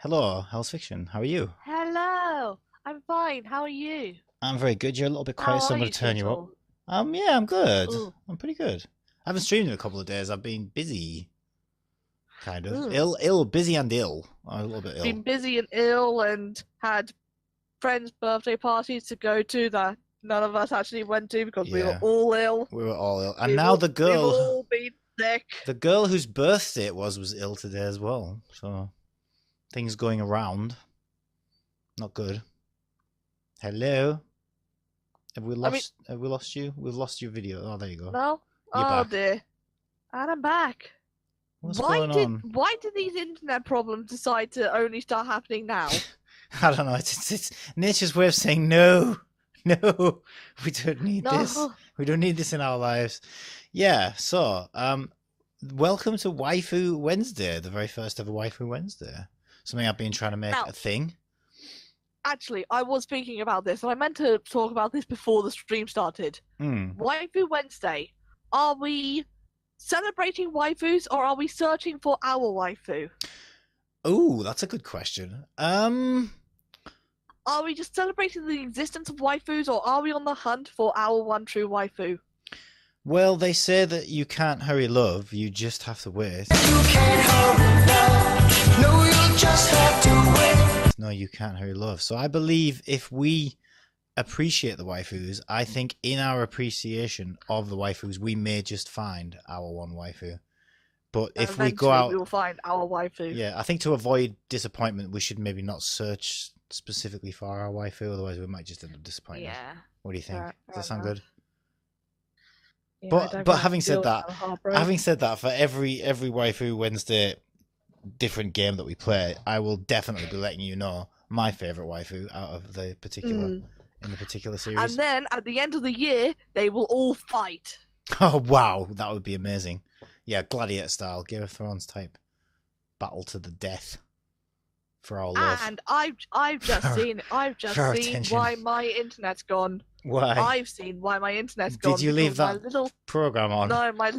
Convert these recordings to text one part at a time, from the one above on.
Hello, HellsFiction. How are you? Hello, I'm fine. How are you? I'm very good. You're a little bit quiet, How so are I'm going you, to turn you up. Skittle? Yeah, I'm good. Ooh, I'm pretty good. I haven't streamed in a couple of days. I've been busy, kind of. ooh. Busy and ill. I'm a little bit ill. Been busy and ill and had friends' birthday parties to go to that none of us actually went to because we were Yeah, all ill. we were all ill. And We've now all, we've all been sick. the girl whose birthday it was ill today as well. So, things going around. Not good. Hello? Have we lost you? We've lost your video. Oh, there you go. No? You're Oh back. dear. And I'm back. What's going on? Why did these internet problems decide to only start happening now? I don't know. It's nature's way of saying no, no. We don't need this. No. We don't need this in our lives. Yeah. So, welcome to Waifu Wednesday, the very first ever Waifu Wednesday. Something I've been trying to make Now, a thing. actually, I was thinking about this, and I meant to talk about this before the stream started. Waifu Wednesday. Are we celebrating waifus, or are we searching for our waifu? Oh, that's a good question. Are we just celebrating the existence of waifus, or are we on the hunt for our one true waifu? Well, they say that you can't hurry love. You just have to wait. You can't hurry love. No, you just have to wait. No, you can't hurry love. So I believe if we appreciate the waifus, I think in our appreciation of the waifus, we may just find our one waifu. But if we go Eventually, out, we will find our waifu. yeah, I think to avoid disappointment, we should maybe not search specifically for our waifu. Otherwise, we might just end up disappointed. Yeah. What do you think? Fair Does that sound enough. good? Yeah, I But don't really having said feel that, kinda heartbroken. having said that, for every Waifu Wednesday different game that we play, I will definitely be letting you know my favorite waifu out of the particular in the particular series. And then at the end of the year, they will all fight. Oh wow, that would be amazing. Yeah, gladiator style, Game of Thrones type battle to the death for our love. And I've just For- seen for our attention. why my internet's gone. Why I've seen why my internet's gone. did you leave because that program on? No, my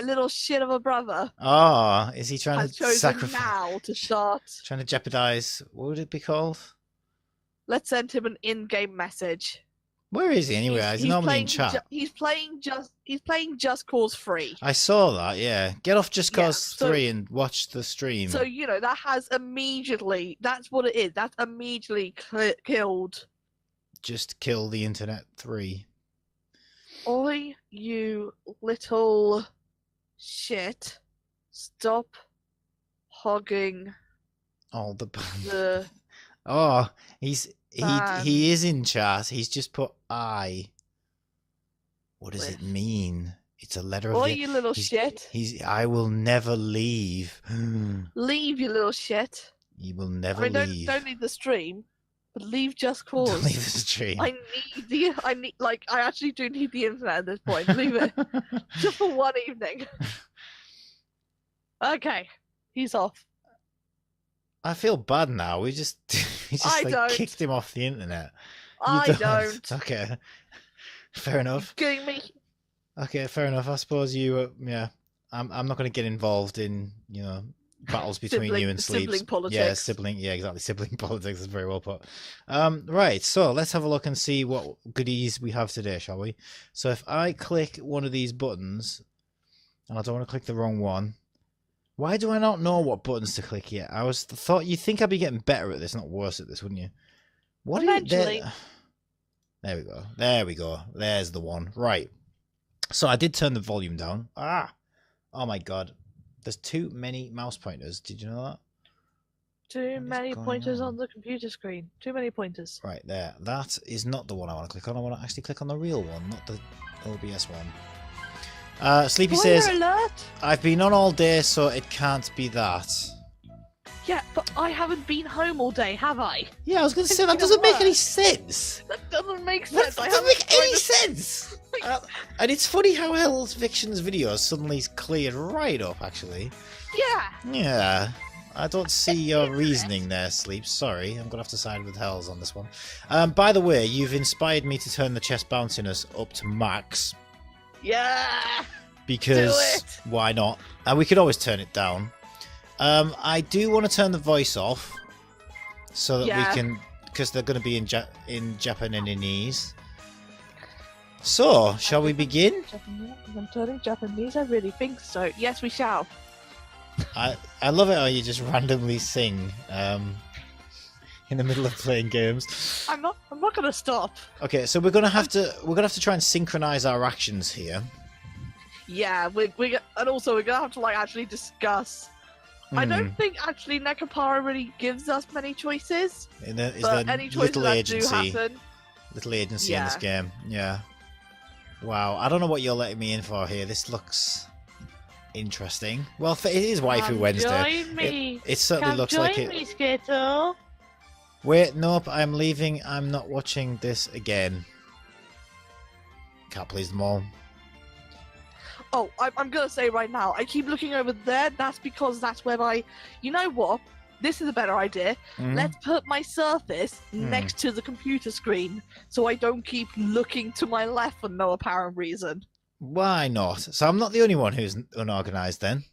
little shit of a brother Oh, is he trying has to chosen sacrifice? now to start. Trying to jeopardize? What would it be called? Let's send him an in-game message. Where is he anyway? He's normally in playing chat. he's playing Just Cause 3. I saw that, yeah. Get off Just Yeah, Cause so- 3 and watch the stream. So that has immediately. That's what it is. That's immediately killed. Just kill the internet 3. Oi, you little shit! Stop hogging All the the. Oh, Ban. he is in chat. He's just put I. What does it With. mean? It's a letter of Oi, the you little he's- shit! I will never leave. Leave, you little shit! You will I never mean, leave. don't leave the stream, but leave Just Don't Cause. leave the stream. I actually do need the internet at this point. Leave it just for one evening. Okay, he's off. I feel bad now. We just I don't. kicked him off the internet. You I don't. Okay. Fair enough. Getting me. Okay, fair enough. I suppose you. Yeah, I'm not going to get involved in battles between you and Sleeps. Sibling politics. Yeah, sibling. Yeah, exactly. Sibling politics is very well put. Right. So let's have a look and see what goodies we have today, shall we? So if I click one of these buttons, and I don't want to click the wrong one. Why do I not know what buttons to click yet? I thought you'd think I'd be getting better at this, not worse at this, wouldn't you? What Eventually. There we go. There we go. There's the one. Right. So I did turn the volume down. Oh my god. There's too many mouse pointers. Did you know that? Too What is many going pointers on? on the computer screen. Too many pointers. Right there. That is not the one I want to click on. I want to actually click on the real one, not the OBS one. Sleepy Spoiler says, alert! I've been on all day, so it can't be that. Yeah, but I haven't been home all day, have I? Yeah, I was going to say, It's that even doesn't make any worse. sense. That doesn't make That sense. I doesn't haven't make any tried sense. And it's funny how HellsFiction's videos suddenly cleared right up, actually. Yeah. Yeah. I don't see your reasoning there, Sleep. Sorry, I'm going to have to side with Hells on this one. By the way, you've inspired me to turn the chest bounciness up to max. Yeah. Because Do it. why not? And we could always turn it down. I do want to turn the voice off. so that Yeah. we can, because they're going to be in Japanese. So, shall we begin? I'm turning Japanese. I really think so. Yes, we shall. I love it how you just randomly sing in the middle of playing games. I'm not gonna stop. Okay, so we're gonna have to try and synchronize our actions here. Yeah, and also we're gonna have to like actually discuss. I don't think actually Nekopara really gives us many choices. Is but there any choices little that agency? do happen. Little agency in this Yeah. game. Yeah. Wow, I don't know what you're letting me in for here. This looks interesting. Well, it is Waifu Wednesday. Join me. It certainly looks like it. Join me, Skittle. Wait, nope, I'm leaving. I'm not watching this again. Can't please them all. Oh, I'm gonna say right now, I keep looking over there. That's because that's where you know what? This is a better idea. Mhm. Let's put my surface next to the computer screen so I don't keep looking to my left for no apparent reason. Why not? So I'm not the only one who's unorganized then.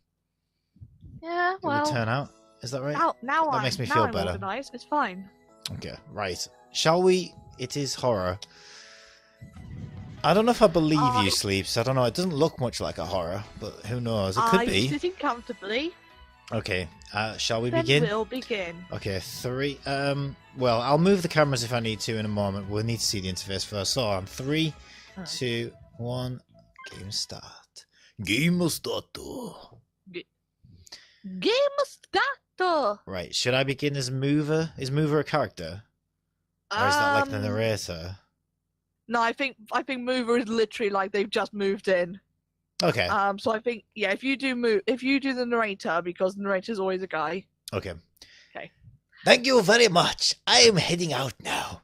Yeah, It would turn out. Is that right? now That makes me feel I'm better. Organized. It's fine. Okay, right. Shall we? It is horror. I don't know if I believe you, Sleeps. I don't know. It doesn't look much like a horror, but who knows? It could I'm be. sitting comfortably. Okay. Shall we Then begin? we'll begin. Okay, 3. Well, I'll move the cameras if I need to in a moment. We'll need to see the interface first. So on 3, 2, 1. Game start. Game start. Game start. Right. Should I begin as Mover? Is Mover a character, or is that like the narrator? No, I think Mover is literally like they've just moved in. Okay. So I think if you do the narrator, because the narrator's always a guy. Okay. Okay. Thank you very much. I am heading out now.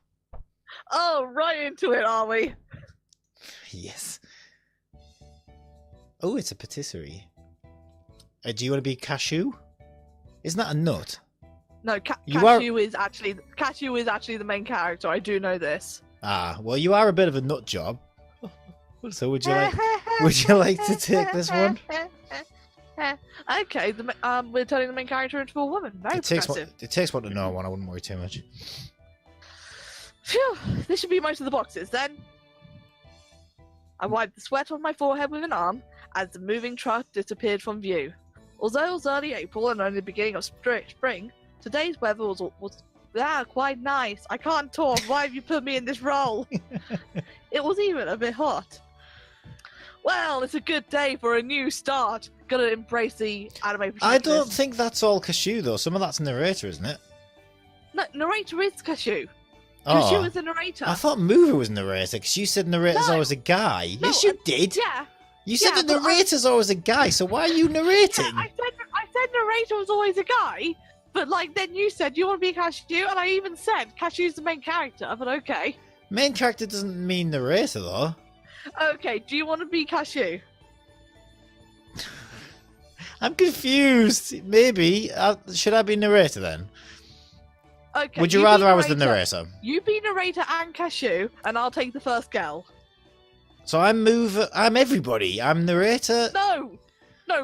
Oh, right into it, are we? Yes. Oh, it's a patisserie. Do you want to be Cashew? Isn't that a nut? No, Cashew is actually the main character. I do know this. Ah, well, you are a bit of a nut job. So would you like to take this one? Okay, we're turning the main character into a woman. Very progressive. It takes one to know one. I wouldn't worry too much. Phew, this should be most of the boxes then. I wiped the sweat off my forehead with an arm as the moving truck disappeared from view. Although it was early April and only the beginning of spring, today's weather was quite nice. I can't talk. Why have you put me in this role? It was even a bit hot. Well, it's a good day for a new start. Gotta embrace the anime. I don't think that's all Cashew though. Some of that's narrator, isn't it? No, narrator is Cashew. Oh, Cashew is the narrator. I thought Mover was narrator because you said narrator's always a guy. No, yes, you did. Yeah. You said Yeah, the narrator's always a guy. So why are you narrating? Yeah, I said narrator was always a guy, but like then you said you want to be Cashew, and I even said Cashew's the main character. But okay. Main character doesn't mean narrator though. Okay, do you want to be Cashew? I'm confused. Maybe. Should I be narrator then? Okay. Would you rather I was the narrator? You be narrator and Cashew, and I'll take the first girl. So I'm Mover. I'm everybody. I'm narrator. No,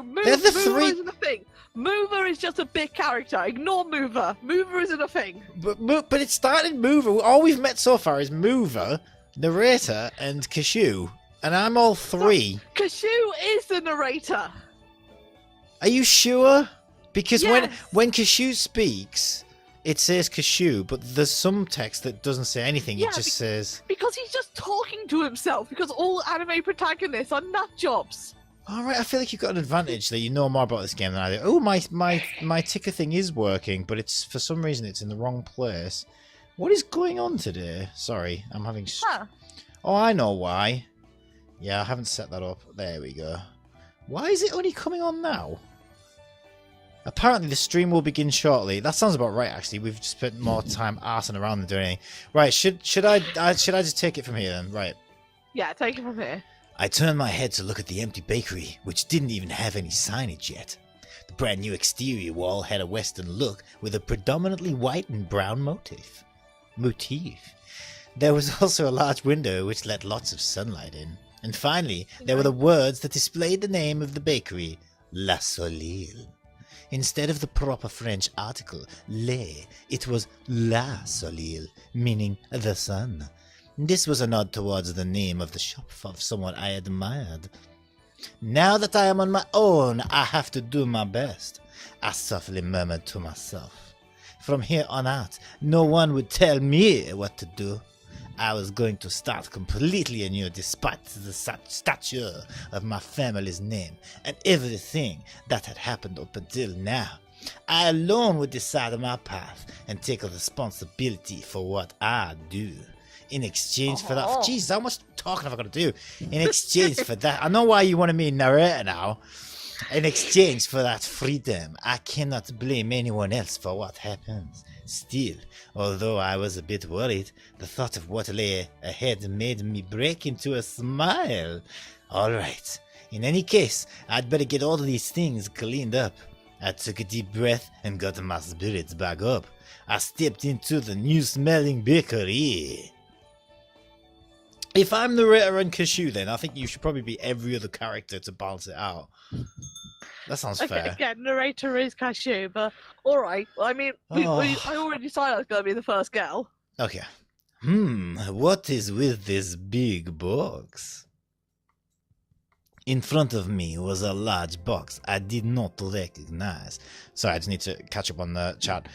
Mover, They're the Mover three- isn't a thing. Mover is just a big character. Ignore Mover. Mover isn't a thing. But it started Mover. All we've met so far is Mover, narrator, and Cashew, and I'm all 3. Cashew is the narrator. Are you sure? Because Yes. when Cashew speaks, it says Cashew, but there's some text that doesn't say anything. Yeah, it just says. Because he's just talking to himself. Because all anime protagonists are nut jobs. All right, I feel like you've got an advantage that you know more about this game than I do. Oh, my ticker thing is working, but it's for some reason it's in the wrong place. What is going on today? Sorry, I'm having. Huh. Oh, I know why. Yeah, I haven't set that up. There we go. Why is it only coming on now? Apparently the stream will begin shortly. That sounds about right, actually. We've just spent more time arsing around than doing anything. Right, should I just take it from here then? Right. Yeah, take it from here. I turned my head to look at the empty bakery, which didn't even have any signage yet. The brand new exterior wall had a western look with a predominantly white and brown motif. There was also a large window which let lots of sunlight in. And finally, there were the words that displayed the name of the bakery, La Solile. Instead of the proper French article, le, it was la soleil, meaning the sun. This was a nod towards the name of the shop of someone I admired. Now that I am on my own, I have to do my best, I softly murmured to myself. From here on out, no one would tell me what to do. I was going to start completely anew despite the stature of my family's name and everything that had happened up until now. I alone would decide on my path and take responsibility for what I do. In exchange for that... Jesus, how much talking have I got to do? In exchange for that... I know why you wanted me to narrate now. In exchange for that freedom, I cannot blame anyone else for what happens. Still, although I was a bit worried, the thought of what lay ahead made me break into a smile. Alright, in any case, I'd better get all these things cleaned up. I took a deep breath and got my spirits back up. I stepped into the new-smelling bakery. If I'm narrator and Kashu, then I think you should probably be every other character to balance it out. That sounds fair. Again, narrator is Cashew, but alright. Well, I mean, I already decided I was going to be the first girl. Okay. What is with this big box? In front of me was a large box I did not recognize. Sorry, I just need to catch up on the chat.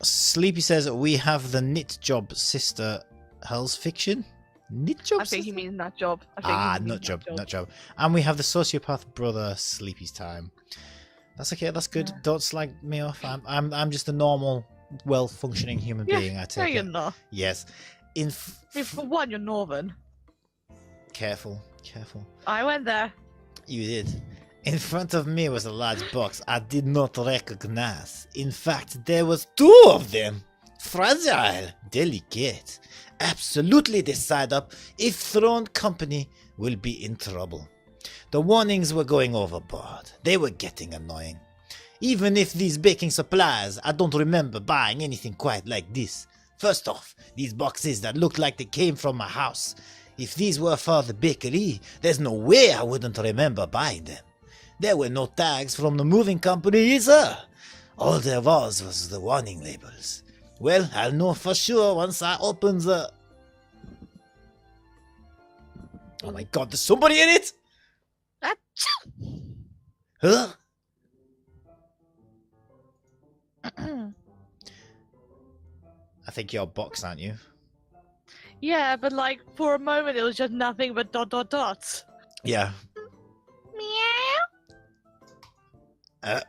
Sleepy says, we have the knit job sister HellsFiction. Knit job I think he means nut job. Nut job. And we have the sociopath brother Sleepy's time. That's okay, that's good. Yeah. Don't slag me off. I'm just a normal, well-functioning human being, I take it. You're not. Yes. For one, you're northern. Careful. I went there. You did. In front of me was a large box I did not recognize. In fact, there was 2 of them. Fragile, delicate. Absolutely the side up. If thrown, company will be in trouble. The warnings were going overboard. They were getting annoying. Even if these baking supplies, I don't remember buying anything quite like this. First off, these boxes that looked like they came from my house. If these were for the bakery, there's no way I wouldn't remember buying them. There were no tags from the moving company either. All there was the warning labels. Well, I'll know for sure once I open the... Oh my god, there's somebody in it! Huh? I think you're boxed, aren't you? Yeah, but like, for a moment it was just nothing but ... Yeah. Meow!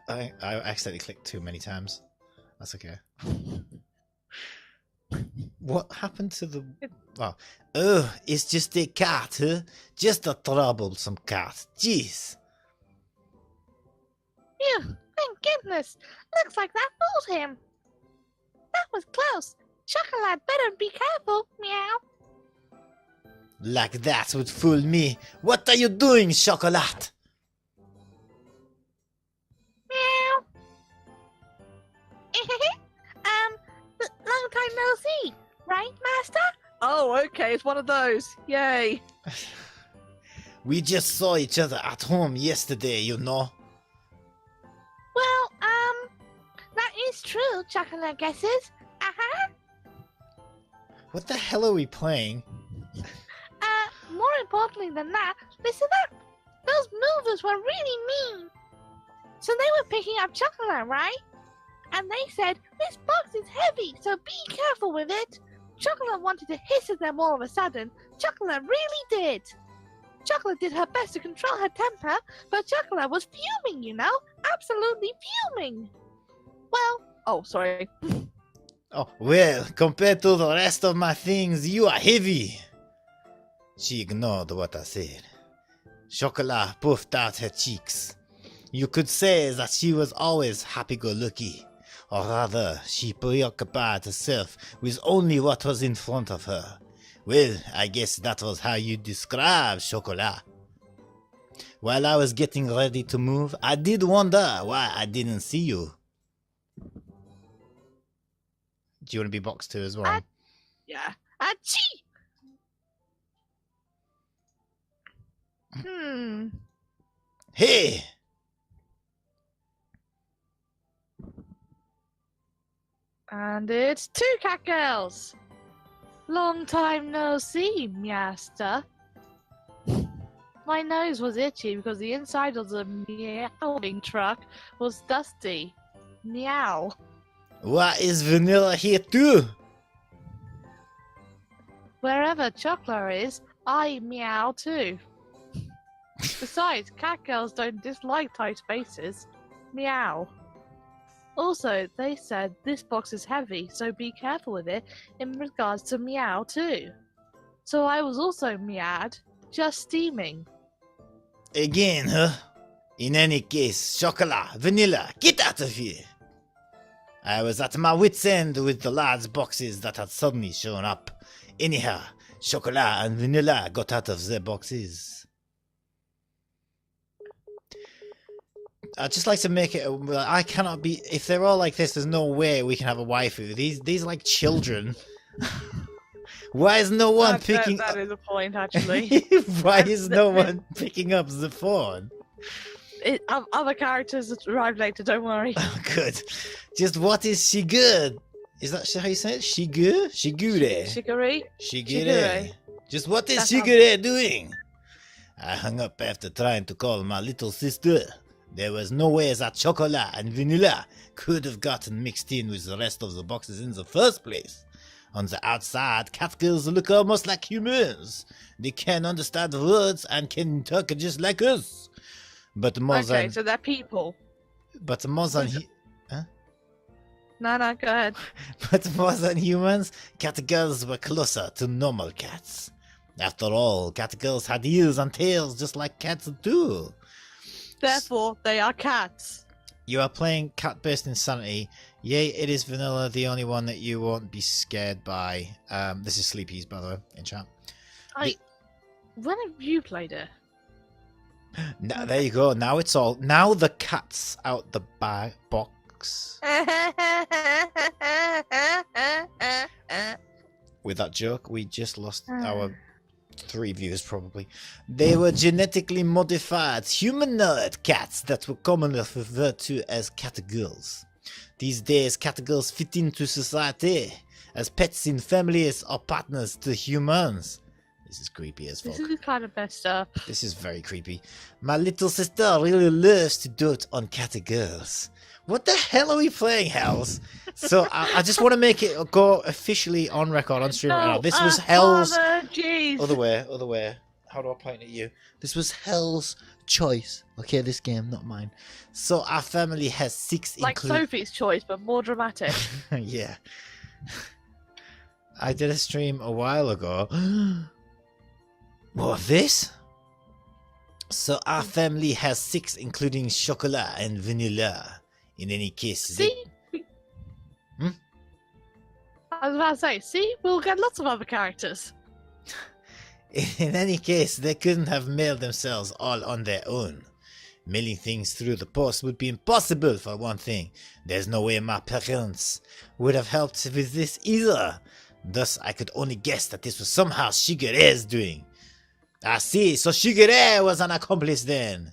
I accidentally clicked too many times. That's okay. What happened to the... Oh, it's just a cat, huh? Just a troublesome cat. Jeez. Phew, thank goodness. Looks like that fooled him. That was close. Chocolate better be careful. Meow. Like that would fool me. What are you doing, Chocolate? Meow. Long time no see. Right, Master? Oh, okay. It's one of those. Yay. We just saw each other at home yesterday, you know. Well, that is true, Chocolate guesses. What the hell are we playing? More importantly than that, listen up. Those movers were really mean. So they were picking up chocolate, right? And they said, this box is heavy, so be careful with it. Chocolate wanted to hiss at them all of a sudden. Chocolate really did. Chocolate did her best to control her temper, but Chocolate was fuming, you know? Absolutely fuming. Well, oh, sorry. Oh, well, compared to the rest of my things, you are heavy. She ignored what I said. Chocolat puffed out her cheeks. You could say that she was always happy-go-lucky, or rather, she preoccupied herself with only what was in front of her. Well, I guess that was how you describe Chocolat. While I was getting ready to move, I did wonder why I didn't see you. Do you want to be boxed too as well? Yeah. Achoo! Hey! And it's 2 cat girls. Long time no see, Meowster. My nose was itchy because the inside of the meowing truck was dusty. Meow. What is Vanilla here too? Wherever Chocolate is, I meow too. Besides, cat girls don't dislike tight spaces. Meow. Also, they said this box is heavy, so be careful with it in regards to meow too. So I was also meowed, just steaming. Again, huh? In any case, Chocolat, Vanilla, get out of here! I was at my wit's end with the large boxes that had suddenly shown up. Anyhow, Chocolat and Vanilla got out of their boxes. I'd just like to make it. I cannot be. If they're all like this, there's no way we can have a waifu. These are like children. Why is no one picking? That is a point, actually. Why is no one picking up the phone? Other characters arrive later. Don't worry. Oh, good. Just what is she good? Is that how you say it? Shigu? Shigure. Shigure. Just what is Shigure doing? I hung up after trying to call my little sister. There was no way that Chocolat and Vanilla could have gotten mixed in with the rest of the boxes in the first place. On the outside, cat girls look almost like humans. They can understand words and can talk just like us. But more Okay, than... so they're people. But more than... No, go ahead. But more than humans, cat girls were closer to normal cats. After all, cat girls had ears and tails just like cats do. Therefore, they are cats. You are playing Cat-Based Insanity. Yay, it is Vanilla, the only one that you won't be scared by. This is Sleepy's, by the way, in chat. When have you played it? Now, there you go. Now it's all... Now the cat's out the box. With that joke, we just lost our 3 viewers, probably. They were genetically modified humanoid cats that were commonly referred to as cat girls. These days, cat girls fit into society as pets in families or partners to humans. This is creepy as fuck. This is kind of messed up. This is very creepy. My little sister really loves to dote on cat girls. What the hell are we playing, Hells? So I just want to make it go officially on record on stream right now. This was Hell's... Other way. How do I point at you? This was Hell's choice. Okay, this game, not mine. So our family has 6... Like Sophie's choice, but more dramatic. Yeah. I did a stream a while ago. What, this? So our family has 6, including Chocolat and Vanilla. In any case... See? I was about to say, see? We'll get lots of other characters. In any case, they couldn't have mailed themselves all on their own. Mailing things through the post would be impossible, for one thing. There's no way my parents would have helped with this either. Thus, I could only guess that this was somehow Shigure's doing. I see, so Shigure was an accomplice then.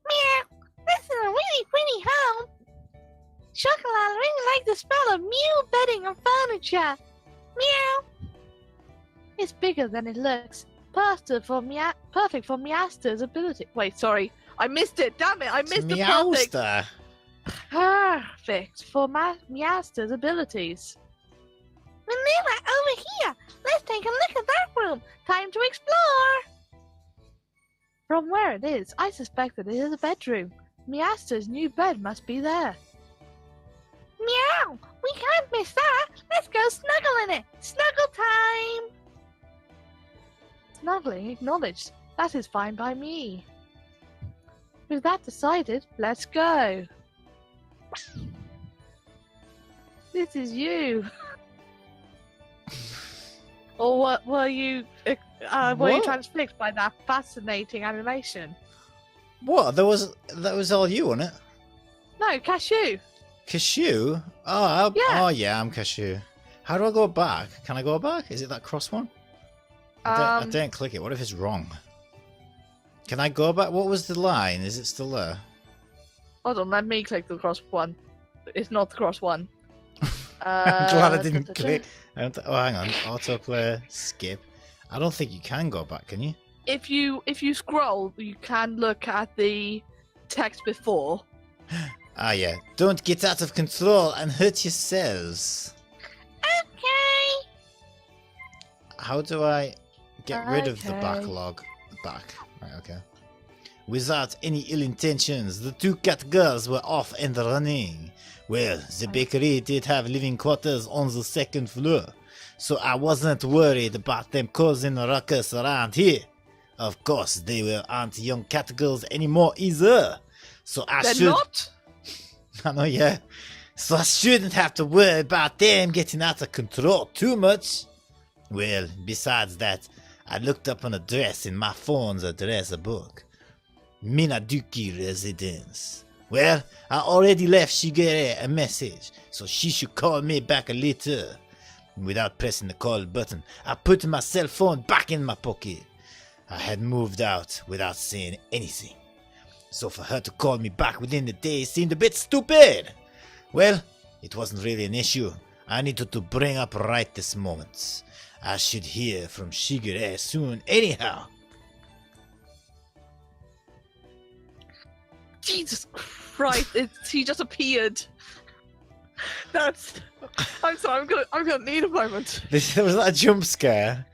Meow! This is a really pretty home. Chocolate really like the smell of new bedding and furniture. Meow! It's bigger than it looks. Perfect for Meowster's ability. Wait, sorry. I missed it. Damn it. I missed the perfect. Meowster. Perfect for Meowster's abilities. Vanilla, over here. Let's take a look at that room. Time to explore. From where it is, I suspect that it is a bedroom. Meowster's new bed must be there. Meow! We can't miss that! Let's go snuggle in it! Snuggle time! Snuggling acknowledged. That is fine by me. With that decided, let's go. This is you. Or what were you transfixed by that fascinating animation? What? That was all you, wasn't it? No, Cashew. Cashew? Oh yeah, I'm Cashew. How do I go back? Can I go back? Is it that cross one? I didn't click it. What if it's wrong? Can I go back? What was the line? Is it still there? Hold on, let me click the cross one. It's not the cross one. I'm glad I didn't click. Oh, hang on. Autoplay, skip. I don't think you can go back, can you? If you scroll, you can look at the text before. Ah, yeah. Don't get out of control and hurt yourselves. Okay. How do I get rid of the Okay. backlog? Back. Right, okay. Without any ill intentions, the two cat girls were off and running. Well, the bakery did have living quarters on the second floor, so I wasn't worried about them causing a ruckus around here. Of course, they aren't young cat girls anymore either, so They're not? I know, yeah. So I shouldn't have to worry about them getting out of control too much. Well, besides that, I looked up an address in my phone's address book. Minaduki residence. Well, I already left Shigure a message, so she should call me back later. Without pressing the call button, I put my cell phone back in my pocket. I had moved out without saying anything, so for her to call me back within the day seemed a bit stupid. Well, it wasn't really an issue I needed to bring up right this moment. I should hear from Shigure soon anyhow. Jesus Christ! He just appeared. That's. I'm sorry. I'm gonna need a moment. There was that a jump scare.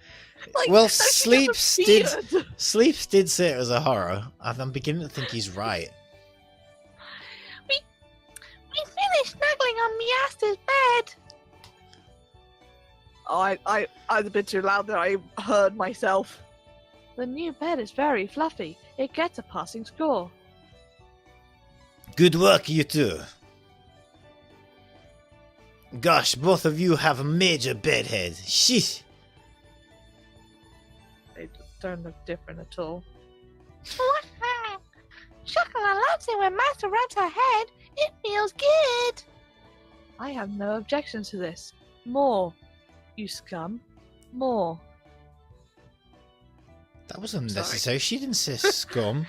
Like, Well, no, he just appeared. Sleeps did say it was a horror. I'm beginning to think he's right. We finished snuggling on Miasta's bed. Oh, I was a bit too loud there. I heard myself. The new bed is very fluffy. It gets a passing score. Good work, you two. Gosh, both of you have a major bedhead. Sheesh. They don't look different at all. Chocolate loves it when Master rubs her head. It feels good. I have no objections to this. More, you scum. More. That was unnecessary. She didn't say scum.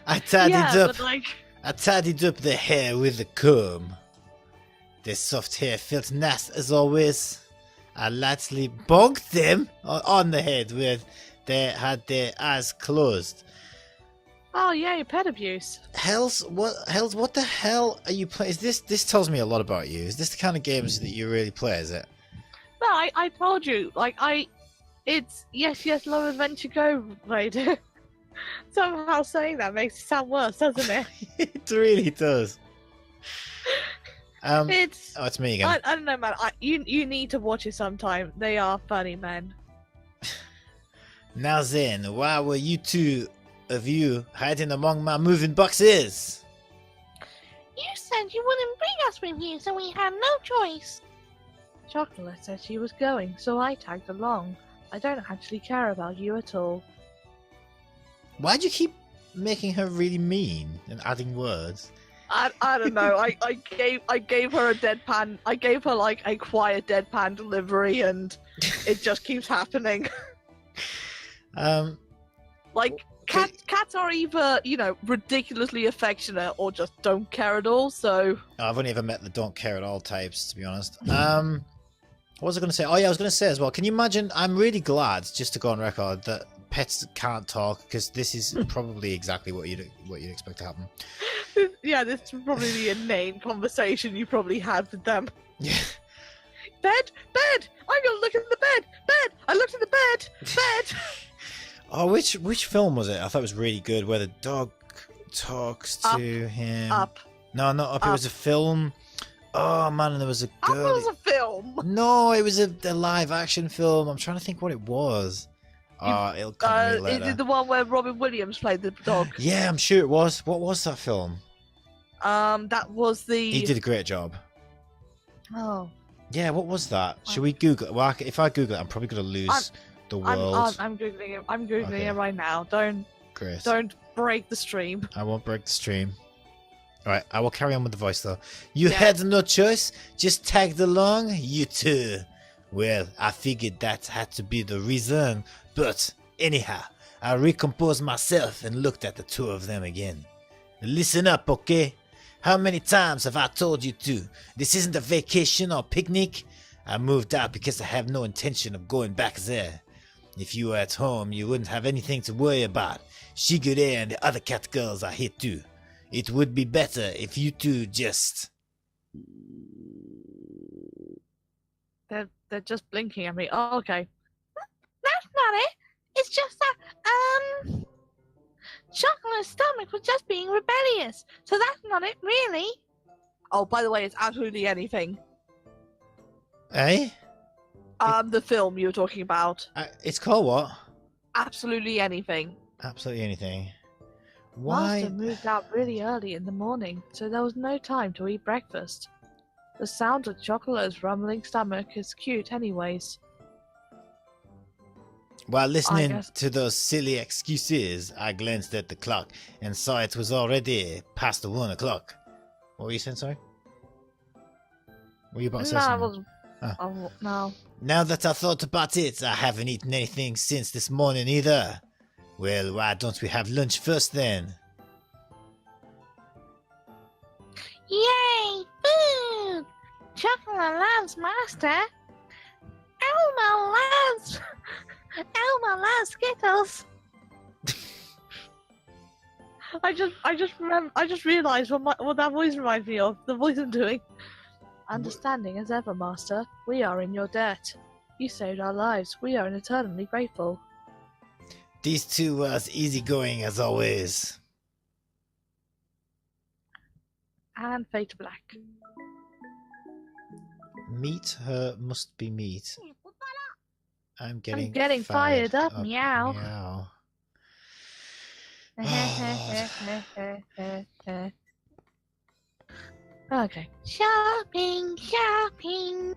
I tidied Yeah, up. but like, I tidied up the hair with a comb. The soft hair felt nice as always. I lightly bonked them on the head where they had their eyes closed. oh yeah, pet abuse. Hells, what the hell are you playing? This tells me a lot about you. Is this the kind of games that you really play, is it? No, I told you. Like it's yes, love adventure go, right? Somehow saying that makes it sound worse, doesn't it? It really does. It's. Oh, it's me again. I don't know, man. You need to watch it sometime. They are funny, men. Now then, why were you two of you hiding among my moving boxes? You said you wouldn't bring us with you, so we had no choice. Chocolate said she was going, so I tagged along. I don't actually care about you at all. Why'd you keep making her really mean and adding words? I don't know. I gave her a deadpan. I gave her like a quiet deadpan delivery, and it just keeps happening. Like cats are either ridiculously affectionate or just don't care at all. So I've only ever met the don't care at all types, to be honest. What was I going to say? Oh yeah, I was going to say as well. Can you imagine? I'm really glad, just to go on record, that pets can't talk, because this is probably exactly what you'd expect to happen. yeah, this would probably be a inane conversation you probably had with them. Yeah. Bed. I'm gonna look at the bed. I looked at the bed. Oh, which film was it? I thought it was really good, where the dog talks to him. Up. No, not Up. It was a film. Oh man, and there was a Up girl. was a film. No, it was a live action film. I'm trying to think what it was. It'll come to me later. Is it the one where Robin Williams played the dog? Yeah, I'm sure it was. What was that film? That was the. He did a great job. Oh. Yeah, what was that? Should we Google it? Well, if I Google it, I'm probably going to lose the world. I'm googling it. I'm googling Okay. it right now. Great. Don't break the stream. I won't break the stream. Alright, I will carry on with the voice though. You Yeah. had no choice, just tagged along, you two. Well, I figured that had to be the reason, but anyhow, I recomposed myself and looked at the two of them again. Listen up, okay? How many times have I told you to? This isn't a vacation or picnic. I moved out because I have no intention of going back there. If you were at home, you wouldn't have anything to worry about. Shigure and the other cat girls are here too. It would be better if you two just... They're just blinking at me. Oh, okay. That's not it. It's just that, Chocolate's stomach was just being rebellious. So that's not it, really. Oh, by the way, it's absolutely anything. Eh? The film you were talking about. It's called what? Absolutely anything. Absolutely anything. Why? Master moved out really early in the morning, so there was no time to eat breakfast. The sound of Chocolate's rumbling stomach is cute anyways. While listening guess- to those silly excuses, I glanced at the clock and saw it was already past 1 o'clock. What were you saying, sorry? Were you about to say No, I something? wasn't. Ah. Oh, no. Now that I thought about it, I haven't eaten anything since this morning either. Well, why don't we have lunch first then? Yay! Food! Chocolate loves Master. Elmo loves Skittles. I just realised what that voice reminds me of. The voice I'm doing. Understanding as ever, Master. We are in your debt. You saved our lives. We are eternally grateful. These two were as easygoing as always. And fade to black. Meat her must be meat. I'm getting fired up, meow. Meow. Okay. Shopping, shopping.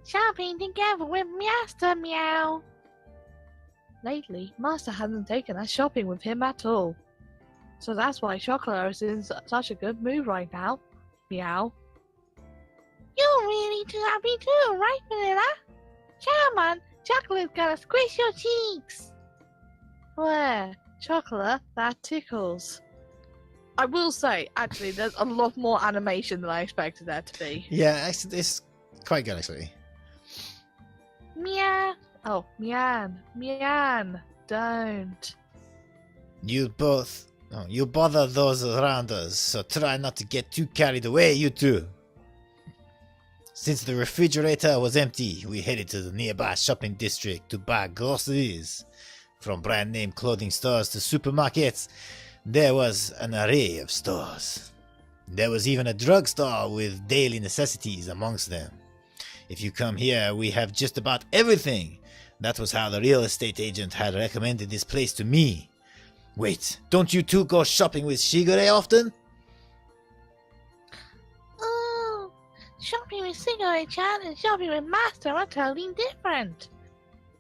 Shopping together with Master Meow. Lately, Master hasn't taken us shopping with him at all. So that's why Chocolate is in such a good mood right now. Meow. You're really too happy too, right, Vanilla? Come on, Chocolate's gonna squish your cheeks. Where? Chocolate? That tickles. I will say, actually, there's a lot more animation than I expected there to be. Yeah, it's quite good actually. Meow. Oh, Mian, don't. You bother those around us, so try not to get too carried away, you two. Since the refrigerator was empty, we headed to the nearby shopping district to buy groceries. From brand name clothing stores to supermarkets, there was an array of stores. There was even a drugstore with daily necessities amongst them. If you come here, we have just about everything. That was how the real estate agent had recommended this place to me. Wait, don't you two go shopping with Shigure often? Oh, shopping with Shigure-chan and shopping with Master are totally different.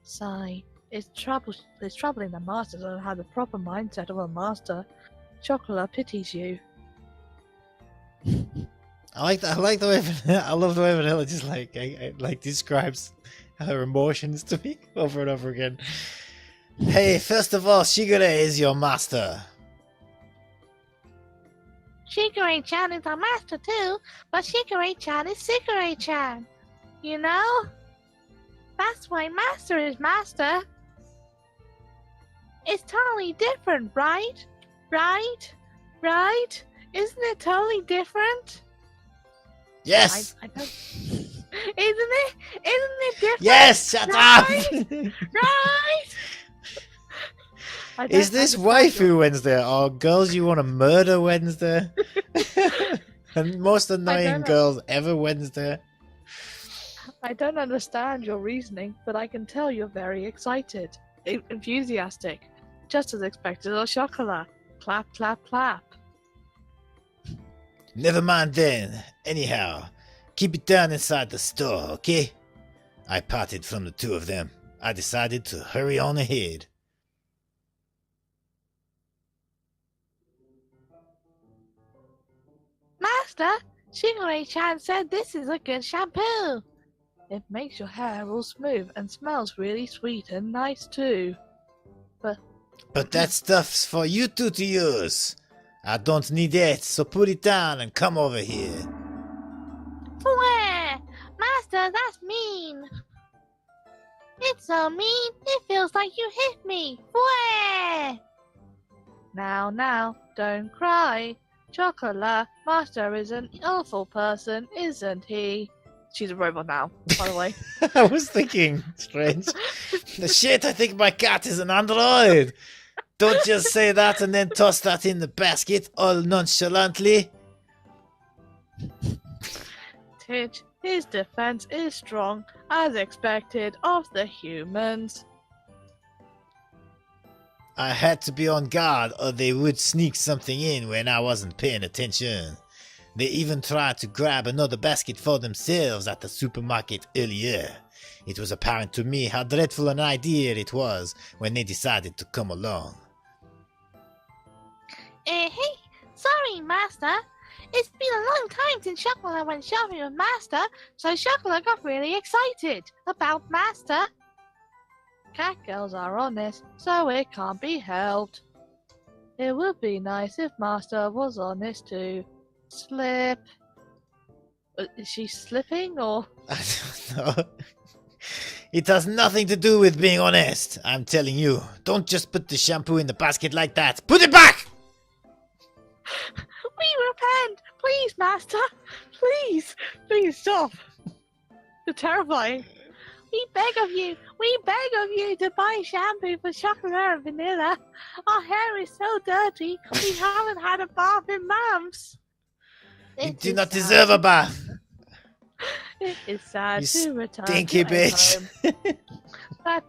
Sigh. It's troubling the Master doesn't have the proper mindset of a Master. Chocolate pities you. I like the way I love the way Vanilla just like describes her emotions to me over and over again. Hey, first of all, Shigure is your master. Shigure-chan is our master too, but Shigure-chan is Shigure-chan. You know? That's why Master is Master. It's totally different, right? Right? Isn't it totally different? Yes. I don't... Isn't it different? Yes. Shut Right? up. Right? Is this Waifu Wednesday or Girls You Want to Murder Wednesday? And most annoying know. girls ever Wednesday. I don't understand your reasoning, but I can tell you're very excited, enthusiastic, just as expected as chocolate. Clap, clap, clap. Never mind then. Anyhow, keep it down inside the store, okay? I parted from the two of them. I decided to hurry on ahead. Master, Shigure-chan said this is a good shampoo. It makes your hair all smooth and smells really sweet and nice too. But that stuff's for you two to use. I don't need it, so put it down and come over here. Where? Master, that's mean. It's so mean, it feels like you hit me. Where? Now, don't cry. Chocolate, Master is an awful person, isn't he? She's a robot now, by the way. I was thinking, strange. The shit, I think my cat is an android. Don't just say that and then toss that in the basket all nonchalantly. Titch, his defense is strong, as expected of the humans. I had to be on guard or they would sneak something in when I wasn't paying attention. They even tried to grab another basket for themselves at the supermarket earlier. It was apparent to me how dreadful an idea it was when they decided to come along. Hey, sorry, Master. It's been a long time since Chocolate went shopping with Master, so Chocolate got really excited about Master. Cat girls are honest, so it can't be helped. It would be nice if Master was honest too. Slip. Is she slipping or? I don't know. It has nothing to do with being honest, I'm telling you. Don't just put the shampoo in the basket like that. Put it back! We repent! Please, Master! Please! Please stop! You're terrifying. We beg of you to buy shampoo for Chocolate and Vanilla. Our hair is so dirty, we haven't had a bath in months. You do not deserve a bath. It is sad You to return stinky to a bitch. home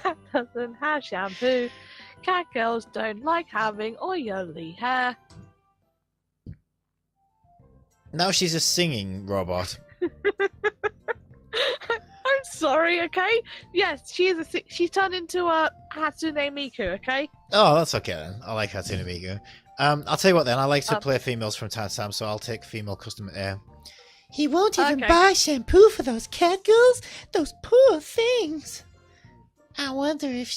that doesn't have shampoo. Cat girls don't like having oily hair. Now she's a singing robot. I'm sorry, okay? Yes, she's turned into a Hatsune Miku, okay? Oh, that's okay then. I like Hatsune Miku. I'll tell you what then. I like to play females from time to time, so I'll take female customer. He won't even buy shampoo for those cat girls. Those poor things. I wonder if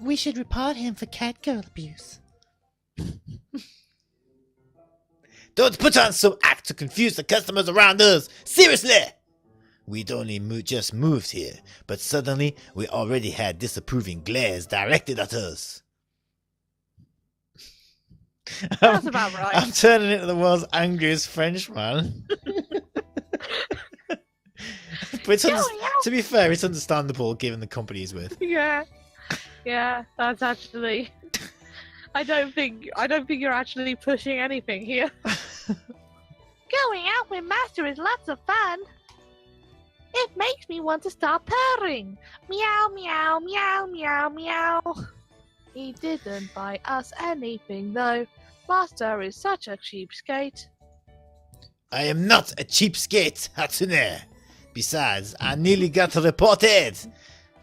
we should report him for cat girl abuse. Don't put on some act to confuse the customers around us. Seriously. We'd only just moved here, but suddenly we already had disapproving glares directed at us. That's about right. I'm turning into the world's angriest Frenchman. But to be fair, it's understandable given the company he's with. Yeah, that's actually. I don't think you're actually pushing anything here. Going out with Master is lots of fun. It makes me want to start purring. Meow, meow, meow, meow, meow. He didn't buy us anything though. Master is such a cheapskate. I am not a cheapskate, Hatsune. Besides, I nearly got reported.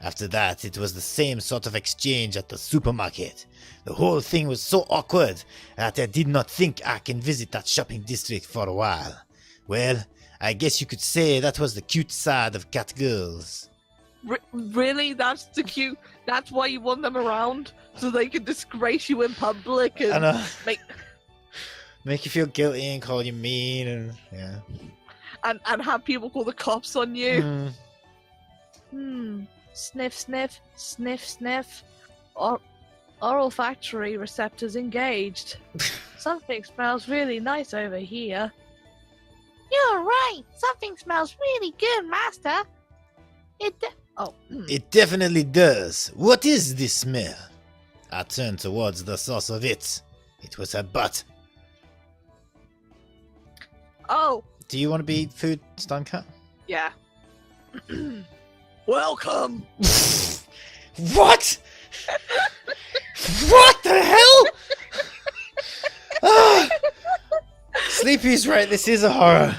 After that, it was the same sort of exchange at the supermarket. The whole thing was so awkward that I did not think I can visit that shopping district for a while. Well, I guess you could say that was the cute side of cat girls. Really? That's the cute? That's why you want them around? So they can disgrace you in public and make you feel guilty and call you mean and yeah. And have people call the cops on you. Sniff, sniff, sniff, sniff. Olfactory receptors engaged. Something smells really nice over here. You're right. Something smells really good, Master. It definitely does. What is this smell? I turned towards the source of it. It was her butt. Oh. Do you want to be food, Stan Cat? Yeah. Welcome. What? What the hell? Sleepy's right, this is a horror.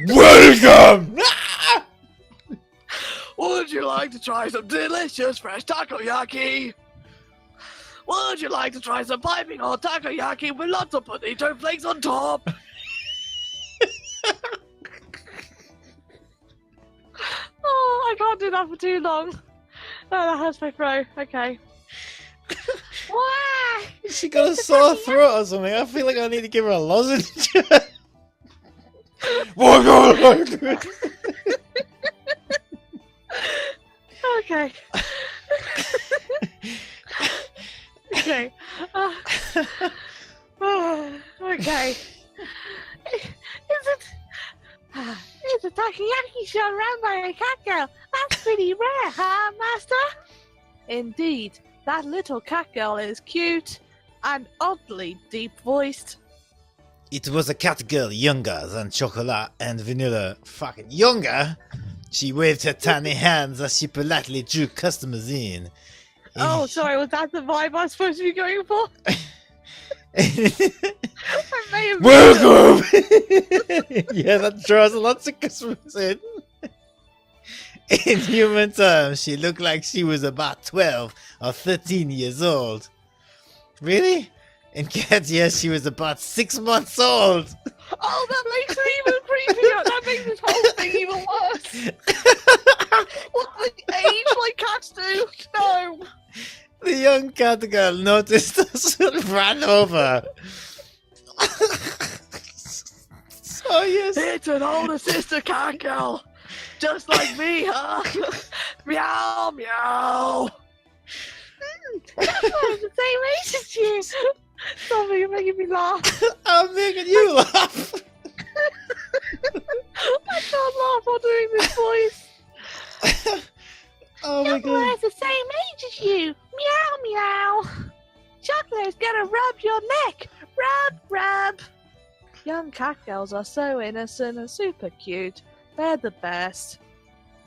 Welcome! Would you like to try some delicious fresh takoyaki? Would you like to try some piping hot takoyaki with lots of potato flakes on top? Oh, I can't do that for too long. Oh, that hurts my throat. Okay. Wow! She got a sore throat or something. I feel like I need to give her a lozenge. Okay. Okay. Okay. It's a takoyaki show run by a cat girl. That's pretty rare, huh, Master? Indeed, that little cat girl is cute and oddly deep-voiced. It was a cat girl younger than chocolate and vanilla. Fucking younger? She waved her tiny hands as she politely drew customers in. Oh, sorry, was that the vibe I was supposed to be going for? I may have Welcome! Yeah, that draws lots of customers in. In human terms, she looked like she was about 12 or 13 years old. Really? In cat years, she was about 6 months old. Oh, that makes it even creepier. That makes this whole thing even worse. What the age like cats do? No. The young cat girl noticed us and ran over. Oh, yes. It's an older sister cat girl. Just like me, huh? Meow, meow. I'm the same age as you. Stop it, you're making me laugh. I'm making you laugh. I can't laugh while doing this voice. Oh my Chocolate god. is the same age as you. Meow, meow. Chocolate's gonna rub your neck. Rub, rub. Young cat girls are so innocent and super cute. They're the best.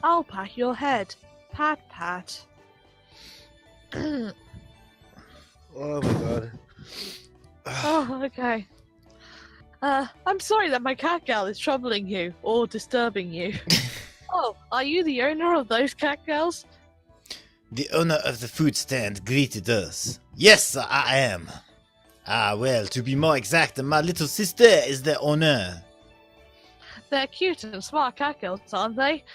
I'll pat your head. Pat, pat. Oh my god. Oh, okay. I'm sorry that my cat gal is troubling you or disturbing you. Oh, are you the owner of those cat girls? The owner of the food stand greeted us. Yes, I am. Ah, well, to be more exact, my little sister is the owner. They're cute and smart cat girls, aren't they?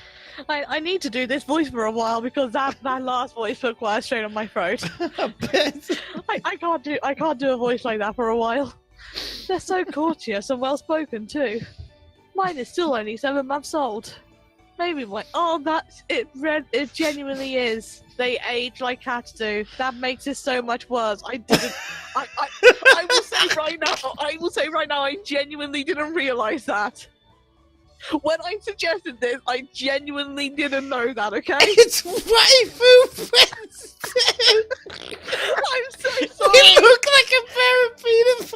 I need to do this voice for a while because that last voice took quite straight on my throat. I bet. I can't do a voice like that for a while. They're so courteous and well spoken too. Mine is still only 7 months old. Maybe it genuinely is. They age like cats do. That makes it so much worse. I will say right now, I genuinely didn't realize that. When I suggested this, I genuinely didn't know that, okay? It's Waifu Wednesday! I'm so We sorry! look like a pair of pedophiles!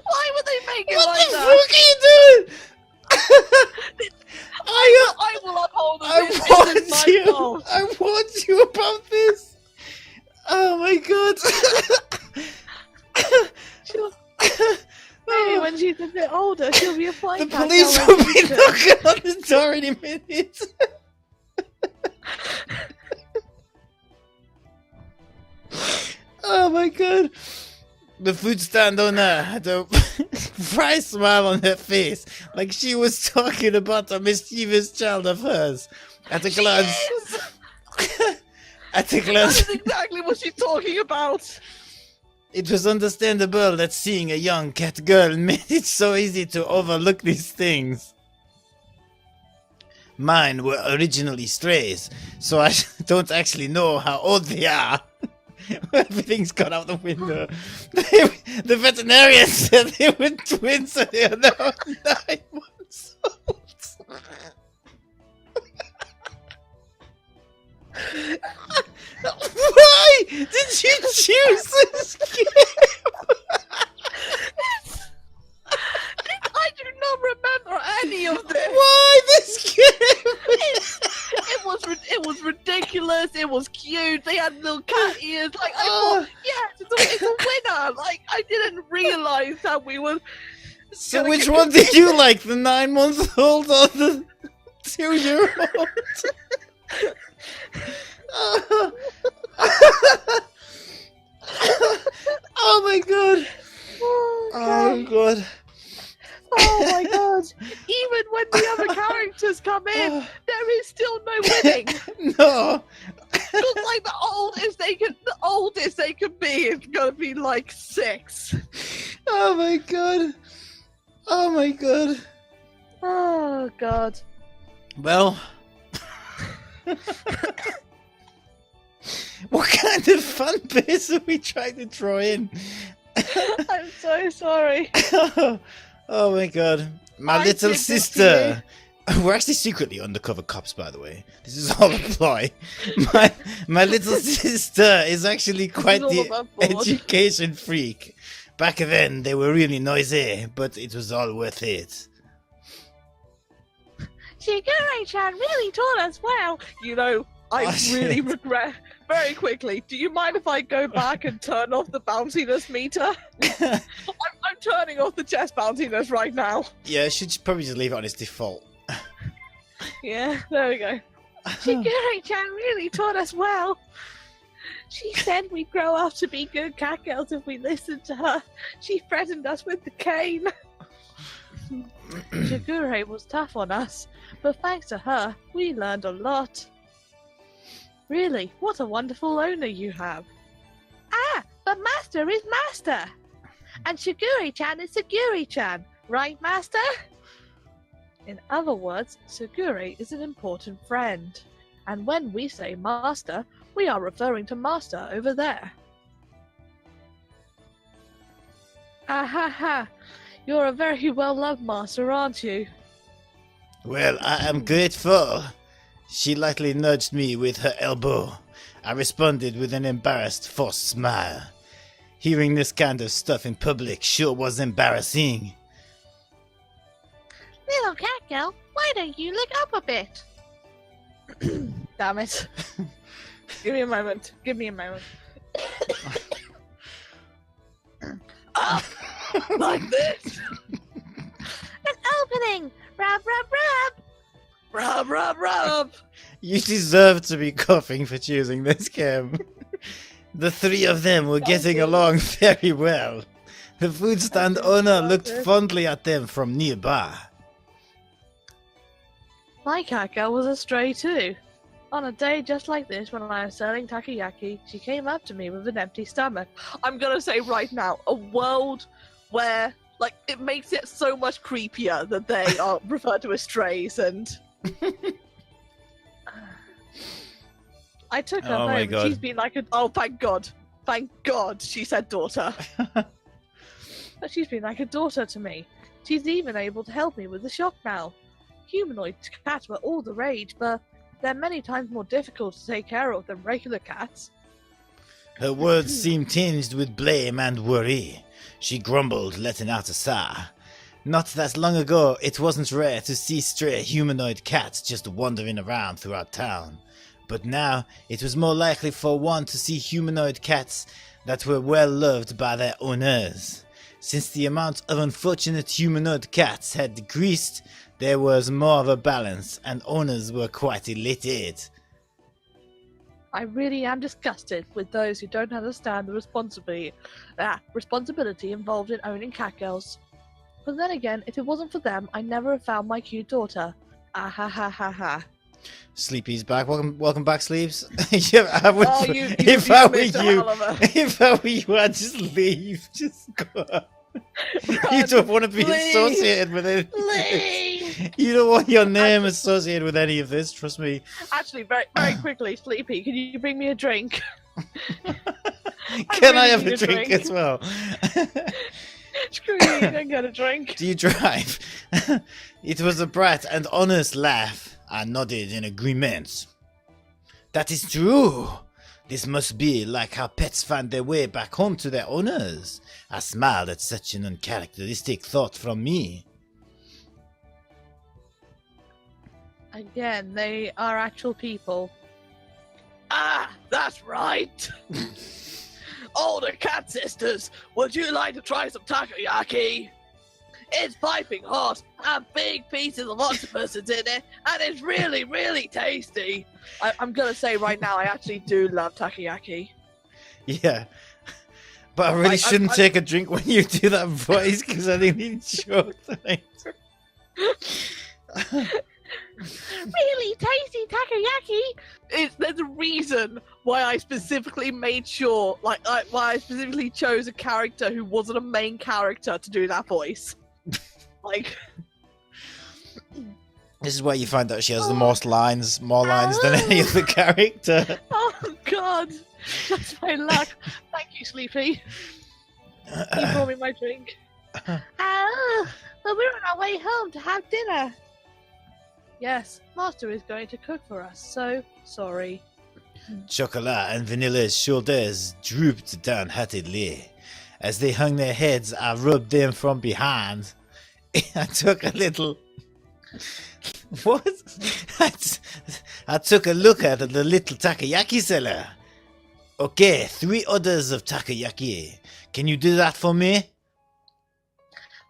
Why would they make it What like the that? fuck are you doing? I will uphold this. This is my fault. I warned you about this! Oh my god! Maybe when she's a bit older, she'll be a flight The cat police girl will like be you do. knocking on the door any minute. Oh my god. The food stand owner had a bright smile on her face, like she was talking about a mischievous child of hers. At a glance. At a glance. That is exactly what she's talking about. It was understandable that seeing a young cat girl made it so easy to overlook these things. Mine were originally strays, so I don't actually know how old they are. Everything's gone out the window. The veterinarian said they were twins, so they are now 9 months old. Why did you choose this game? I do not remember any of this. Why this game? It was ridiculous. It was cute. They had little cat ears. Like I thought, yes, it's a winner. Like I didn't realize that we were. So which one did you like, the 9-month-old or the 2-year-old? Oh my god! Oh god! Oh my god! Even when the other characters come in, they're there is still no winning. No. Because like the oldest they can be is gonna be like 6. Oh my god. Oh my god. Oh god. Well. What kind of fan base are we trying to draw in? I'm so sorry. Oh my god. My I little did this to sister. We're actually secretly undercover cops, by the way. This is all a ploy. My little sister is actually quite all the above board. education freak. Back then, they were really noisy, but it was all worth it. Shigure-chan really taught us well. You know, I Oh, really shit. regret. Very quickly, do you mind if I go back and turn off the bounciness meter? I'm turning off the chest bounciness right now. Yeah, I should probably just leave it on its default. Yeah, there we go. Shigure-chan really taught us well. She said we'd grow up to be good cat girls if we listened to her. She threatened us with the cane. Shigure was tough on us, but thanks to her, we learned a lot. Really, what a wonderful owner you have. Ah, but Master is Master. And Shigure-chan is Shigure-chan, right, Master? In other words, Shigure is an important friend. And when we say Master, we are referring to Master over there. Ah ha ha. You're a very well-loved Master, aren't you? Well, I am grateful. She lightly nudged me with her elbow. I responded with an embarrassed, forced smile. Hearing this kind of stuff in public sure was embarrassing. Little cat girl, why don't you look up a bit? Damn it. Give me a moment. Give me a moment. Ah, like this. An opening! Rub, rub, rub! Rub, rub, rub. You deserve to be coughing for choosing this game. The three of them were getting along very well. The food stand owner looked fondly at them from nearby. My cat girl was a stray too. On a day just like this, when I was selling takoyaki, she came up to me with an empty stomach. I'm gonna say right now, a world where, like, it makes it so much creepier that they are referred to as strays, and I took her Oh my home. God. She's been like, oh, thank God, she said daughter. But she's been like a daughter to me. She's even able to help me with the shop now. Humanoid cats were all the rage, but they're many times more difficult to take care of than regular cats. Her words seemed tinged with blame and worry. She grumbled, letting out a sigh. Not that long ago, it wasn't rare to see stray humanoid cats just wandering around throughout town. But now, it was more likely for one to see humanoid cats that were well loved by their owners. Since the amount of unfortunate humanoid cats had decreased, there was more of a balance, and owners were quite elated. I really am disgusted with those who don't understand the responsibility involved in owning cat girls. But then again, if it wasn't for them, I never have found my cute daughter. Ah ha ha ha ha. Sleepy's back. Welcome back, Sleeps. Yeah, I would, Oh, if I were missed a you, hell of a- if I were you, I'd just leave. Just go. You Run, don't want to be please. associated with it. Leave. You don't want your name associated with any of this. Trust me. Actually, very quickly, Sleepy, can you bring me a drink? Can I really have need a a drink drink. as well? Screw you, you don't get a drink. Do you drive? It was a bright and honest laugh. I nodded in agreement. That is true. This must be like how pets find their way back home to their owners. I smiled at such an uncharacteristic thought from me. Again, they are actual people. Ah, that's right. Older cat sisters, would you like to try some takoyaki? It's piping hot, and big pieces of octopus is in it, and it's really, really tasty. I'm gonna say right now, I actually do love takoyaki. Yeah. But I really Like, shouldn't I- take a drink when you do that voice, because I think it's short. Really tasty takoyaki. There's a reason why I specifically made sure, why I specifically chose a character who wasn't a main character to do that voice. Like, This is where you find out she has the most lines, more lines than any other character. oh god, that's my luck. Thank you, Sleepy. You brought me my drink. Oh, but we're on our way home to have dinner. Yes, Master is going to cook for us, so sorry. Chocolat and Vanilla's shoulders drooped downheartedly. As they hung their heads, I rubbed them from behind. I took a little... What? I took a look at the little takoyaki seller. Okay, 3 orders of takoyaki. Can you do that for me?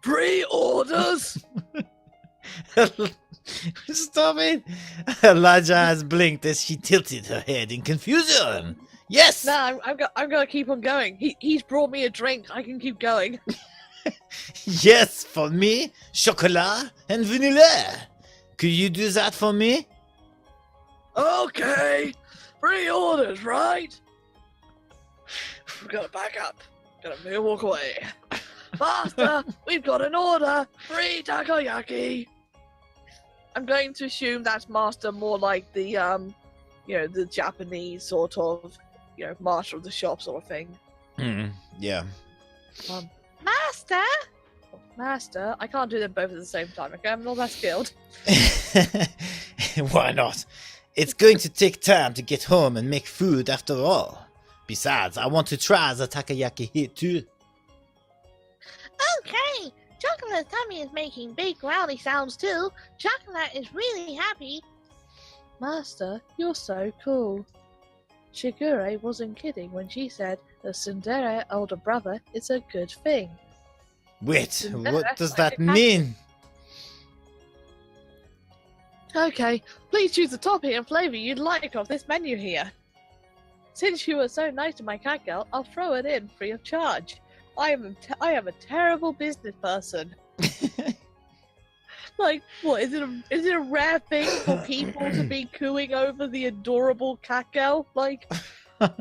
3 orders? Stop it! Her large eyes blinked as she tilted her head in confusion. Yes! No, I'm gonna keep on going. He's brought me a drink. I can keep going. Yes, for me, chocolat and vanilla. Could you do that for me? Okay, 3 orders, right? We've got to back up. Gotta move, walk away. Master, we've got an order. 3 takoyaki. I'm going to assume that's Master more like the, the Japanese sort of, master of the shop sort of thing. Yeah. Master? Master? I can't do them both at the same time, okay? I'm not that skilled. Why not? It's going to take time to get home and make food after all. Besides, I want to try the takoyaki here too. Okay, Chocolate's tummy is making big growly sounds too. Chocolate is really happy. Master, you're so cool. Shigure wasn't kidding when she said the tsundere older brother is a good thing. Wait, what does that mean? Okay, please choose the topping and flavor you'd like of this menu here. Since you were so nice to my cat girl, I'll throw it in free of charge. I am a terrible business person. Like, what, is it a rare thing for people to be cooing over the adorable cat girl? Like... Wow,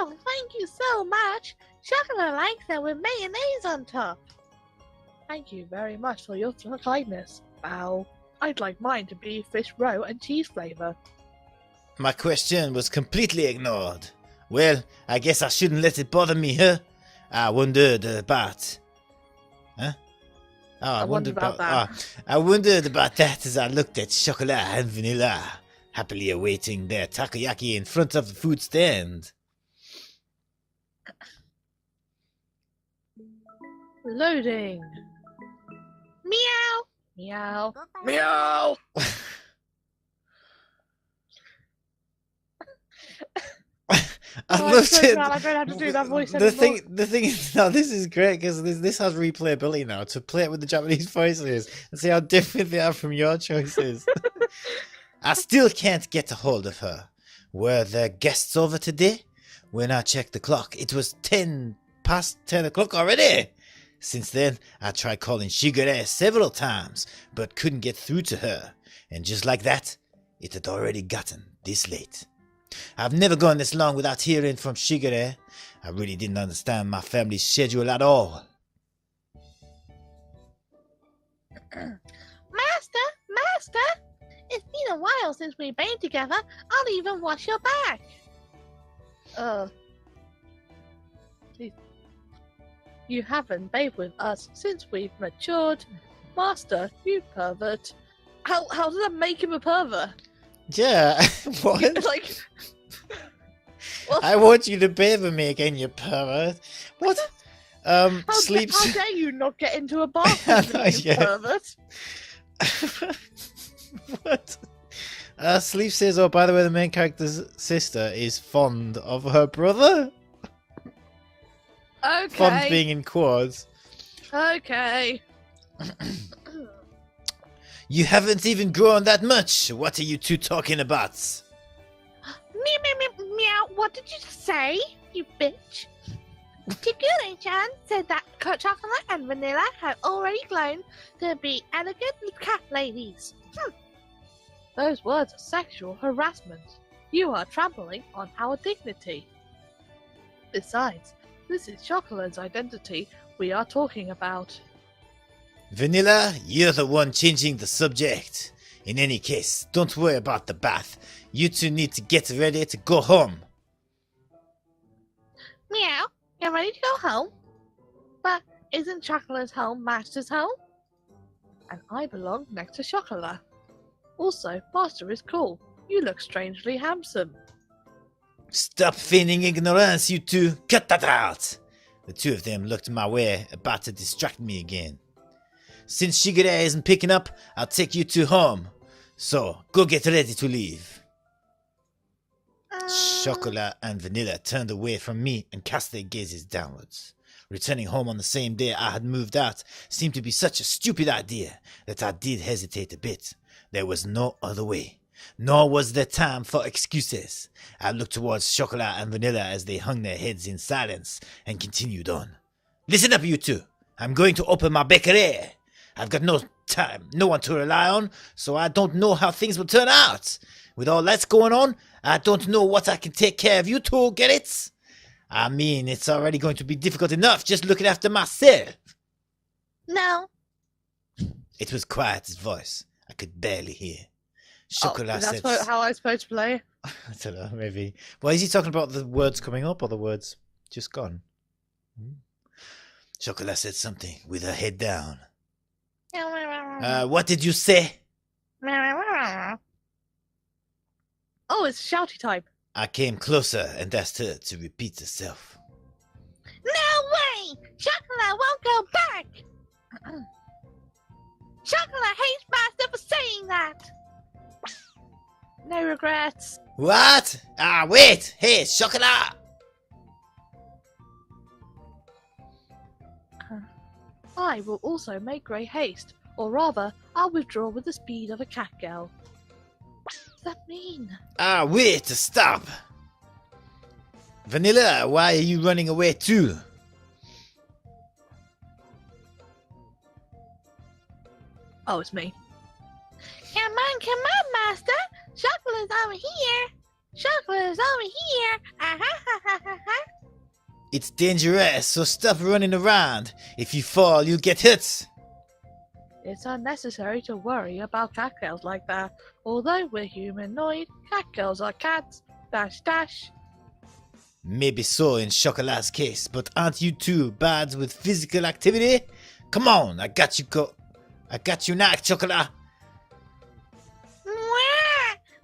thank you so much. Chocolate likes it with mayonnaise on top. Thank you very much for your kindness. Wow, I'd like mine to be fish roe and cheese flavor. My question was completely ignored. Well, I guess I shouldn't let it bother me, huh? I wondered about... Huh? Oh, I wondered about that. I wondered about that as I looked at Chocolat and Vanilla, happily awaiting their takoyaki in front of the food stand. Loading. Meow. Meow. Meow. I looked at I don't have to do that voice the thing is, no, this is great because this has replayability now to play it with the Japanese voices and see how different they are from your choices. I still can't get a hold of her. Were there guests over today? When I checked the clock, it was 10 past 10 o'clock already. Since then, I tried calling Shigure several times, but couldn't get through to her. And just like that, it had already gotten this late. I've never gone this long without hearing from Shigure. I really didn't understand my family's schedule at all. Master, it's been a while since we've been together. I'll even wash your back. You haven't bathed with us since we've matured. Master, you pervert. How does that make him a pervert? Yeah, what? Like... I want you to bathe with me again, you pervert. What? How Sleeps... dare you not get into a bathroom, you pervert? What? Sleep says, oh, by the way, the main character's sister is fond of her brother? Okay. Fond being in quads. Okay. You haven't even grown that much. What are you two talking about? Meow, what did you say, you bitch? Chigure-chan said that chocolate and vanilla have already grown to be elegant cat ladies. Those words are sexual harassment. You are trampling on our dignity. Besides, this is Chocolate's identity we are talking about. Vanilla, you're the one changing the subject. In any case, don't worry about the bath. You two need to get ready to go home. Meow, you're ready to go home? But isn't Chocolate's home Master's home? And I belong next to Chocolate. Also, Master is cool. You look strangely handsome. Stop feigning ignorance, you two. Cut that out. The two of them looked my way, about to distract me again. Since Shigure isn't picking up, I'll take you two home. So, go get ready to leave. Chocolate and Vanilla turned away from me and cast their gazes downwards. Returning home on the same day I had moved out seemed to be such a stupid idea that I did hesitate a bit. There was no other way. Nor was there time for excuses. I looked towards Chocolate and Vanilla as they hung their heads in silence and continued on. Listen up, you two. I'm going to open my bakery. I've got no time, no one to rely on, so I don't know how things will turn out. With all that's going on, I don't know what I can take care of you two, get it? I mean, it's already going to be difficult enough just looking after myself. No. It was Quiet's voice. I could barely hear. Chocolat said... That's how I'm supposed to play. I don't know, maybe. Well, is he talking about the words coming up or the words just gone? Chocolat said something with her head down. What did you say? Oh, it's shouty type. I came closer and asked her to repeat herself. No way! Chocolate won't go back! Chocolate hates Master for saying that! No regrets. What? Wait! Hey, Chocolat! I will also make great haste, or rather, I'll withdraw with the speed of a cat girl. What does that mean? Wait, stop! Vanilla, why are you running away too? Oh, it's me. Come on, Master! Chocolate's over here! Chocolate's over here! It's dangerous, so stop running around. If you fall, you'll get hit. It's unnecessary to worry about cat girls like that. Although we're humanoid, cat girls are cats. Dash dash. Maybe so in Chocolat's case, but aren't you two bad with physical activity? Come on, I got you now, Chocolat.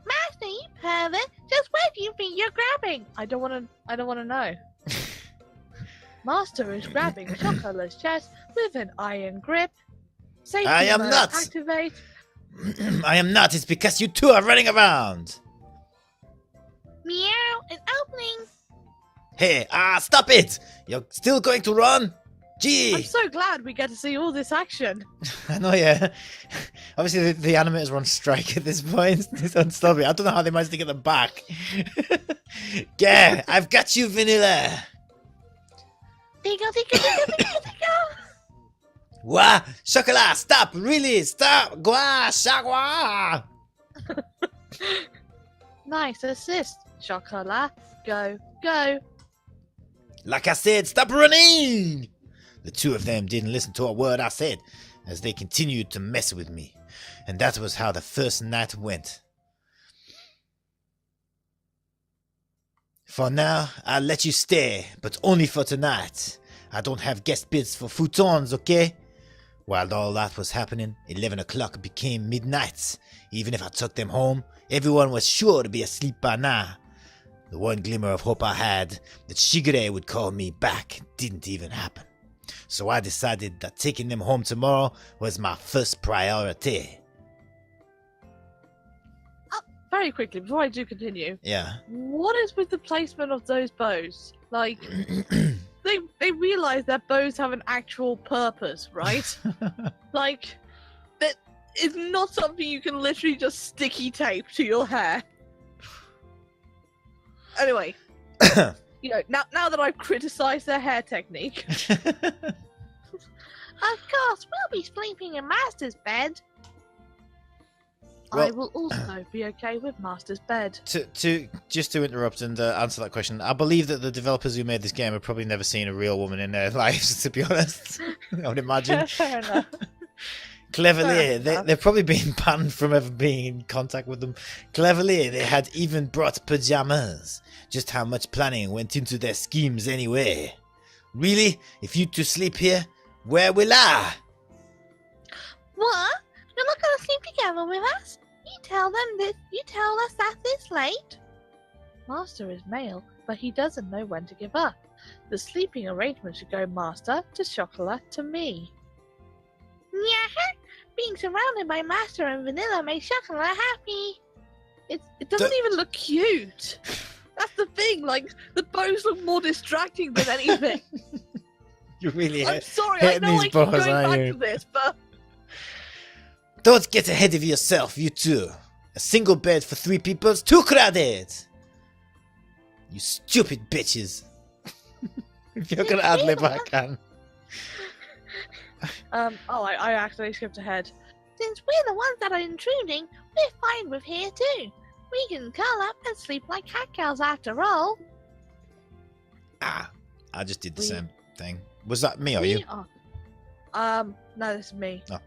Master, you pervert! Just what do you think you're grabbing? I don't wanna know. Master is grabbing Chocolate's chest with an iron grip. Safety I am mode not. Activate. I am not. It's because you two are running around. Meow, an opening. Hey, stop it! You're still going to run? Gee! I'm so glad we get to see all this action. I know, yeah. Obviously, the animators are on strike at this point. It's unstoppable. I don't know how they managed to get them back. Yeah, I've got you, Vanilla. Tickle. What? Chocolat, stop! Really, stop! Gua, shagua! Nice assist, Chocolat. Go, go. Like I said, stop running! The two of them didn't listen to a word I said as they continued to mess with me. And that was how the first night went. For now, I'll let you stay, but only for tonight. I don't have guest bids for futons, okay? While all that was happening, 11 o'clock became midnight. Even if I took them home, everyone was sure to be asleep by now. The one glimmer of hope I had that Shigure would call me back didn't even happen. So I decided that taking them home tomorrow was my first priority. Very quickly, before I do continue. Yeah. What is with the placement of those bows? Like, they realize that bows have an actual purpose, right? Like, that is not something you can literally just sticky tape to your hair. Anyway. You know, now that I've criticised their hair technique. Of course, we'll be sleeping in Master's bed. I will also be okay with Master's bed. Just to interrupt and answer that question, I believe that the developers who made this game have probably never seen a real woman in their lives, to be honest. I would imagine. Fair enough. Cleverly, they've probably been banned from ever being in contact with them. Cleverly, they had even brought pajamas. Just how much planning went into their schemes anyway. Really? If you two sleep here, where will I? What? You're not going to sleep together with us? You tell us that this late? Master is male, but he doesn't know when to give up. The sleeping arrangement should go Master to Chocolat to me. Yeah, being surrounded by Master and Vanilla makes Chocolat happy. It doesn't even look cute. That's the thing. Like the bows look more distracting than anything. You really I'm sorry. I know I keep going back to this, but don't get ahead of yourself, you two. A single bed for 3 people is too crowded. You stupid bitches. If you're gonna ad-lib, I can. I actually skipped ahead. Since we're the ones that are intruding, we're fine with here too. We can curl up and sleep like cat girls after all. I just did the same thing. Was that me or you? No, this is me. Oh.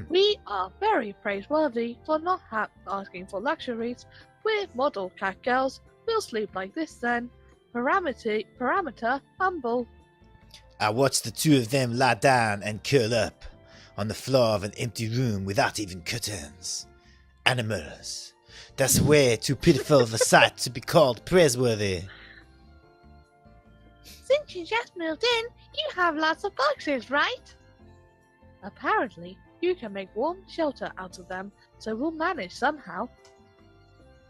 We are very praiseworthy for not asking for luxuries. We're model cat girls. We'll sleep like this then. Parameter humble. I watched the 2 of them lie down and curl up on the floor of an empty room without even curtains. Animals. That's way too pitiful of a sight to be called praiseworthy. Since you just moved in, you have lots of boxes, right? Apparently, you can make warm shelter out of them, so we'll manage somehow.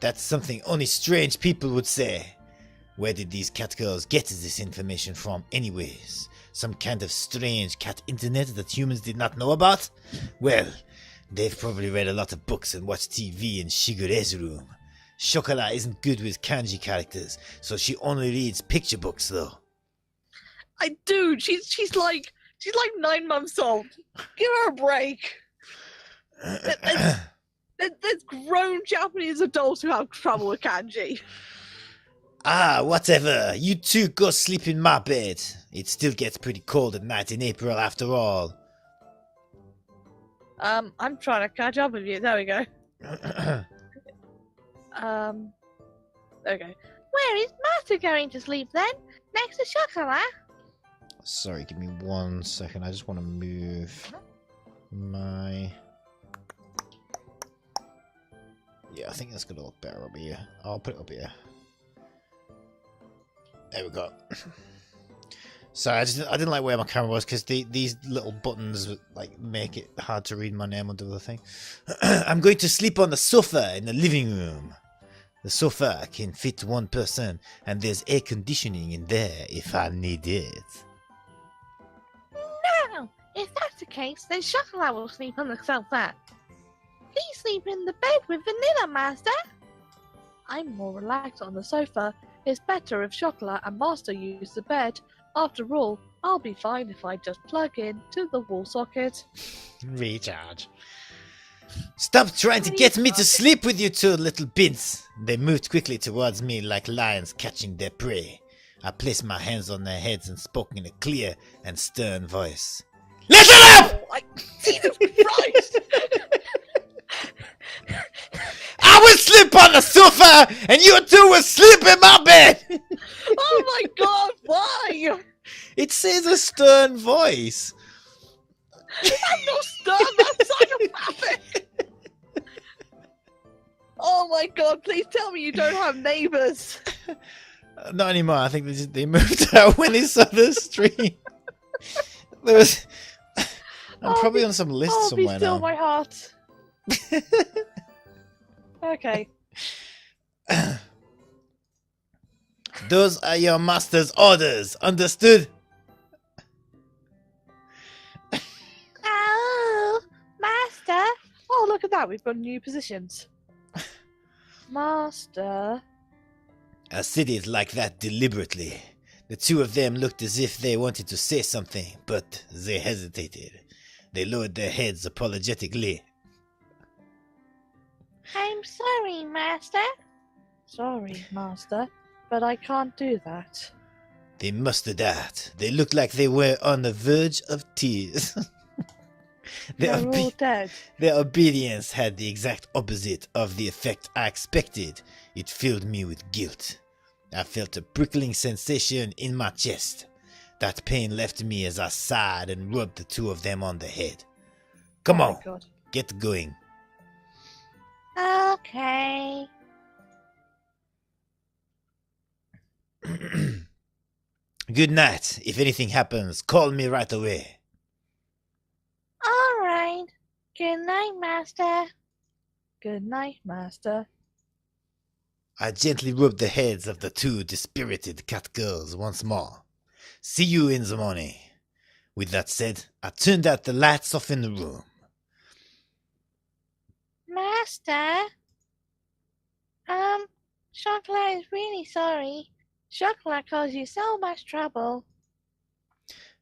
That's something only strange people would say. Where did these cat girls get this information from anyways? Some kind of strange cat internet that humans did not know about? Well, they've probably read a lot of books and watched TV in Shigure's room. Chocolat isn't good with kanji characters, so she only reads picture books though. Dude, she's like 9 months old. Give her a break. There's grown Japanese adults who have trouble with kanji. Whatever. You two go sleep in my bed. It still gets pretty cold at night in April after all. I'm trying to catch up with you. There we go. Okay. Where is Master going to sleep then? Next to Chocolat? Sorry, give me 1 second. I just want to move my... Yeah, I think that's going to look better over here. I'll put it up here. There we go. Sorry, I didn't like where my camera was because these little buttons like make it hard to read my name under the thing. I'm going to sleep on the sofa in the living room. The sofa can fit 1 person, and there's air conditioning in there if I need it. No! If that's the case, then Chocolat will sleep on the sofa. Please sleep in the bed with Vanilla, Master. I'm more relaxed on the sofa. It's better if Chocolat and Master use the bed. After all, I'll be fine if I just plug in to the wall socket. Recharge. Stop trying to get me to sleep with you two little bits. They moved quickly towards me like lions catching their prey. I placed my hands on their heads and spoke in a clear and stern voice. Listen up! Jesus Christ! I will sleep on the sofa, and you two will sleep in my bed! Oh my god, why? It says a stern voice. I'm not stern, that's psychopathic! Oh my god, please tell me you don't have neighbours. Not anymore, I think they moved out when they saw the stream. There was... I'm probably on some list somewhere be still now. My heart. Okay. Those are your master's orders, understood? Oh, Master. Oh, look at that, we've got new positions. Master. I said it like that deliberately. The two of them looked as if they wanted to say something, but they hesitated. They lowered their heads apologetically. I'm sorry, Master. Sorry, Master, but I can't do that. They mustered that. They looked like they were on the verge of tears. They're all dead. Their obedience had the exact opposite of the effect I expected. It filled me with guilt. I felt a prickling sensation in my chest. That pain left me as I sighed and rubbed the two of them on the head. Come on, God. get going. Okay. Good night. If anything happens, call me right away. All right. Good night, Master. Good night, Master. I gently rubbed the heads of the two dispirited cat girls once more. See you in the morning. With that said, I turned out the lights off in the room. Master? Chocolate is really sorry. Chocolate caused you so much trouble.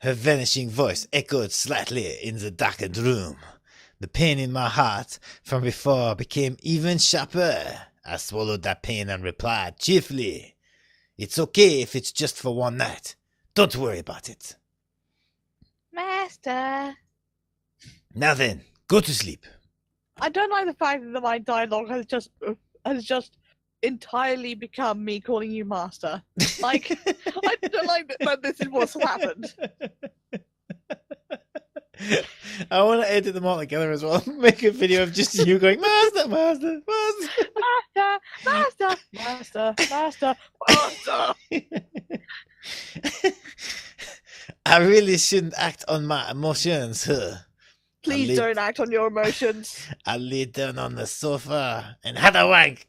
Her vanishing voice echoed slightly in the darkened room. The pain in my heart from before became even sharper. I swallowed that pain and replied cheerfully, "It's okay if it's just for one night. Don't worry about it." Master. Now then, go to sleep. I don't like the fact that my dialogue has just entirely become me calling you master. Like, I don't like that this is what's happened. I want to edit them all together as well. Make a video of just you going, "Master, master, master." Master, master, master, master, master. I really shouldn't act on my emotions, huh? Please don't act on your emotions. I laid down on the sofa and had a wank.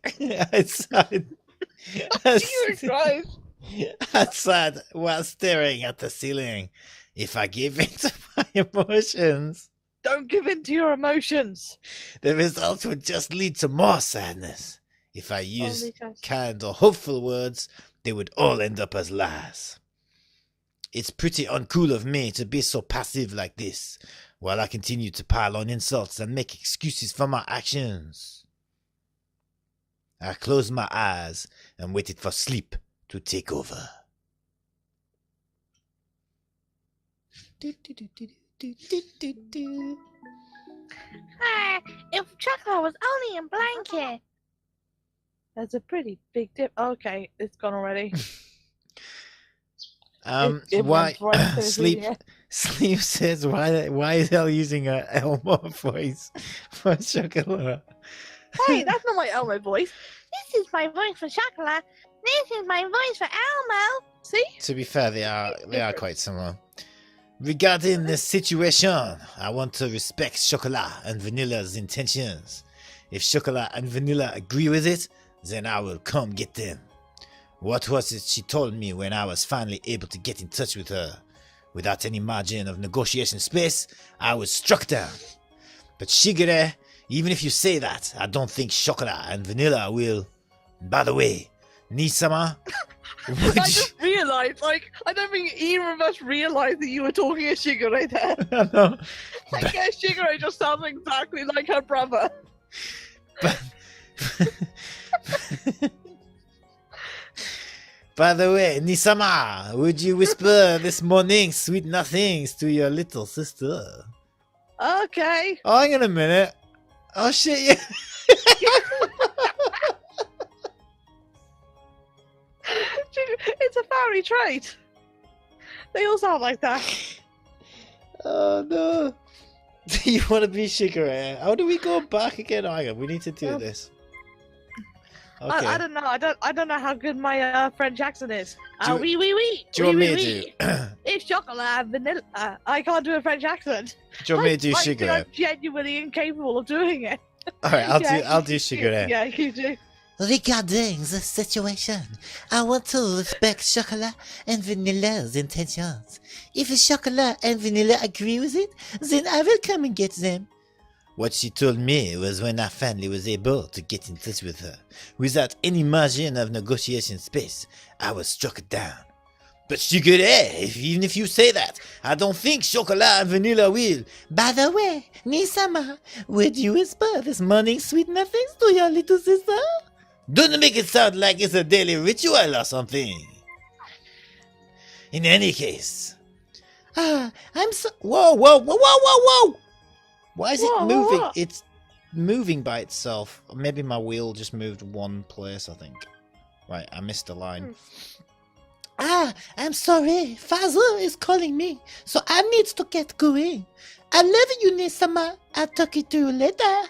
I sighed. Jesus Christ. I sighed while staring at the ceiling. If I gave in to my emotions, Don't give in to your emotions. the result would just lead to more sadness. If I used Only just- kind or hopeful words, they would all end up as lies. It's pretty uncool of me to be so passive like this, while I continue to pile on insults and make excuses for my actions. I closed my eyes and waited for sleep to take over. If chocolate was only a blanket. That's a pretty big dip. Okay, it's gone already. It Why went right through sleep? here. Sleep says why is Hell using a Elmo voice for chocolate? Hey, that's not my Elmo voice. This is my voice for chocolate. This is my voice for Elmo. See? To be fair, they are quite similar. Regarding this situation, I want to respect Chocolat and Vanilla's intentions. If Chocolat and Vanilla agree with it, then I will come get them. What was it she told me when I was finally able to get in touch with her? Without any margin of negotiation space, I was struck down. But Shigure, even if you say that, I don't think Chocolat and Vanilla will. By the way, Nisama, I just realised, like, I don't think either of us realised that you were talking to Shigure there. No, I guess Shigure just sounds exactly like her brother. but, by the way, Nisama, would you whisper this morning sweet nothings to your little sister? Okay. Oh, hang on a minute. Oh shit, yeah. It's a family trait. They all sound like that. Oh no. Do you want to be Shigure? How do we go back again? Oh, hang on, we need to do this. Okay. I don't know. I don't know how good my French accent is. Do you- Oui. do you want me oui. to It's chocolate and vanilla. I can't do a French accent. do you want me to do I think Shigure? I'm genuinely incapable of doing it. Alright, Yeah, I'll do Shigure. Yeah, you do. Regarding the situation, I want to respect Chocolat and Vanilla's intentions. If Chocolat and Vanilla agree with it, then I will come and get them. What she told me was when I finally was able to get in touch with her, without any margin of negotiation space, I was struck down. But sugar, even if you say that, I don't think chocolate and vanilla will. By the way, Nisama, would you whisper this morning sweet nothings to your little sister? Don't make it sound like it's a daily ritual or something. In any case, I'm so. Whoa! Why is it moving? Whoa. It's moving by itself. Maybe my wheel just moved one place, I think. Right, I missed a line. I'm sorry. Father is calling me, so I need to get going. I love you, Nisama. I'll talk to you later.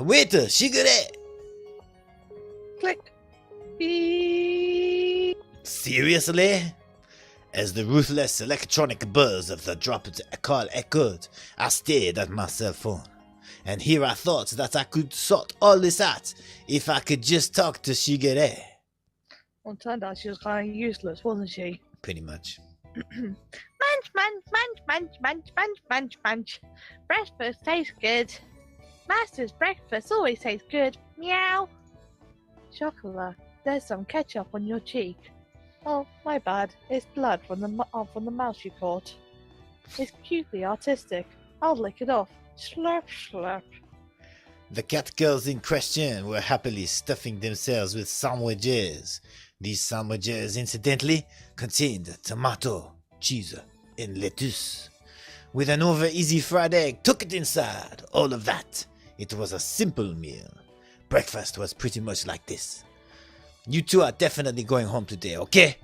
Waiter, cigarette. Click. Beep. Seriously? As the ruthless electronic buzz of the dropped call echoed, I stared at my cell phone. And here I thought that I could sort all this out if I could just talk to Shigure. Well, it turned out she was kind of useless, wasn't she? Pretty much. Munch. Breakfast tastes good. Master's breakfast always tastes good. Meow. Chocolate, there's some ketchup on your cheek. Oh, my bad. It's blood from the mouse you caught. It's cutely artistic. I'll lick it off. Slurp, slurp. The cat girls in question were happily stuffing themselves with sandwiches. These sandwiches, incidentally, contained tomato, cheese, and lettuce. With an over-easy fried egg tucked inside, all of that. It was a simple meal. Breakfast was pretty much like this. You two are definitely going home today, okay?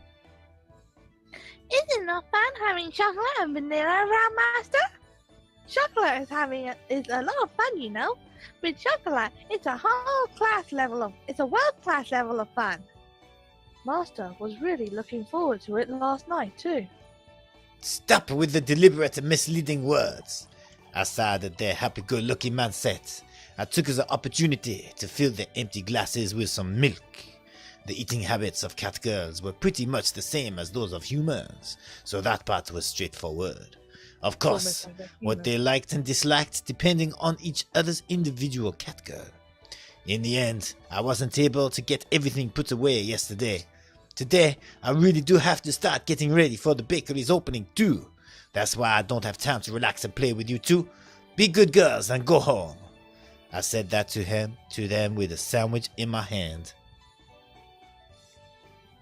Isn't it not fun having chocolate and vanilla around, Master? Chocolate is a lot of fun, you know. With chocolate, it's a world-class level of fun. Master was really looking forward to it last night too. Stop with the deliberate misleading words. Aside their happy-go-lucky mindset, I took the opportunity to fill the empty glasses with some milk. The eating habits of cat girls were pretty much the same as those of humans, so that part was straightforward. Of course, what they liked and disliked depending on each other's individual cat girl. In the end, I wasn't able to get everything put away yesterday. Today, I really do have to start getting ready for the bakery's opening too. That's why I don't have time to relax and play with you two. Be good girls and go home. I said that to them with a sandwich in my hand.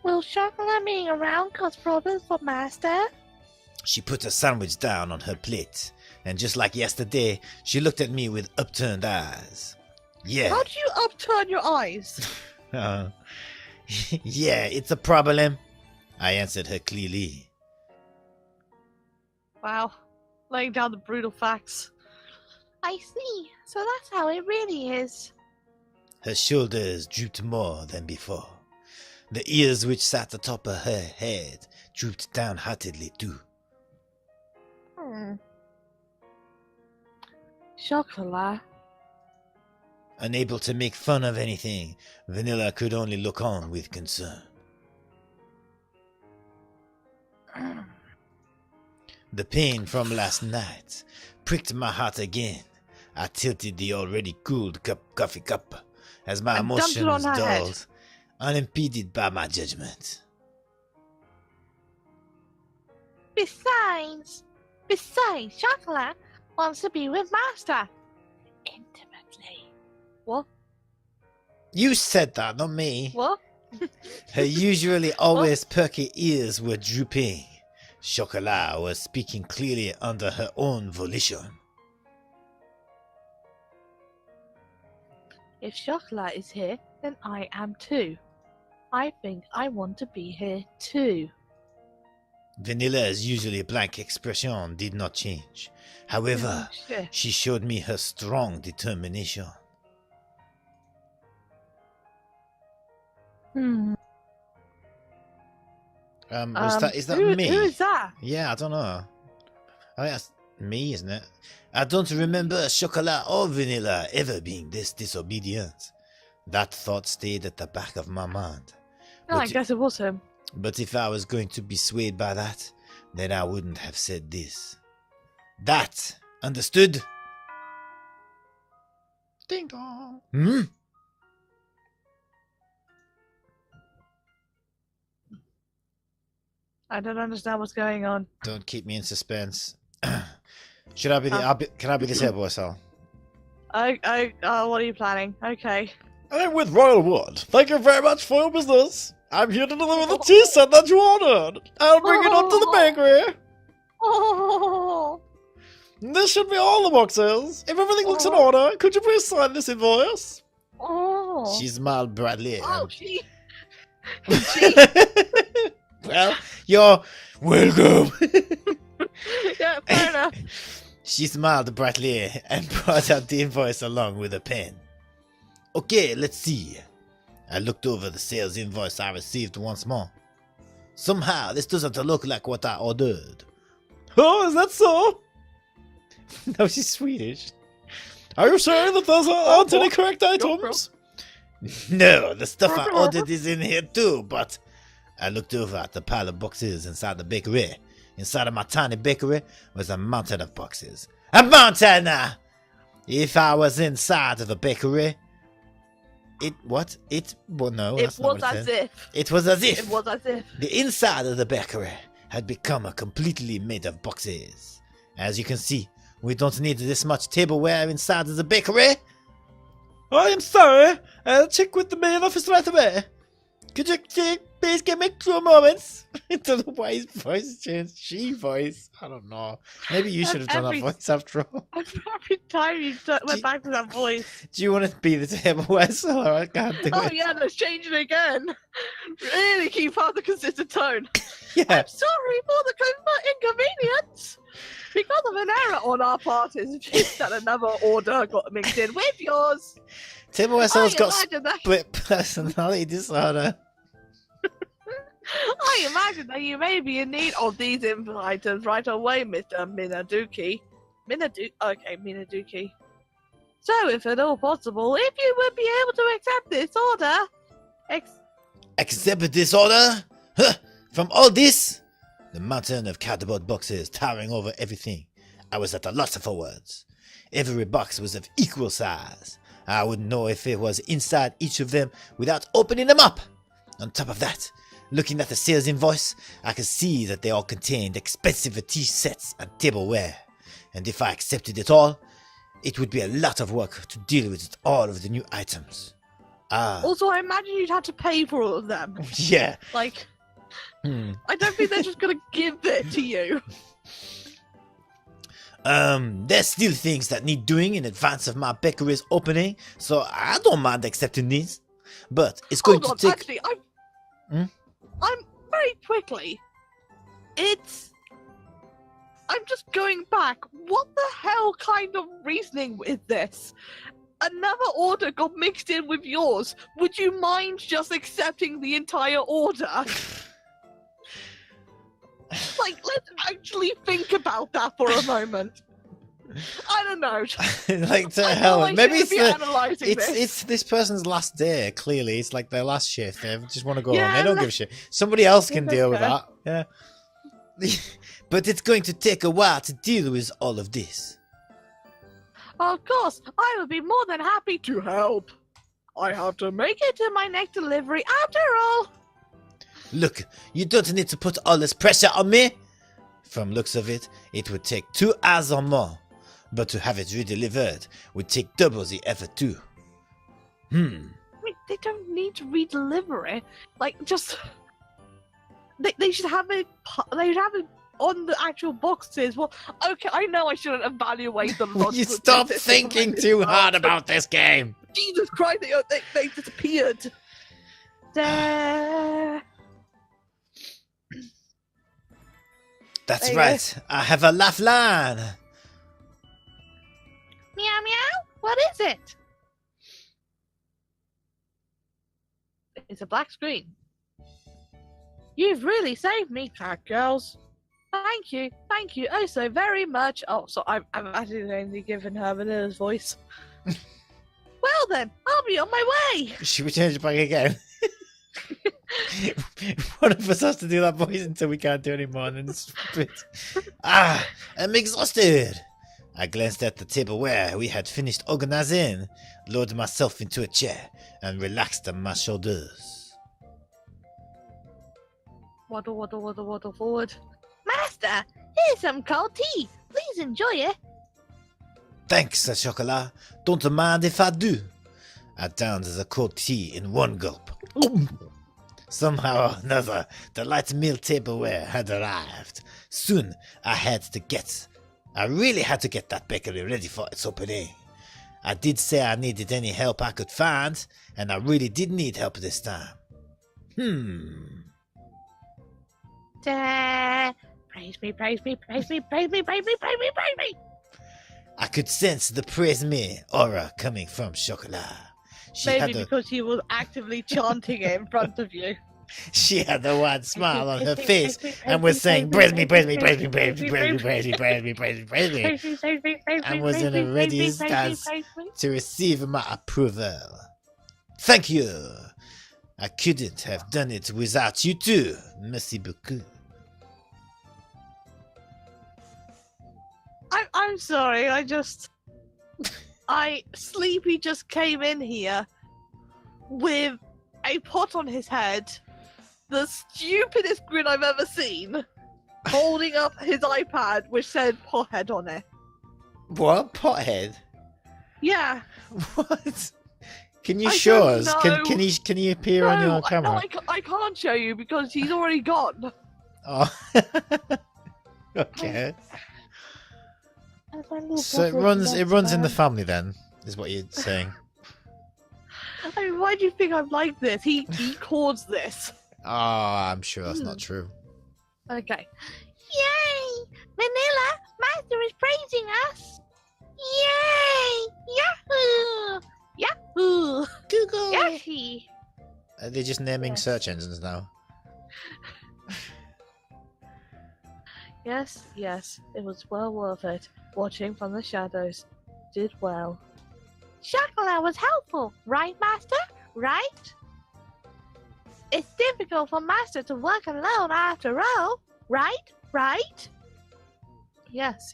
Will chocolate being around cause problems for Master? She put a sandwich down on her plate, and just like yesterday, she looked at me with upturned eyes. Yeah. How do you upturn your eyes? Yeah, it's a problem, I answered her clearly. Wow. Laying down the brutal facts. I see. So that's how it really is. Her shoulders drooped more than before. The ears which sat atop of her head drooped downheartedly too. Chocolate. Unable to make fun of anything, Vanilla could only look on with concern. The pain from last night pricked my heart again. I tilted the already cooled coffee cup as my emotions dulled, unimpeded by my judgment. Besides, Chocolate wants to be with Master. Intimately. What? You said that, not me. What? Her usually always perky ears were drooping. Chocolat was speaking clearly under her own volition. If Chocolate is here, then I am too. I think I want to be here too. Vanilla's usually blank expression did not change. However, she showed me her strong determination. Is that me? Who is that? Yeah, I don't know. I think that's me, isn't it? I don't remember Chocolat or Vanilla ever being this disobedient. That thought stayed at the back of my mind. No, I guess it was him. But if I was going to be swayed by that, then I wouldn't have said this. That, understood? Ding dong. Hmm? I don't understand what's going on. Don't keep me in suspense. Should I be the? Can I be the table boy, Sal? What are you planning? Okay. I'm with Royal Wood. Thank you very much for your business. I'm here to deliver the tea set that you ordered. I'll bring it up to the bakery. Oh. This should be all the boxes. If everything looks in order, could you please sign this invoice? Oh. She smiled broadly. Oh, she. Well, you're welcome. Yeah, fair enough. She smiled brightly and brought out the invoice along with a pen. Okay, let's see. I looked over the sales invoice I received once more. Somehow, this doesn't look like what I ordered. Oh, is that so? No, she's Swedish. Are you sure that those aren't any correct items? No, the stuff I ordered is in here too, but... I looked over at the pile of boxes inside the bakery. Inside of my tiny bakery was a mountain of boxes. A mountain! If I was inside of the bakery... It was as if. It was as if. The inside of the bakery had become completely made of boxes. As you can see, we don't need this much tableware inside of the bakery. I am sorry. I'll check with the main office right away. Could you please give me 2 moments? Into the wise voice changed. She voice. I don't know. Maybe you should have done that voice after all. Every time you went back to that voice. Do you want to be the tableware seller? I can't do it. Oh yeah, let's change it again. Really keep up the consistent tone. Yeah. I'm sorry for the inconvenience. Because of an error on our part, it's that another order got mixed in with yours. Tableware seller's got that... split personality disorder. I imagine that you may be in need of these items right away, Mr. Minaduki. Minaduki. So, if at all possible, if you would be able to accept this order... Accept this order? Huh? From all this? The mountain of cardboard boxes towering over everything. I was at a loss for words. Every box was of equal size. I wouldn't know if it was inside each of them without opening them up. On top of that, looking at the sales invoice, I could see that they all contained expensive tea sets and tableware. And if I accepted it all, it would be a lot of work to deal with all of the new items. Also, I imagine you'd have to pay for all of them. Yeah. Like, I don't think they're just going to give it to you. There's still things that need doing in advance of my bakery's opening, so I don't mind accepting these. But it's going to take... Actually, I'm very quickly. I'm just going back. What the hell kind of reasoning is this? Another order got mixed in with yours. Would you mind just accepting the entire order? Like, let's actually think about that for a moment. I don't know. Like, to hell, maybe it's this person's last day. Clearly, it's like their last shift. They just want to go Yeah, home. They don't give a shit. Somebody else can deal with that. Yeah. But it's going to take a while to deal with all of this. Of course, I would be more than happy to help. I have to make it to my next delivery after all. Look, you don't need to put all this pressure on me. From looks of it, it would take 2 hours or more. But to have it redelivered would take double the effort too. I mean, they don't need to redeliver it. Like, just... They should have it... They should have it on the actual boxes. Well, okay, I know I shouldn't evaluate the logic. You stop thinking too hard about this game. Jesus Christ, they disappeared. That's right. I have a laugh line. Meow meow? What is it? It's a black screen. You've really saved me, cat girls. Thank you oh so very much. Oh, so I've accidentally given her Vanilla's voice. Well then, I'll be on my way. Should we change it back again? One of us has to do that voice until we can't do anymore, and then split. I'm exhausted. I glanced at the tableware we had finished organizing, lowered myself into a chair, and relaxed on my shoulders. Waddle forward. Master, here's some cold tea. Please enjoy it. Thanks, Chocolat. Don't mind if I do. I downed the cold tea in one gulp. Somehow or another, the light meal tableware had arrived. Soon, I really had to get that bakery ready for its opening. I did say I needed any help I could find, and I really did need help this time. Praise me, praise me, praise me, praise me, praise me, praise me, praise me. I could sense the praise me aura coming from Chocolat. Maybe because she was actively chanting it in front of you. She had a wide smile on her face and was saying, praise me, praise me, praise me, praise me, praise me, praise me, praise me, praise me, praise me, and was in a ready stance to receive my approval. Thank you. I couldn't have done it without you too. Merci beaucoup. I'm sorry, Sleepy just came in here with a pot on his head, the stupidest grin I've ever seen, holding up his iPad which said pothead on it. What? Pothead? Yeah. What? Can you show us? Can he appear on your camera? No, I can't show you because he's already gone. Oh. Okay. So it runs in the family then, is what you're saying. I mean, why do you think I'm like this? He caused this. Oh, I'm sure that's not true. Okay. Yay! Vanilla, Master is praising us. Yay! Yahoo! Yahoo! Google! Yashi! Are they just naming search engines now? Yes, it was well worth it. Watching from the shadows. Did well. Chocolat was helpful, right, Master? Right? It's difficult for Master to work alone after all, right? Right? Yes.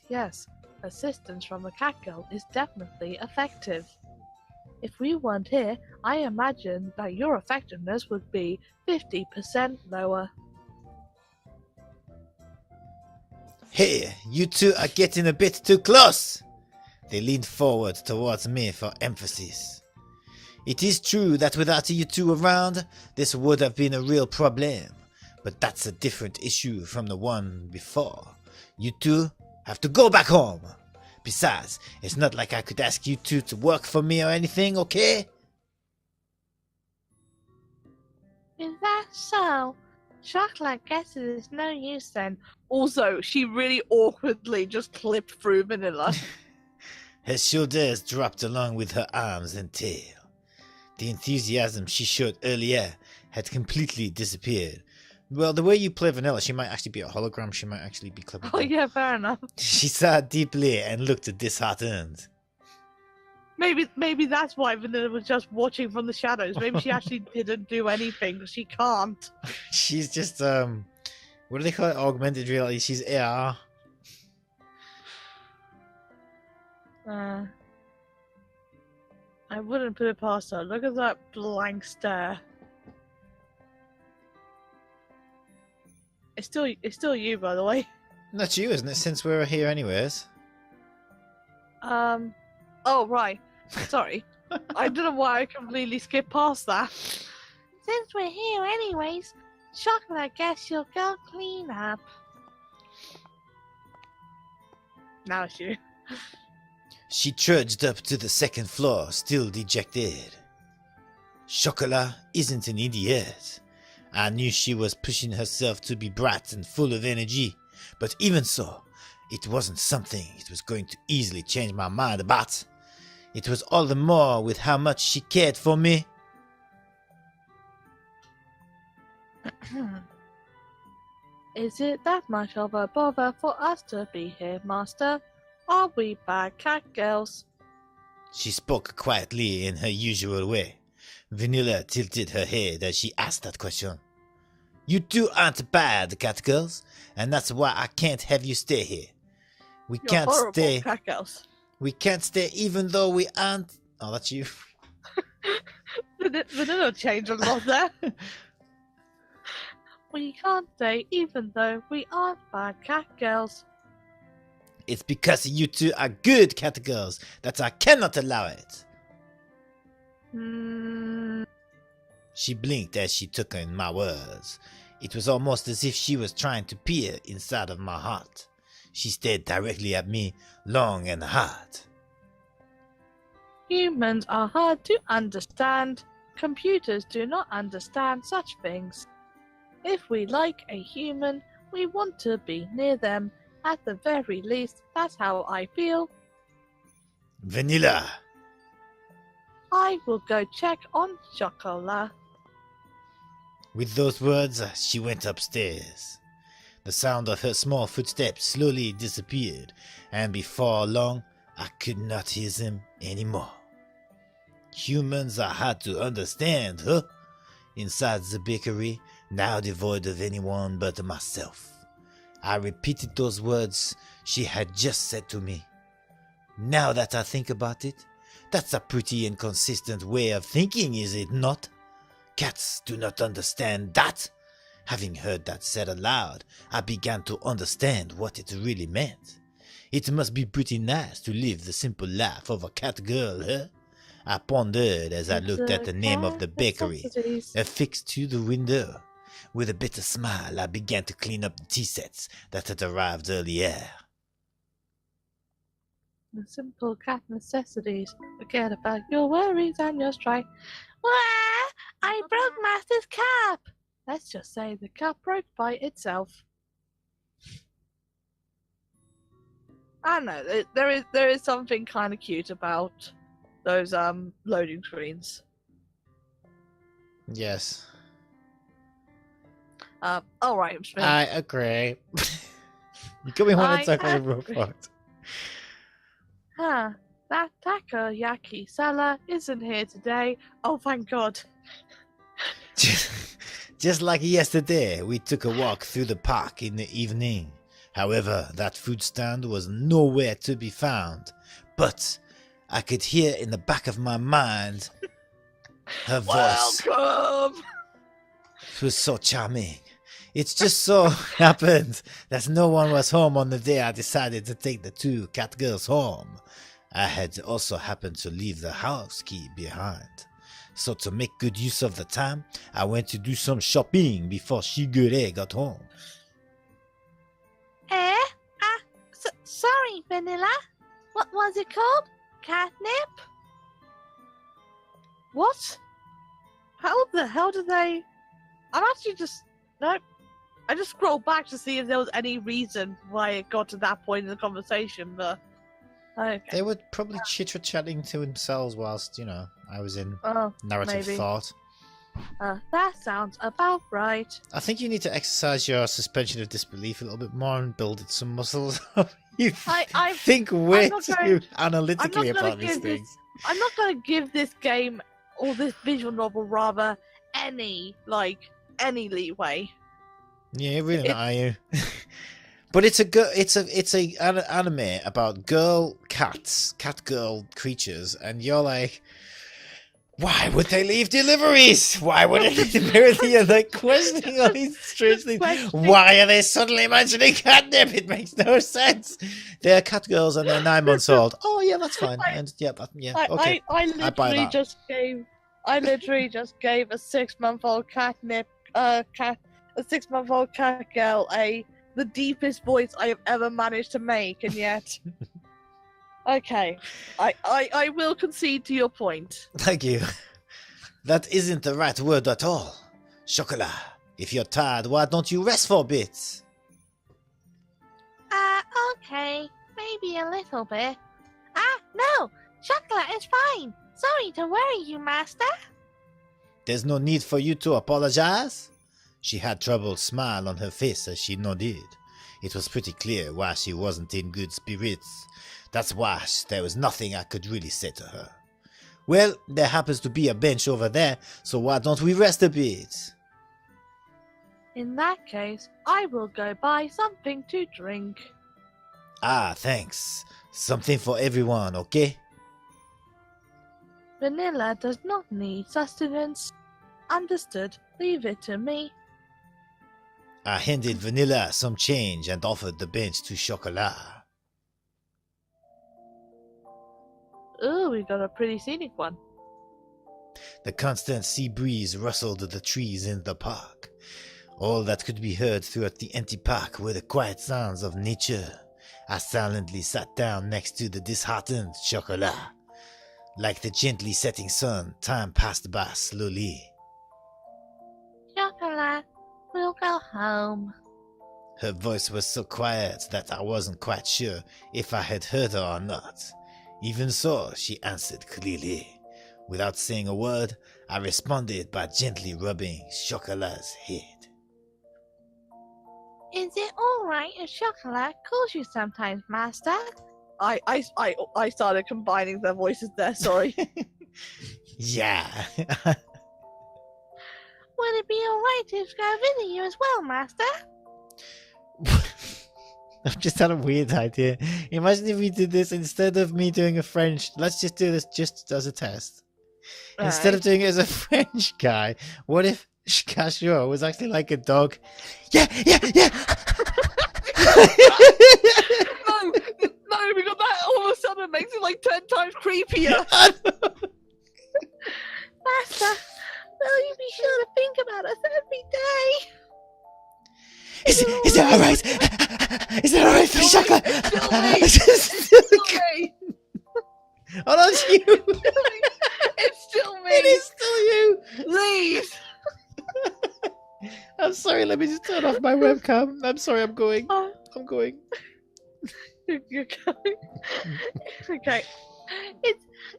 Assistance from a cat girl is definitely effective. If we weren't here, I imagine that your effectiveness would be 50% lower. Hey, you two are getting a bit too close! They leaned forward towards me for emphasis. It is true that without you two around, this would have been a real problem, but that's a different issue from the one before. You two have to go back home. Besides, it's not like I could ask you two to work for me or anything, okay? Is that so? Chocolate guesses it's no use then. Also, she really awkwardly just clipped through Vanilla. Her shoulders dropped along with her arms and tail. The enthusiasm she showed earlier had completely disappeared. Well, the way you play Vanilla, she might actually be a hologram. She might actually be clippable. Oh yeah, fair enough. She sighed deeply and looked disheartened. Maybe that's why Vanilla was just watching from the shadows. Maybe she actually didn't do anything because she can't. She's just what do they call it? Augmented reality. She's AR. I wouldn't put it past her. Look at that blank stare. It's still you, by the way. That's you, isn't it? Since we're here anyways. Oh, right. Sorry. I don't know why I completely skipped past that. Since we're here anyways, Chocolate, I guess you'll go clean up. Now it's you. She trudged up to the second floor, still dejected. Chocolat isn't an idiot. I knew she was pushing herself to be bright and full of energy, but even so, it wasn't something it was going to easily change my mind about. It was all the more with how much she cared for me. Is it that much of a bother for us to be here, Master? Are we bad cat girls? She spoke quietly in her usual way. Vanilla tilted her head as she asked that question. You two aren't bad cat girls, and that's why I can't have you stay here. We You're can't horrible, stay. Catgirls. We can't stay even though we aren't. Oh, that's you. Vanilla changed a lot there. We can't stay even though we aren't bad cat girls. It's because you two are good cat girls that I cannot allow it. She blinked as she took in my words. It was almost as if she was trying to peer inside of my heart. She stared directly at me, long and hard. Humans are hard to understand. Computers do not understand such things. If we like a human, we want to be near them. At the very least, that's how I feel. Vanilla. I will go check on Chocolat. With those words, she went upstairs. The sound of her small footsteps slowly disappeared, and before long, I could not hear them anymore. Humans are hard to understand, huh? Inside the bakery, now devoid of anyone but myself. I repeated those words she had just said to me. Now that I think about it, that's a pretty inconsistent way of thinking, is it not? Cats do not understand that. Having heard that said aloud, I began to understand what it really meant. It must be pretty nice to live the simple life of a cat girl, huh? I pondered as I looked at the name of the bakery affixed to the window. With a bitter smile, I began to clean up the tea sets that had arrived earlier. The simple cat necessities. Forget about your worries and your strife. Wah! I broke Master's cap! Let's just say the cap broke by itself. I don't know, there is something kind of cute about those loading screens. Yes. Alright, I agree. You got me wanting to talk about a robot. Huh, that takoyaki seller isn't here today. Oh, thank God. Just like yesterday, we took a walk through the park in the evening. However, that food stand was nowhere to be found. But I could hear in the back of my mind her voice. Welcome! It was so charming. It just so happened that no one was home on the day I decided to take the two cat girls home. I had also happened to leave the house key behind. So to make good use of the time, I went to do some shopping before Shigure got home. Sorry, Vanilla. What was it called? Catnip? What? How the hell did they... I'm actually just... Nope. I just scrolled back to see if there was any reason why it got to that point in the conversation, but... Okay. They were probably chitter-chatting to themselves whilst, I was in narrative maybe. thought. That sounds about right. I think you need to exercise your suspension of disbelief a little bit more and build some muscles. You think way too analytically about these things. I'm not going to give this game, or this visual novel rather, any leeway. Yeah, really not, are you? But it's a anime about cat girl creatures, and you're like, why would they leave deliveries? Why would they merely questioning all these strange things? Why are they suddenly mentioning catnip? It makes no sense. They're cat girls and they're 9 months old. Oh yeah, that's fine. Okay. I literally just gave a 6-month-old catnip a 6-month-old cat girl the deepest voice I have ever managed to make, and yet. Okay, I will concede to your point. Thank you. That isn't the right word at all. Chocolat, if you're tired, why don't you rest for a bit? Okay, maybe a little bit. No, Chocolat is fine. Sorry to worry you, Master. There's no need for you to apologize. She had troubled smile on her face as she nodded. It was pretty clear why she wasn't in good spirits. That's why there was nothing I could really say to her. Well, there happens to be a bench over there, so why don't we rest a bit? In that case, I will go buy something to drink. Ah, thanks. Something for everyone, okay? Vanilla does not need sustenance. Understood. Leave it to me. I handed Vanilla some change and offered the bench to Chocolat. Ooh, we got a pretty scenic one. The constant sea breeze rustled the trees in the park. All that could be heard throughout the empty park were the quiet sounds of nature. I silently sat down next to the disheartened Chocolat. Like the gently setting sun, time passed by slowly. Chocolate, we'll go home. Her voice was so quiet that I wasn't quite sure if I had heard her or not. Even so, she answered clearly. Without saying a word, I responded by gently rubbing Chocolat's head. Is it alright if Chocolate calls you sometimes, Master? I started combining their voices there, sorry. Yeah. Would it be alright if I visit you as well, Master? I've just had a weird idea. Imagine if we did this instead of me doing a French. Let's just do this just as a test. Instead of doing it as a French guy, what if Cashua was actually like a dog? Yeah, yeah, yeah. No, because that all of a sudden makes it like 10 times creepier. Master, will you be sure to think about us every day? Is it alright? Is it alright for Chocolat? It's still me. Oh, that's you. It's still me. It is still you. Leave. I'm sorry, let me just turn off my webcam. I'm sorry, I'm going. I'm going. You're going. Okay. Is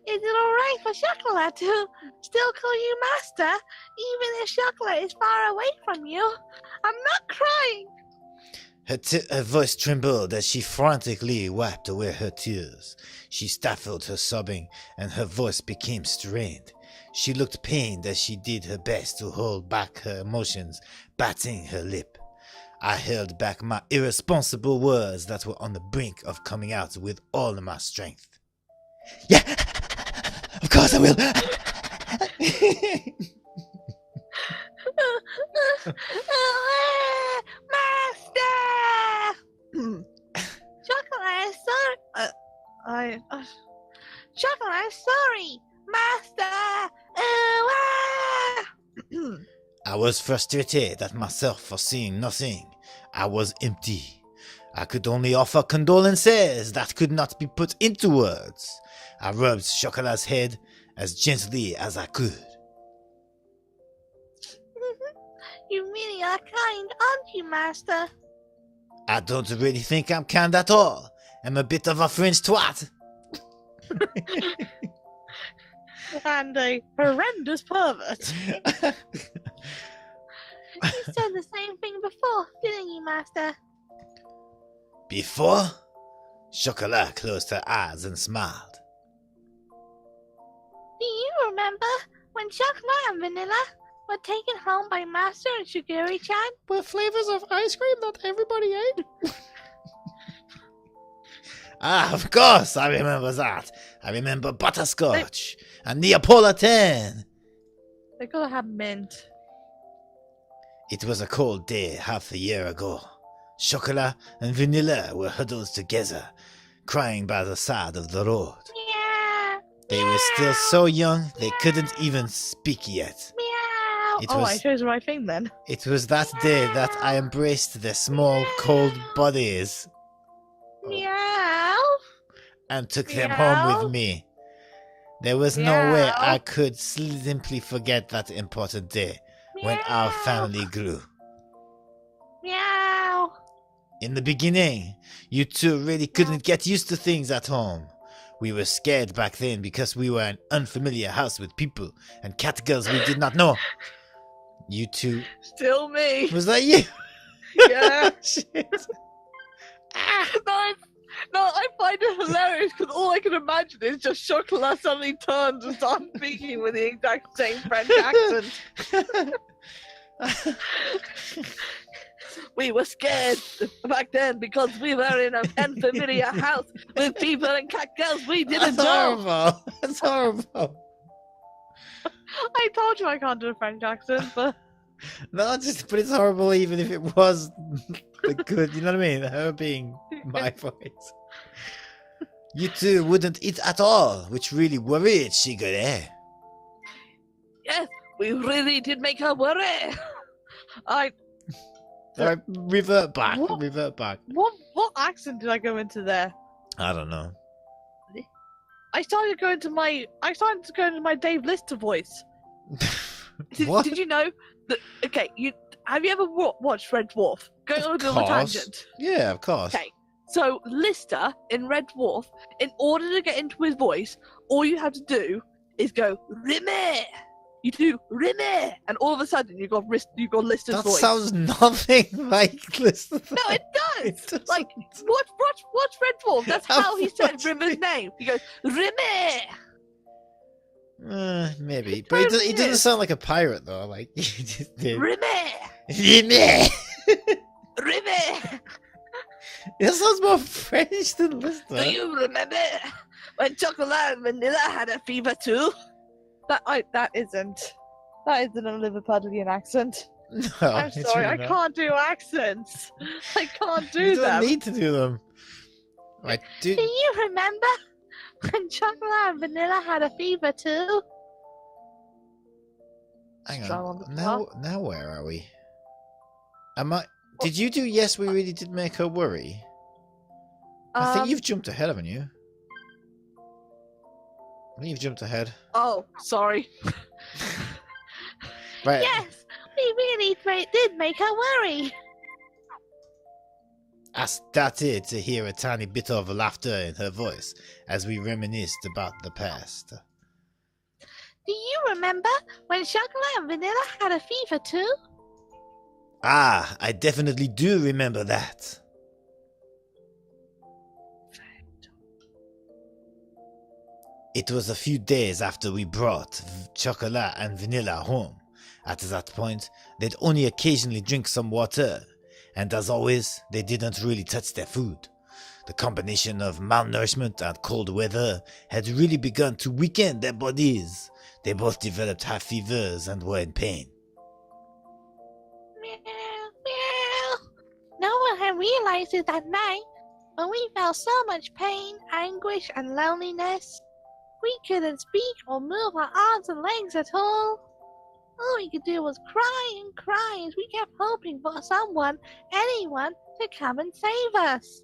it alright for Chocolate to still call you Master, even if Chocolate is far away from you? I'm not crying. Her voice trembled as she frantically wiped away her tears. She stifled her sobbing, and her voice became strained. She looked pained as she did her best to hold back her emotions, biting her lip. I held back my irresponsible words that were on the brink of coming out with all of my strength. Yeah, of course I will. Master! Chocolate, sorry. Chocolate, sorry, Master. I was frustrated at myself for seeing nothing. I was empty. I could only offer condolences that could not be put into words. I rubbed Chocolat's head as gently as I could. You really are kind, aren't you, Master? I don't really think I'm kind at all. I'm a bit of a French twat. And a horrendous pervert. You said the same thing before, didn't you, Master? Before? Chocolat closed her eyes and smiled. Do you remember when Chocolate and Vanilla were taken home by Master and Shiguri-chan? With flavors of ice cream that everybody ate? Ah, of course, I remember that. I remember butterscotch and Neapolitan. They gotta have mint. It was a cold day half a year ago. Chocolat and Vanilla were huddled together, crying by the side of the road. Meow. They were still so young, they couldn't even speak yet. Meow. It Oh, was- I chose the right thing then. It was that day that I embraced their small, cold bodies Meow. and took them home with me. There was no way I Meow. could simply forget that important day when our family grew. Meow. In the beginning, you two really couldn't get used to things at home. We were scared back then because we were an unfamiliar house with people and cat girls we did not know. You two... Still me. Was that you? Yeah. Shit. No, I find it hilarious because all I can imagine is just Chocolat suddenly turns and starts speaking with the exact same French accent. We were scared back then because we were in an unfamiliar house with people and cat girls we didn't That's know. horrible. That's horrible. I told you I can't do a French accent, but No, but it's horrible even if it was the good, you know what I mean? Her being my voice. You two wouldn't eat at all, which really worried Shigure. Yes, we really did make her worry. Alright, revert back, What? revert back. what accent did I go into there? I don't know. I started to go into my Dave Lister voice. What? Did you know that? Okay, have you ever watched Red Dwarf? Going on a bit of a course. tangent. Yeah, of course. Okay, so Lister in Red Dwarf, in order to get into his voice, all you have to do is go Rime. You do Rime, and all of a sudden you got Lister's That voice. sounds nothing like Lister. No, it does. It doesn't. Like watch Red Dwarf. That's I've how he said watched Rimer's it. name. He goes Rime. Maybe, but he doesn't sound like a pirate though. Like he just did. Rime. It Rime. sounds more French than Lister. Do you remember when Chocolate and Vanilla had a fever too? That isn't a Liverpudlian accent. No, I'm it's sorry, really I not. can't do accents. I can't do You don't them. need to do them. Right, Do you remember when Chocolate and Vanilla had a fever too? hang Strong on. on the Now where are we? Did you do yes? We really did make her worry. I think you've jumped ahead, haven't you? I think you've jumped ahead. Oh, sorry. Right. Yes, we really did make her worry. I started to hear a tiny bit of laughter in her voice as we reminisced about the past. Do you remember when Chocolate and Vanilla had a fever too? Ah, I definitely do remember that. It was a few days after we brought Chocolate and Vanilla home. At that point, they'd only occasionally drink some water, and as always, they didn't really touch their food. The combination of malnourishment and cold weather had really begun to weaken their bodies. They both developed high fevers and were in pain. Meow, meow. No one had realized it that night, but we felt so much pain, anguish, and loneliness. We couldn't speak or move our arms and legs at all. All we could do was cry and cry as we kept hoping for someone, anyone, to come and save us.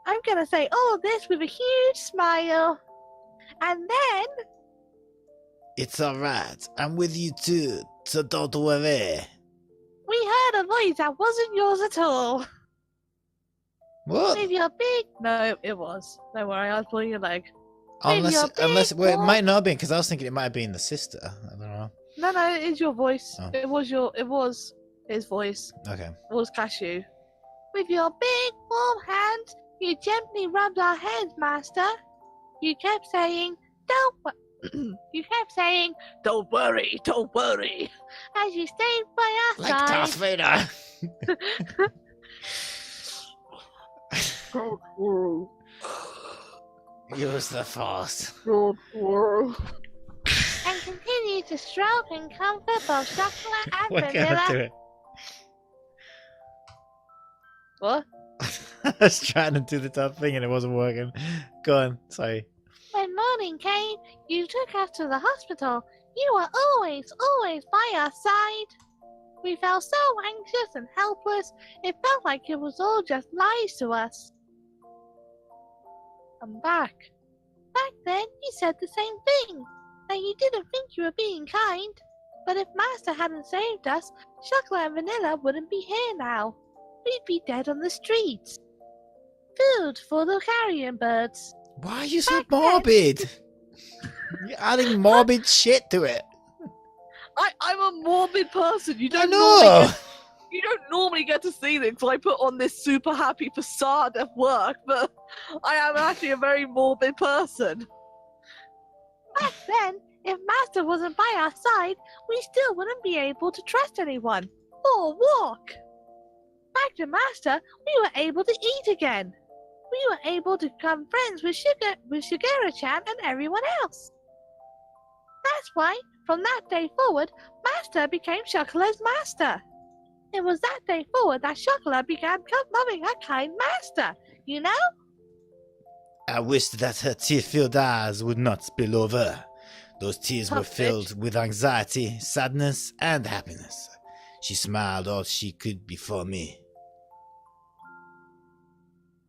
I'm gonna say all this with a huge smile. And then, It's alright, I'm with you too, so don't worry. we heard a voice that wasn't yours at all. What? With your big... No, it was. Don't worry, I was pulling your leg. With your Unless, big well, it warm- might not have been, because I was thinking it might have been the sister. I don't know. No, it is your voice. Oh. It was his voice. Okay. It was Cashew. With your big warm hands, you gently rubbed our heads, Master. You kept saying, you kept saying, Don't worry, don't worry. as you stayed by our Like Darth side. Vader. Don't worry, Use the force. don't worry. And continued to stroke and comfort both Chocolate and Why can't I Vanilla. do it? What? I was trying to do the top thing and it wasn't working. Go on, sorry. When morning came, you took us to the hospital. You were always by our side. We felt so anxious and helpless, it felt like it was all just lies to us. I'm back. Back then, you said the same thing, that you didn't think you were being kind. But if Master hadn't saved us, Chocolate and Vanilla wouldn't be here now. We'd be dead on the streets. Food for the carrion birds. Why are you so Back then- morbid? You're adding morbid shit to it. I'm a morbid person. You I don't know. normally get to see this because I put on this super happy facade at work, but I am actually a very morbid person. Back then, if Master wasn't by our side, we still wouldn't be able to trust anyone or walk. back to Master, we were able to eat again. We were able to become friends with Shigura-chan and everyone else. That's why, from that day forward, Master became Shokula's master. It was that day forward that Shokula began loving her kind master, you know? I wished that her tear-filled eyes would not spill over. Those tears were filled with anxiety, sadness, and happiness. She smiled all she could before me.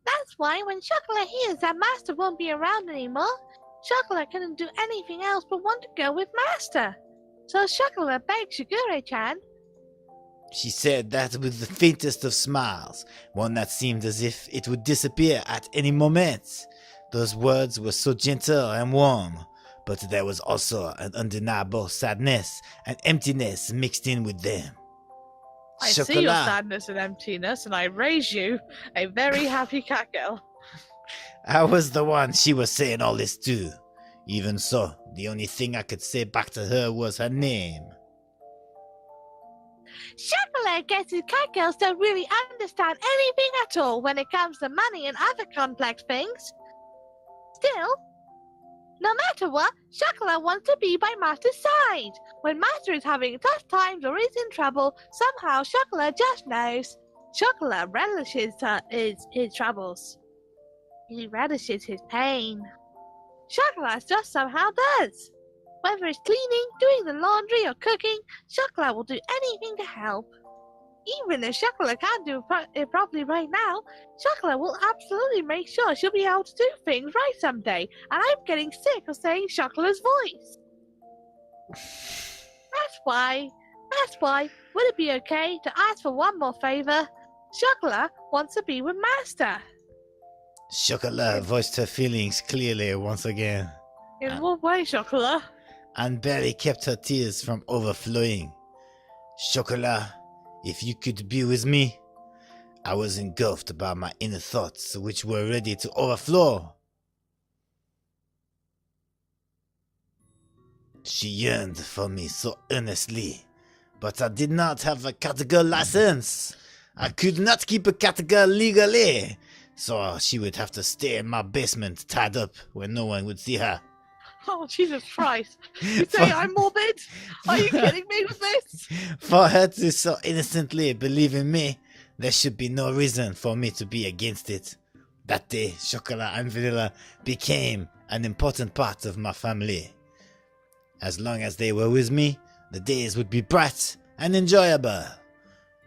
That's why when Shokula hears that Master won't be around anymore, Shokula couldn't do anything else but want to go with Master. So Shokula begged Shigure-chan. She said that with the faintest of smiles, one that seemed as if it would disappear at any moment. Those words were so gentle and warm, but there was also an undeniable sadness and emptiness mixed in with them. I see your sadness and emptiness, and I raise you a very happy cat girl. I was the one she was saying all this to. Even so, the only thing I could say back to her was her name. Shokula guesses cat girls don't really understand anything at all when it comes to money and other complex things. Still, no matter what, Shokula wants to be by Master's side. When Master is having tough times or is in trouble, somehow Shokula just knows. Shokula relishes his troubles. He relishes his pain. Shokula just somehow does. Whether it's cleaning, doing the laundry, or cooking, Shokula will do anything to help. Even if Shokula can't do it properly right now, Shokula will absolutely make sure she'll be able to do things right someday, and I'm getting sick of saying Shokula's voice. That's why, would it be okay to ask for one more favor? Shokula wants to be with Master. Shokula voiced her feelings clearly once again. In what way, Shokula? And barely kept her tears from overflowing. Shokula, if you could be with me. I was engulfed by my inner thoughts, which were ready to overflow. She yearned for me so earnestly, but I did not have a catgirl license. I could not keep a catgirl legally, so she would have to stay in my basement tied up where no one would see her. Oh, Jesus Christ. You say I'm morbid? Are you kidding me with this? For her to so innocently believe in me, there should be no reason for me to be against it. That day, Shokula and Vanilla became an important part of my family. As long as they were with me, the days would be bright and enjoyable.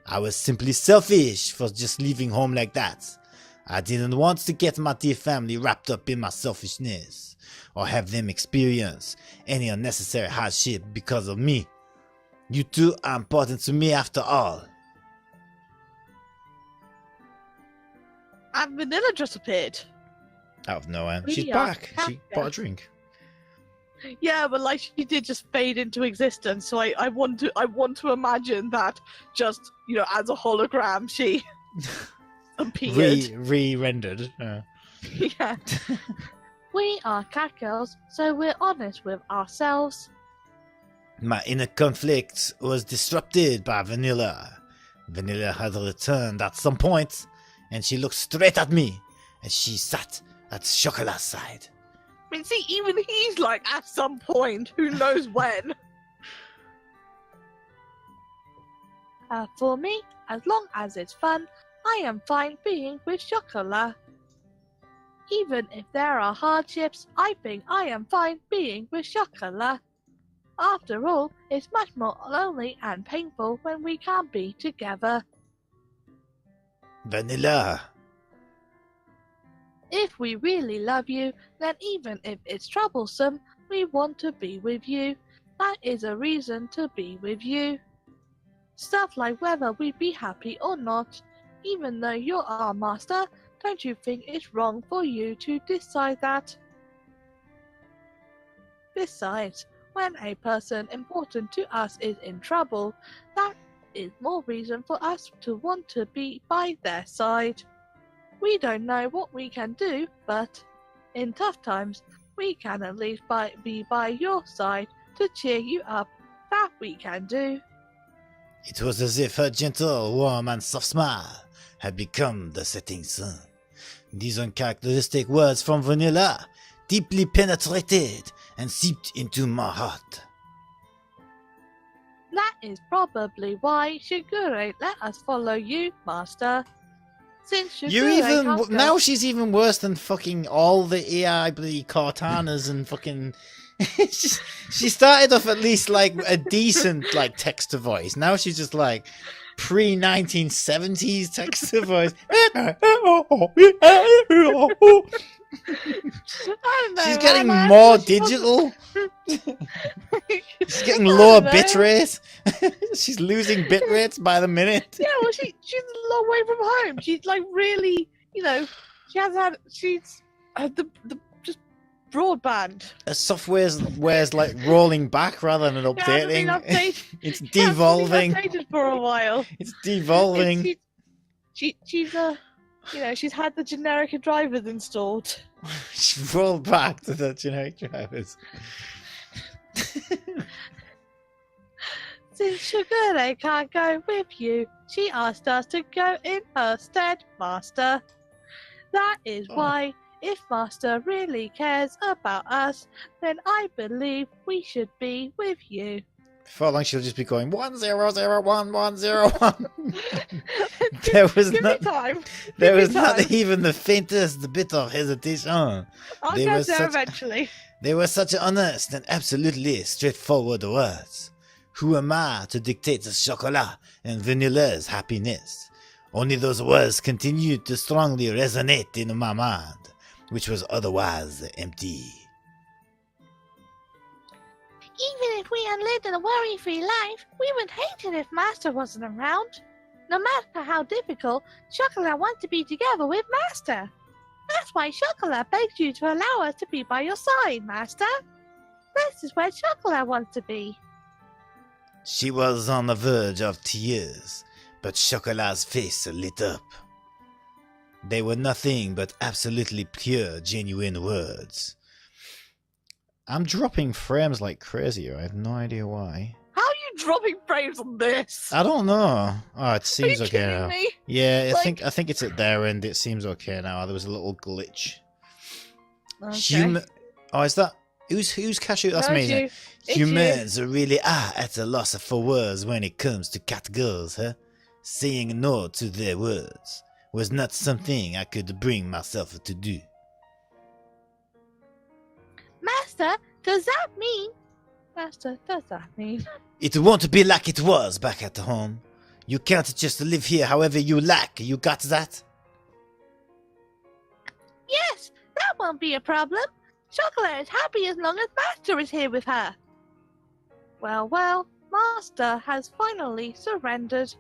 I was simply selfish for just leaving home like that. I didn't want to get my dear family wrapped up in my selfishness, or have them experience any unnecessary hardship because of me. You two are important to me after all. And Vanilla just appeared. Out of nowhere. We She's are back. She bought a drink. Yeah, but like she did just fade into existence, so I want to imagine that just, you know, as a hologram she appeared. Re-rendered. Yeah. We are cat girls, so we're honest with ourselves. My inner conflict was disrupted by Vanilla. Vanilla had returned at some point, and she looked straight at me, as she sat at Shokula's side. I mean, see, even he's like, at some point, who knows when. For me, as long as it's fun, I am fine being with Shokula. Even if there are hardships, I think I am fine being with Shokula. After all, it's much more lonely and painful when we can't be together. Vanilla. If we really love you, then even if it's troublesome, we want to be with you. That is a reason to be with you. Stuff like whether we'd be happy or not. Even though you're our master, don't you think it's wrong for you to decide that? Besides, when a person important to us is in trouble, that is more reason for us to want to be by their side. We don't know what we can do, but in tough times, we can at least be by your side to cheer you up. That we can do. It was as if her gentle, warm, and soft smile had become the setting sun. These uncharacteristic words from vanilla deeply penetrated and seeped into my heart. That is probably why Shigure let us follow you, Master. Since Shigure You're even can't go- now. She's even worse than fucking all the AI bloody Cortanas and fucking. She started off at least like a decent like text to voice. Now she's just like pre-1970s text to voice. I don't know, She's getting man, more she wasn't- digital. She's getting I lower don't know. bit rate. She's losing bit rates by the minute. Yeah, well, she's a long way from home. She's like really, she's had the just broadband. A software wears like rolling back rather than It hasn't been updating. updated. It's It hasn't been devolving. updated for a while. It's devolving. She's she's had the generic drivers installed. She's rolled back to the generic drivers. Since Shigure can't go with you, she asked us to go in her stead, Master. That is why, if Master really cares about us, then I believe we should be with you. Before long, she'll just be going 1001 There was Give not. me time. There Give was me not time. even the faintest bit of hesitation. I'll they get were there such- eventually. They were such honest and absolutely straightforward words. Who am I to dictate the chocolat and vanilla's happiness? Only those words continued to strongly resonate in my mind, which was otherwise empty. Even if we had lived in a worry-free life, we would hate it if Master wasn't around. No matter how difficult, Chocolat wants to be together with Master. That's why Chocolat begs you to allow us to be by your side, Master. This is where Chocolat wants to be. She was on the verge of tears, but Chocolat's face lit up. They were nothing but absolutely pure, genuine words. I'm dropping frames like crazy. I have no idea why. How are you dropping frames on this? I don't know. Oh, it seems are you okay kidding now. me? Yeah, Like- I think it's at their end. It seems okay now. There was a little glitch. Okay. Human. Oh, is that who's cashew? That's No, it's amazing. you. It's you. Humans really are at a loss for words when it comes to cat girls, huh? Saying no to their words was not something I could bring myself to do. Master, does that mean? It won't be like it was back at home. You can't just live here however you like. You got that? Yes, that won't be a problem. Chocolate is happy as long as Master is here with her. Well, Master has finally surrendered.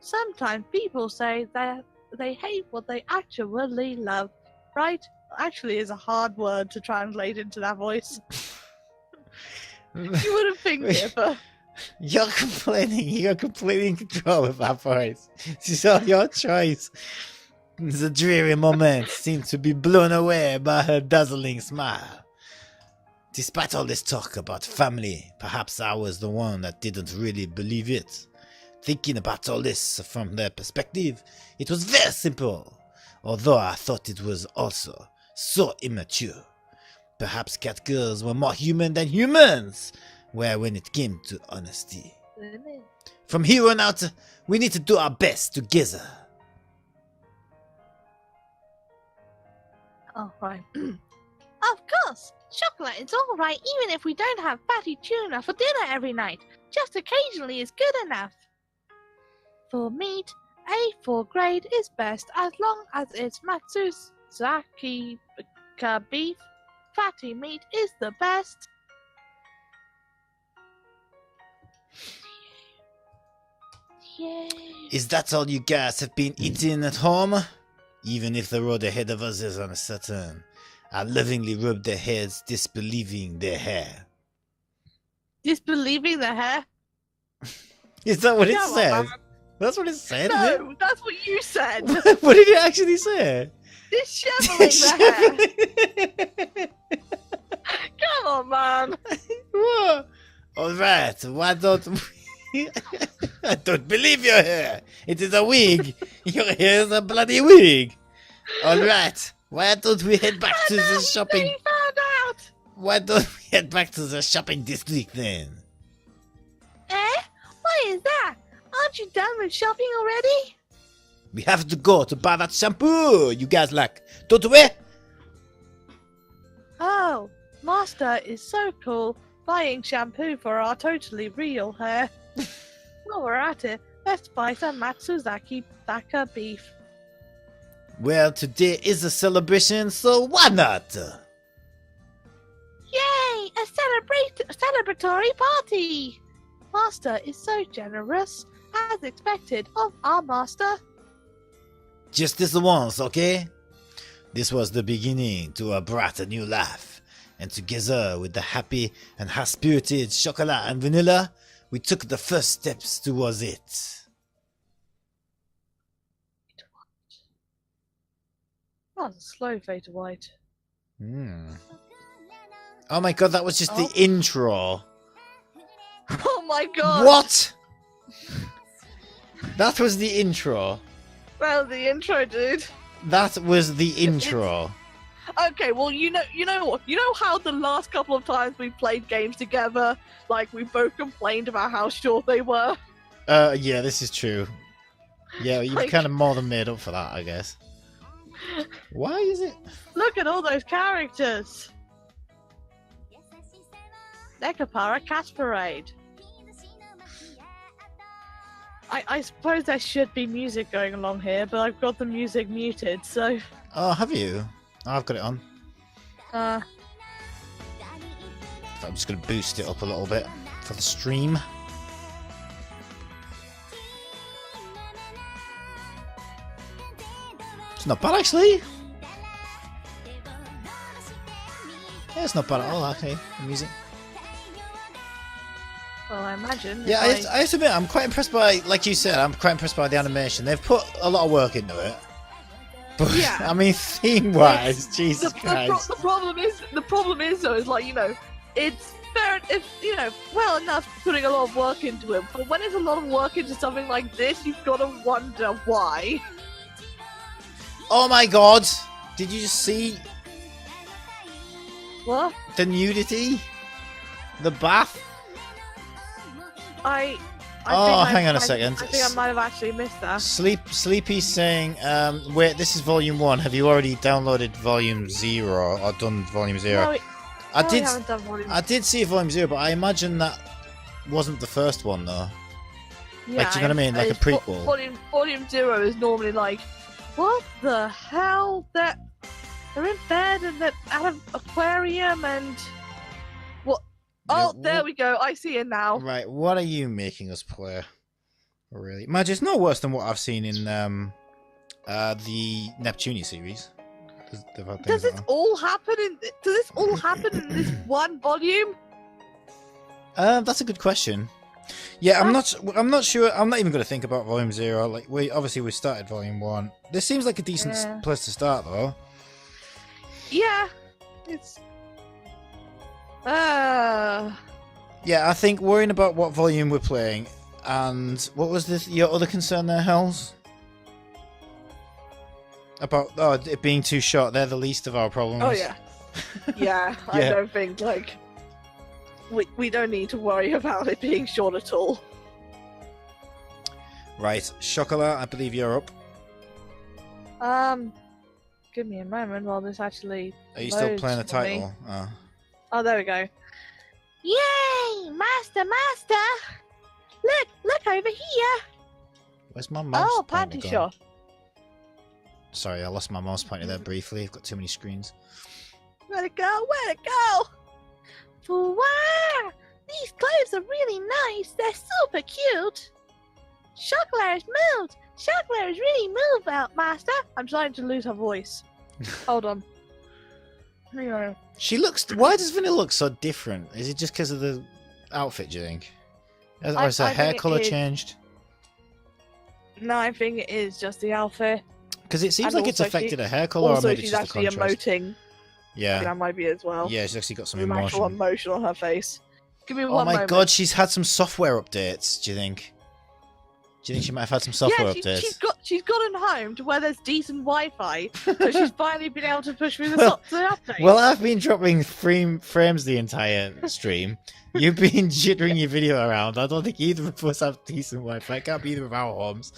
Sometimes people say that they hate what they actually love, right? Actually is a hard word to translate into that voice. You wouldn't think it, but You're complaining. You're completely in control of that voice. This is all your choice. The dreary moment seemed to be blown away by her dazzling smile. Despite all this talk about family, perhaps I was the one that didn't really believe it. Thinking about all this from their perspective, it was very simple, although I thought it was also so immature. Perhaps cat girls were more human than humans, where when it came to honesty. From here on out, we need to do our best together. oh right. Of course, chocolate is all right even if we don't have fatty tuna for dinner every night. Just occasionally is good enough. For meat, A4 grade is best as long as it's Matsuzaki beef. Fatty meat is the best. Yay. Is that all you guys have been eating at home? Even if the road ahead of us is uncertain, I lovingly rub their heads, disbelieving their hair. Disbelieving the hair? Is that what it Come on, says? man. That's what it said, is it? No, that's what you said. What did it actually say? Disheveling the hair. Come on, man. Whoa. All right, why don't we... I don't believe your hair. It is a wig. Your hair is a bloody wig. All right. Why don't we head back to the shopping? They found out. Why don't we head back to the shopping district then? What is that? Aren't you done with shopping already? We have to go to buy that shampoo you guys like, don't we? Oh, Master is so cool, buying shampoo for our totally real hair. While we're at it, let's buy some Matsuzaki Baka beef. Well, today is a celebration, so why not? Yay! A celebratory party! Master is so generous, as expected of our master. Just this once, okay? This was the beginning to a bright new life, and together with the happy and high-spirited chocolate and vanilla, we took the first steps towards it. Rather slow fade to white. Oh my god, that was just the intro. Oh my god. What? That was the intro. Well, the intro, dude. That was the intro. Okay, well, you know what? You know how the last couple of times we played games together, like, we both complained about how short they were? Yeah, this is true. Yeah, you've Like- kind of more than made up for that, I guess. Why is it? Look at all those characters! Nekopara Cat Parade. I suppose there should be music going along here, but I've got the music muted, so... Oh, have you? Oh, I've got it on. Uh, I'm just going to boost it up a little bit for the stream. It's not bad, actually. Yeah, it's not bad at all, actually, the music. well, I imagine... Yeah, if I have to admit, I'm quite impressed by, like you said, I'm quite impressed by the animation. They've put a lot of work into it. But, Yeah. I mean, theme-wise, Jesus The Christ. problem is though, is like, you know, it's fair if, you know, well enough putting a lot of work into it, but when there's a lot of work into something like this, you've got to wonder why. Oh my god! Did you just see What? the nudity? The bath? I Oh, think hang on a second. I think I might have actually missed that. Sleepy's saying, wait, this is volume 1. Have you already downloaded volume 0 or done volume 0? No, I no, we did. haven't done volume. I did see volume 0, but I imagine that wasn't the first one though. Yeah, do you know what I mean? Like a It's prequel. Volume 0 is normally like, What the hell? They're in bed and they're at an aquarium and... oh, Yeah, there we go, I see it now. Right, what are you making us play? Really? Imagine it's no worse than what I've seen in the Neptunia series. They've had things Does like this that. all happen in? Does this all happen in this one volume? That's a good question. Yeah, I'm not sure. I'm not even going to think about volume 0. Like, we started volume 1. This seems like a decent Yeah. place to start, though. Yeah, it's. Yeah, I think worrying about what volume we're playing, and what was your other concern there, Hells? About it being too short. They're the least of our problems. Oh yeah, yeah. I Yeah. don't think like we don't need to worry about it being short at all. Right, Chocolat, I believe you're up. Give me a moment while this actually Are you still loads playing the for me. title? Oh. Oh, there we go. Yay! Master! Look over here! Where's my mouse? Oh, pointer panty gone? shop. Sorry, I lost my mouse pointer there briefly. I've got too many screens. Where'd it go? Where'd it go? Wow! These clothes are really nice. They're super cute. Chocolate has moved. Chocolate has really moved out, Master. I'm starting to lose her voice. Hold on. Hang on. She looks. Why does Vanilla look so different? Is it just because of the outfit? Do you think? Or has her I hair think it color is. changed? No, I think it is just the outfit. Because it seems And like it's also affected her hair color, or Also, maybe she's it's just actually the contrast. emoting. Yeah, That might be as well. yeah, she's actually got some Some actual emotion. emotion on her face. Give me Oh one my moment. god, she's had some software updates. Do you think? Do you think she might have had some software yeah, updates? she's gotten home to where there's decent Wi-Fi, so she's finally been able to push through the update. Well, I've been dropping frames the entire stream. You've been jittering your video around. I don't think either of us have decent Wi-Fi. It can't be either of our homes.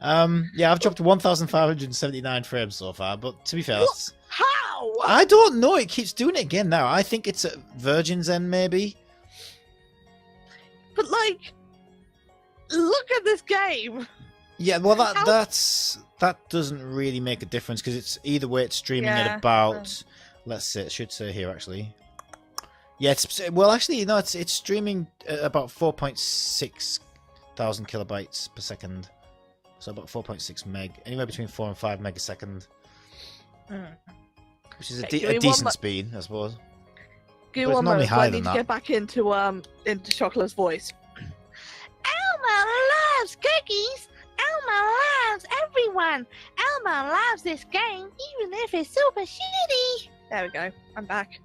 Yeah, I've dropped 1,579 frames so far, but to be fair, How? I don't know. It keeps doing it again now. I think it's at Virgin's end, maybe. But like, look at this game. Yeah, well, that doesn't really make a difference because it's either way. It's streaming at about. Let's see. It should say here actually. Yeah, it's streaming at about 4.6 thousand kilobytes per second. So about 4.6 meg, anywhere between 4 and 5 megasecond, which is a decent speed, I suppose. Give me one moment. I need to get back into Chocolate's voice. Elmo loves cookies. Elmo loves everyone. Elmo loves this game, even if it's super shitty. There we go. I'm back.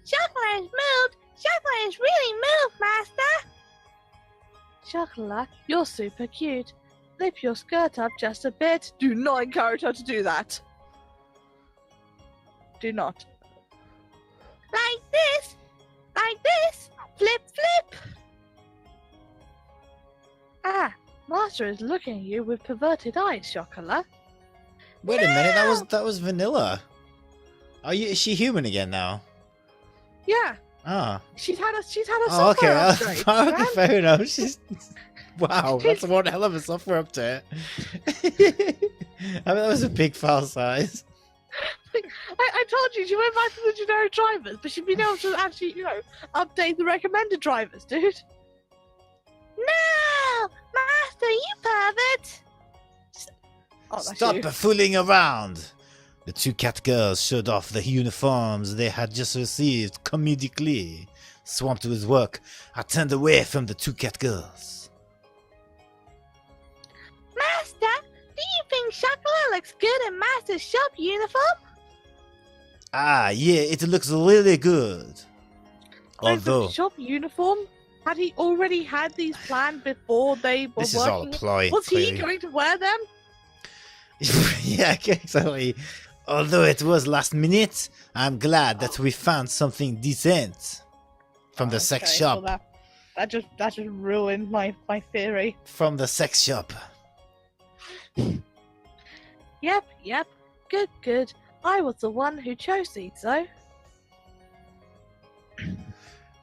Chocolate is moved. Chocolate is really moved, Master. Chocolate, you're super cute. Lift your skirt up just a bit. Do not encourage her to do that. Do not. Like this. Like this. Flip, flip. Ah, Master is looking at you with perverted eyes, Chocolate. Wait a minute, that was Vanilla. Is she human again now? Yeah. Ah. She's had a software upgrade. Okay, fair enough. Wow, that's one hell of a software update. I mean, that was a big file size. I told you, she went back to the generic drivers, but she'd been able to actually, update the recommended drivers, dude. No! Master, you pervert! Stop fooling around! The two cat girls showed off the uniforms they had just received comedically. Swamped with work, I turned away from the two cat girls. Master, do you think Chocolate looks good in Master's shop uniform? Ah, yeah, it looks really good. Although... shop uniform? Had he already had these planned before they were this working? Is all a ploy. Was clearly. he going to wear them? Yeah, exactly. Although it was last minute, I'm glad that we found something decent from the sex shop. Well, that just ruined my theory. From the sex shop. Yep. Good. I was the one who chose these, though.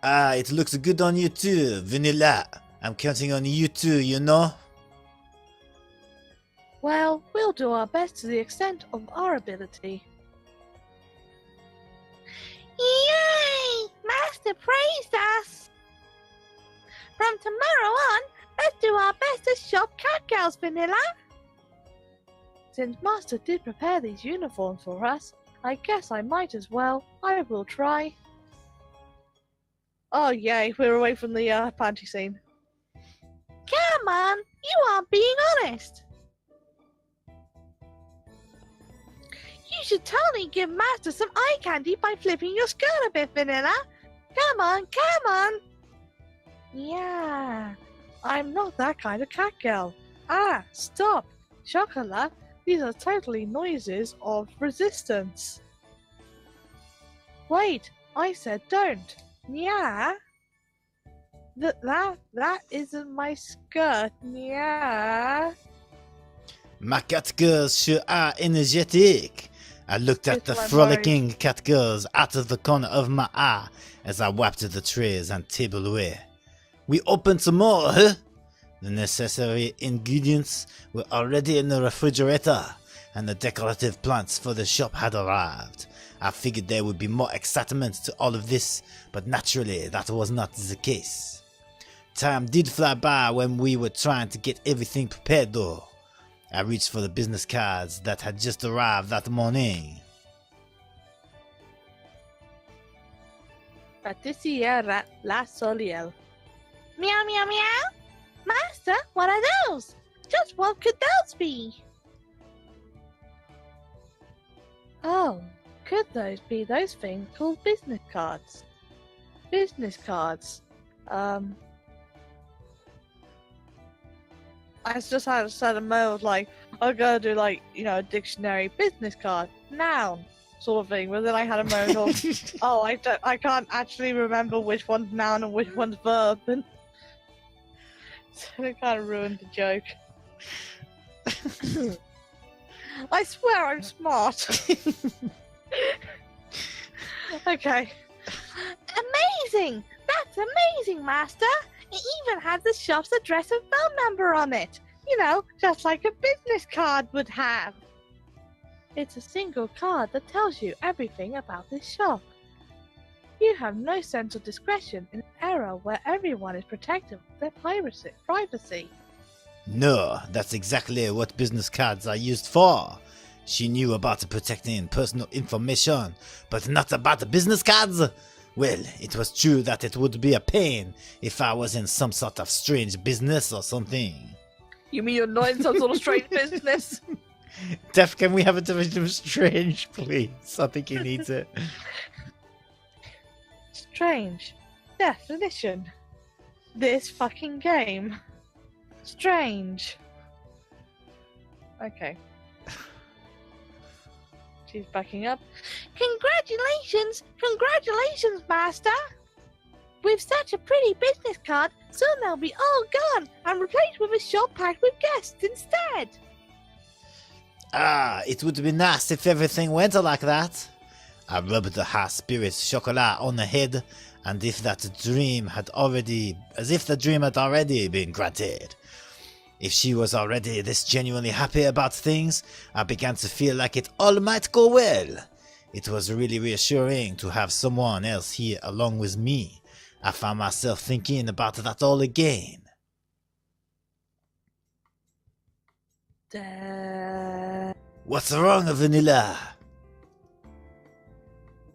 Ah, it looks good on you too, Vanilla. I'm counting on you too, you know? Well, we'll do our best to the extent of our ability. Yay! Master praised us! From tomorrow on, let's do our best to shop cat girls, Vanilla. Since Master did prepare these uniforms for us, I guess I might as well. I will try. Oh yay, we're away from the panty scene. Come on, you aren't being honest. You should totally give Master some eye candy by flipping your skirt a bit, Vanilla. Come on. Yeah, I'm not that kind of cat girl. Ah, stop. Chocolate, these are totally noises of resistance. Wait, I said don't. Yeah. That isn't my skirt. Yeah. My cat girls sure are energetic. I looked at the frolicking cat girls out of the corner of my eye as I wiped the trays and table away. We opened some more, huh? The necessary ingredients were already in the refrigerator, and the decorative plants for the shop had arrived. I figured there would be more excitement to all of this, but naturally that was not the case. Time did fly by when we were trying to get everything prepared though. I reached for the business cards that had just arrived that morning. Patisserie La Soliel. Meow, meow, meow. Master, what are those? Just what could those be? Oh, could those be those things called business cards? Business cards. I just had a certain moment like, I gotta do like, a dictionary business card, noun, sort of thing. But then I had a moment of, oh, I can't actually remember which one's noun and which one's verb, and so it kind of ruined the joke. I swear I'm smart. Okay. Amazing! That's amazing, Master! It even has the shop's address and phone number on it. Just like a business card would have. It's a single card that tells you everything about this shop. You have no sense of discretion in an era where everyone is protective of their privacy. No, that's exactly what business cards are used for. She knew about protecting personal information, but not about the business cards. Well, it was true that it would be a pain if I was in some sort of strange business or something. You mean you're not in some sort of strange business? Def, can we have a definition of strange, please? I think he needs it. Strange. Definition. This fucking game. Strange. Okay. She's backing up. Congratulations! Congratulations, Master! With such a pretty business card, soon they'll be all gone and replaced with a shop packed with guests instead. Ah, it would be nice if everything went like that. I rubbed the high spirits chocolate on the head, and as if the dream had already been granted. If she was already this genuinely happy about things, I began to feel like it all might go well. It was really reassuring to have someone else here along with me. I found myself thinking about that all again. What's wrong, Vanilla?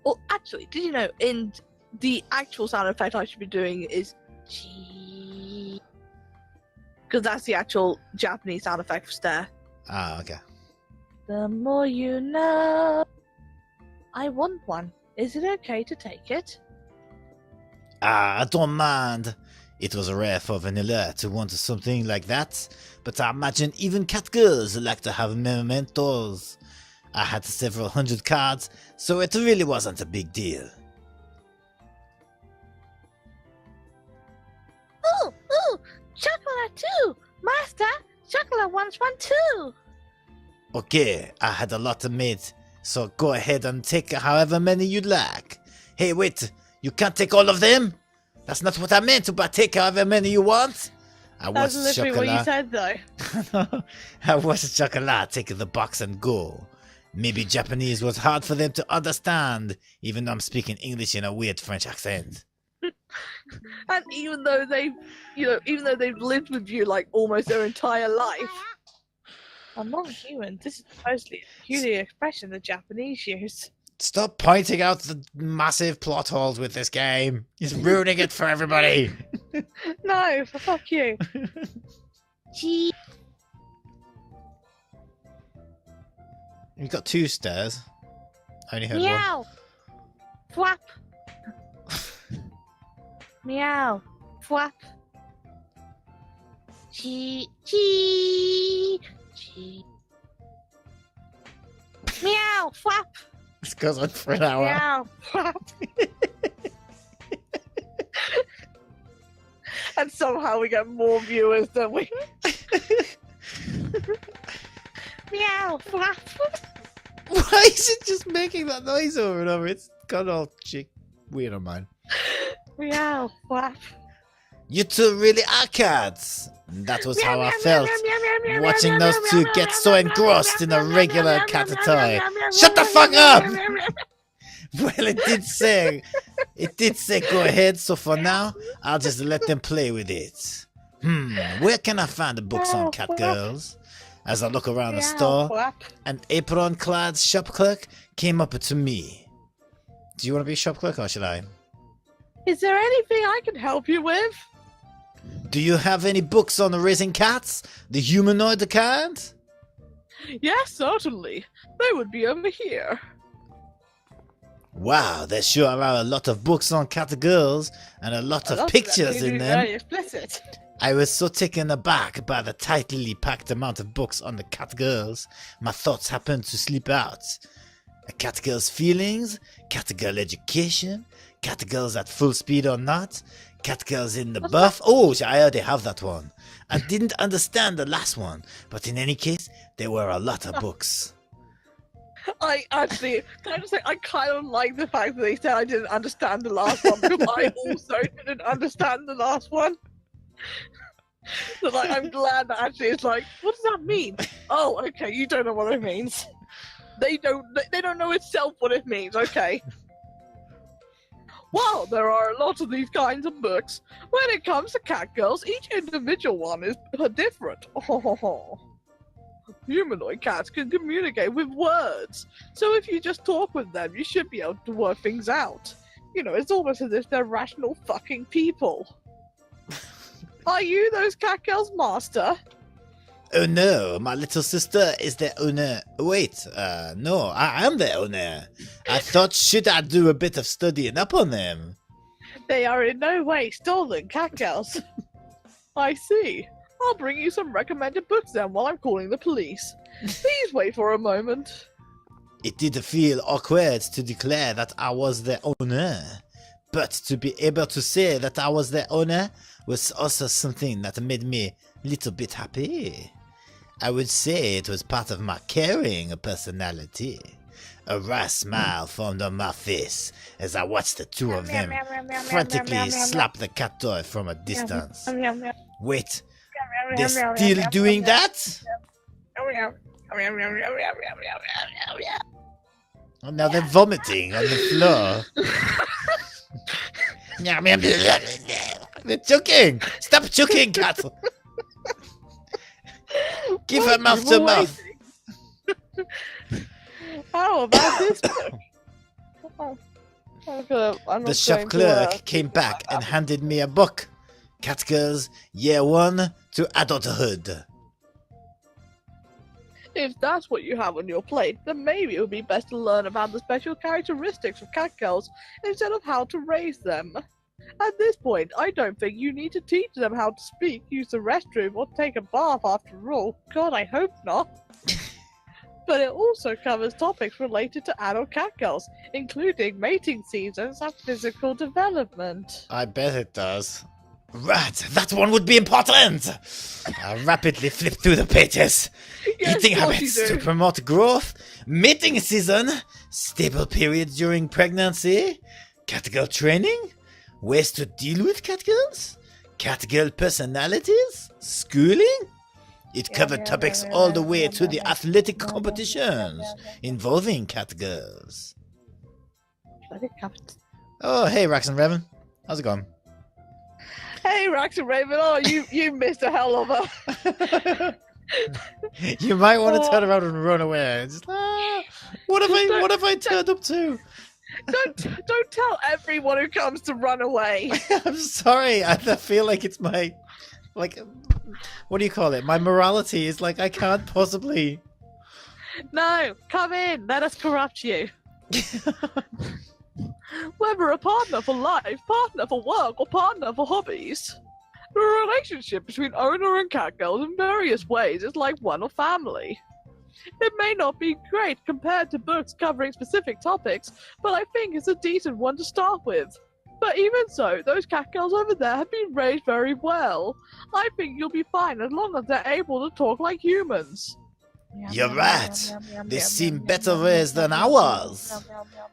Well, actually, did you know in the actual sound effect I should be doing is G, because that's the actual Japanese sound effect for stare. Ah, okay. The more you know. I want one. Is it okay to take it? Ah, I don't mind. It was rare for Vanilla to want something like that, but I imagine even cat girls like to have mementos. I had several hundred cards, so it really wasn't a big deal. Ooh, chocolate too! Master, chocolate wants one too! Okay, I had a lot of made, so go ahead and take however many you'd like. Hey, wait, you can't take all of them? That's not what I meant, but take however many you want. That's literally what you said, though. I watched Chocolat take the box and go. Maybe Japanese was hard for them to understand, even though I'm speaking English in a weird French accent. And even though they've lived with you like almost their entire life. Among humans, this is supposedly a peculiar expression the Japanese use. Stop pointing out the massive plot holes with this game. He's ruining it for everybody. No, fuck you. Gee. You've got 2 stairs. I only heard Meow. Flap. Meow. Flap. Chee. Chee. Chee. Meow. Flap. This goes on for an hour. Meow. Flap. And somehow we get more viewers than we. Meow. Flap. Why is it just making that noise over and over? It's got all weird on mine. Meow. Flap. You two really are cats. That was how I felt watching those two get so engrossed in a regular cat toy. Shut the fuck up! Well, it did say go ahead, so for now, I'll just let them play with it. Where can I find the books on cat girls? As I look around the store, an apron-clad shop clerk came up to me. Do you want to be shop clerk or should I? Is there anything I can help you with? Do you have any books on raising cats? The humanoid kind? Yes, certainly. They would be over here. Wow, there sure are a lot of books on catgirls and a lot of pictures in them. Very explicit. I was so taken aback by the tightly packed amount of books on the catgirls, my thoughts happened to slip out. A catgirl's feelings, catgirl education, catgirls at full speed or not, catgirls in the buff. Oh, I already have that one. I didn't understand the last one, but in any case, there were a lot of books. I actually, can I just say, I kind of like the fact that they said I didn't understand the last one, because I also didn't understand the last one. So like, I'm glad that actually it's like, what does that mean? Oh, okay, you don't know what it means. They don't know itself what it means, okay. Well, there are a lot of these kinds of books. When it comes to catgirls, each individual one is different. Humanoid cats can communicate with words, so if you just talk with them, you should be able to work things out. You know, it's almost as if they're rational fucking people. Are you those catgirls' master? Oh no, my little sister is the owner. Wait, no, I am the owner. I thought, should I do a bit of studying up on them? They are in no way stolen catgirls. I see. I'll bring you some recommended books then while I'm calling the police. Please wait for a moment. It did feel awkward to declare that I was the owner, but to be able to say that I was the owner was also something that made me a little bit happy. I would say it was part of my caring personality. A wry smile formed on my face as I watched the two of them frantically slap the cat toy from a distance. Wait, they're still doing that? Oh, now they're vomiting on the floor. They're choking! Stop choking, cat! Give her mouth to mouth. How about this book? The shop clerk came back and handed me a book. Catgirls, Year 1 to Adulthood. If that's what you have on your plate, then maybe it would be best to learn about the special characteristics of catgirls instead of how to raise them. At this point, I don't think you need to teach them how to speak, use the restroom, or take a bath after all. God, I hope not. But it also covers topics related to adult catgirls, including mating seasons and physical development. I bet it does. Right, that one would be important! I rapidly flipped through the pages. Yes, Eating of course habits you do. to promote growth, mating season, stable periods during pregnancy, catgirl training, ways to deal with catgirls, catgirl personalities, schooling. It covered topics all the way to the athletic competitions involving catgirls. Oh, hey, Rax and Revan. How's it going? Hey, Rax and Raven, oh, you missed a hell of a... You might want to turn around and run away. It's like, what have I turned up to? Don't tell everyone who comes to run away. I'm sorry. I feel like it's my, like, what do you call it? My morality is like, I can't possibly. No, come in. Let us corrupt you. Whether a partner for life, partner for work, or partner for hobbies, the relationship between owner and catgirls in various ways is like one of family. It may not be great compared to books covering specific topics, but I think it's a decent one to start with. But even so, those catgirls over there have been raised very well. I think you'll be fine as long as they're able to talk like humans. You're right. They seem better raised than ours.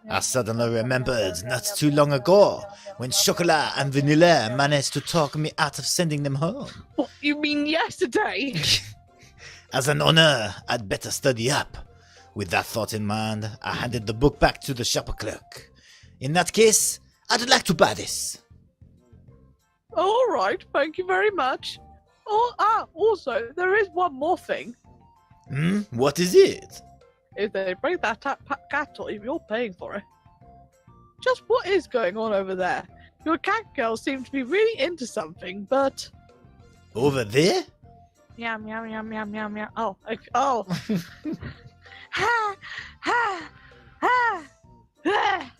I suddenly remembered not too long ago when Chocolat and Vanilla managed to talk me out of sending them home. What, you mean yesterday? As an owner, I'd better study up. With that thought in mind, I handed the book back to the shop clerk. In that case, I'd like to buy this. All right, thank you very much. Also, there is one more thing. What is it? If they bring that cat toy, you're paying for it. Just what is going on over there? Your catgirls seem to be really into something, but... Over there? Meow, meow, meow, meow, meow, meow. Oh, okay. Oh. Ha! Ha! Ha! Ha!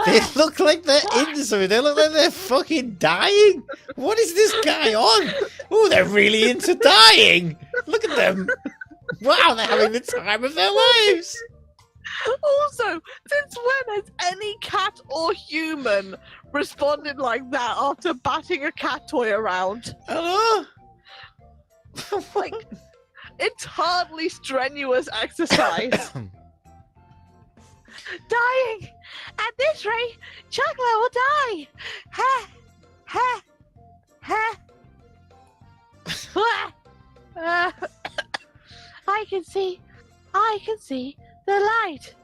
They look like they're into something. They look like they're fucking dying. What is this guy on? Oh, they're really into dying. Look at them. Wow, they're having the time of their lives. Also, since when has any cat or human responded like that after batting a cat toy around? I don't know. Like, it's hardly strenuous exercise. Dying! At this rate, Chocolate will die! Ha! Ha! Ha! I can see the light.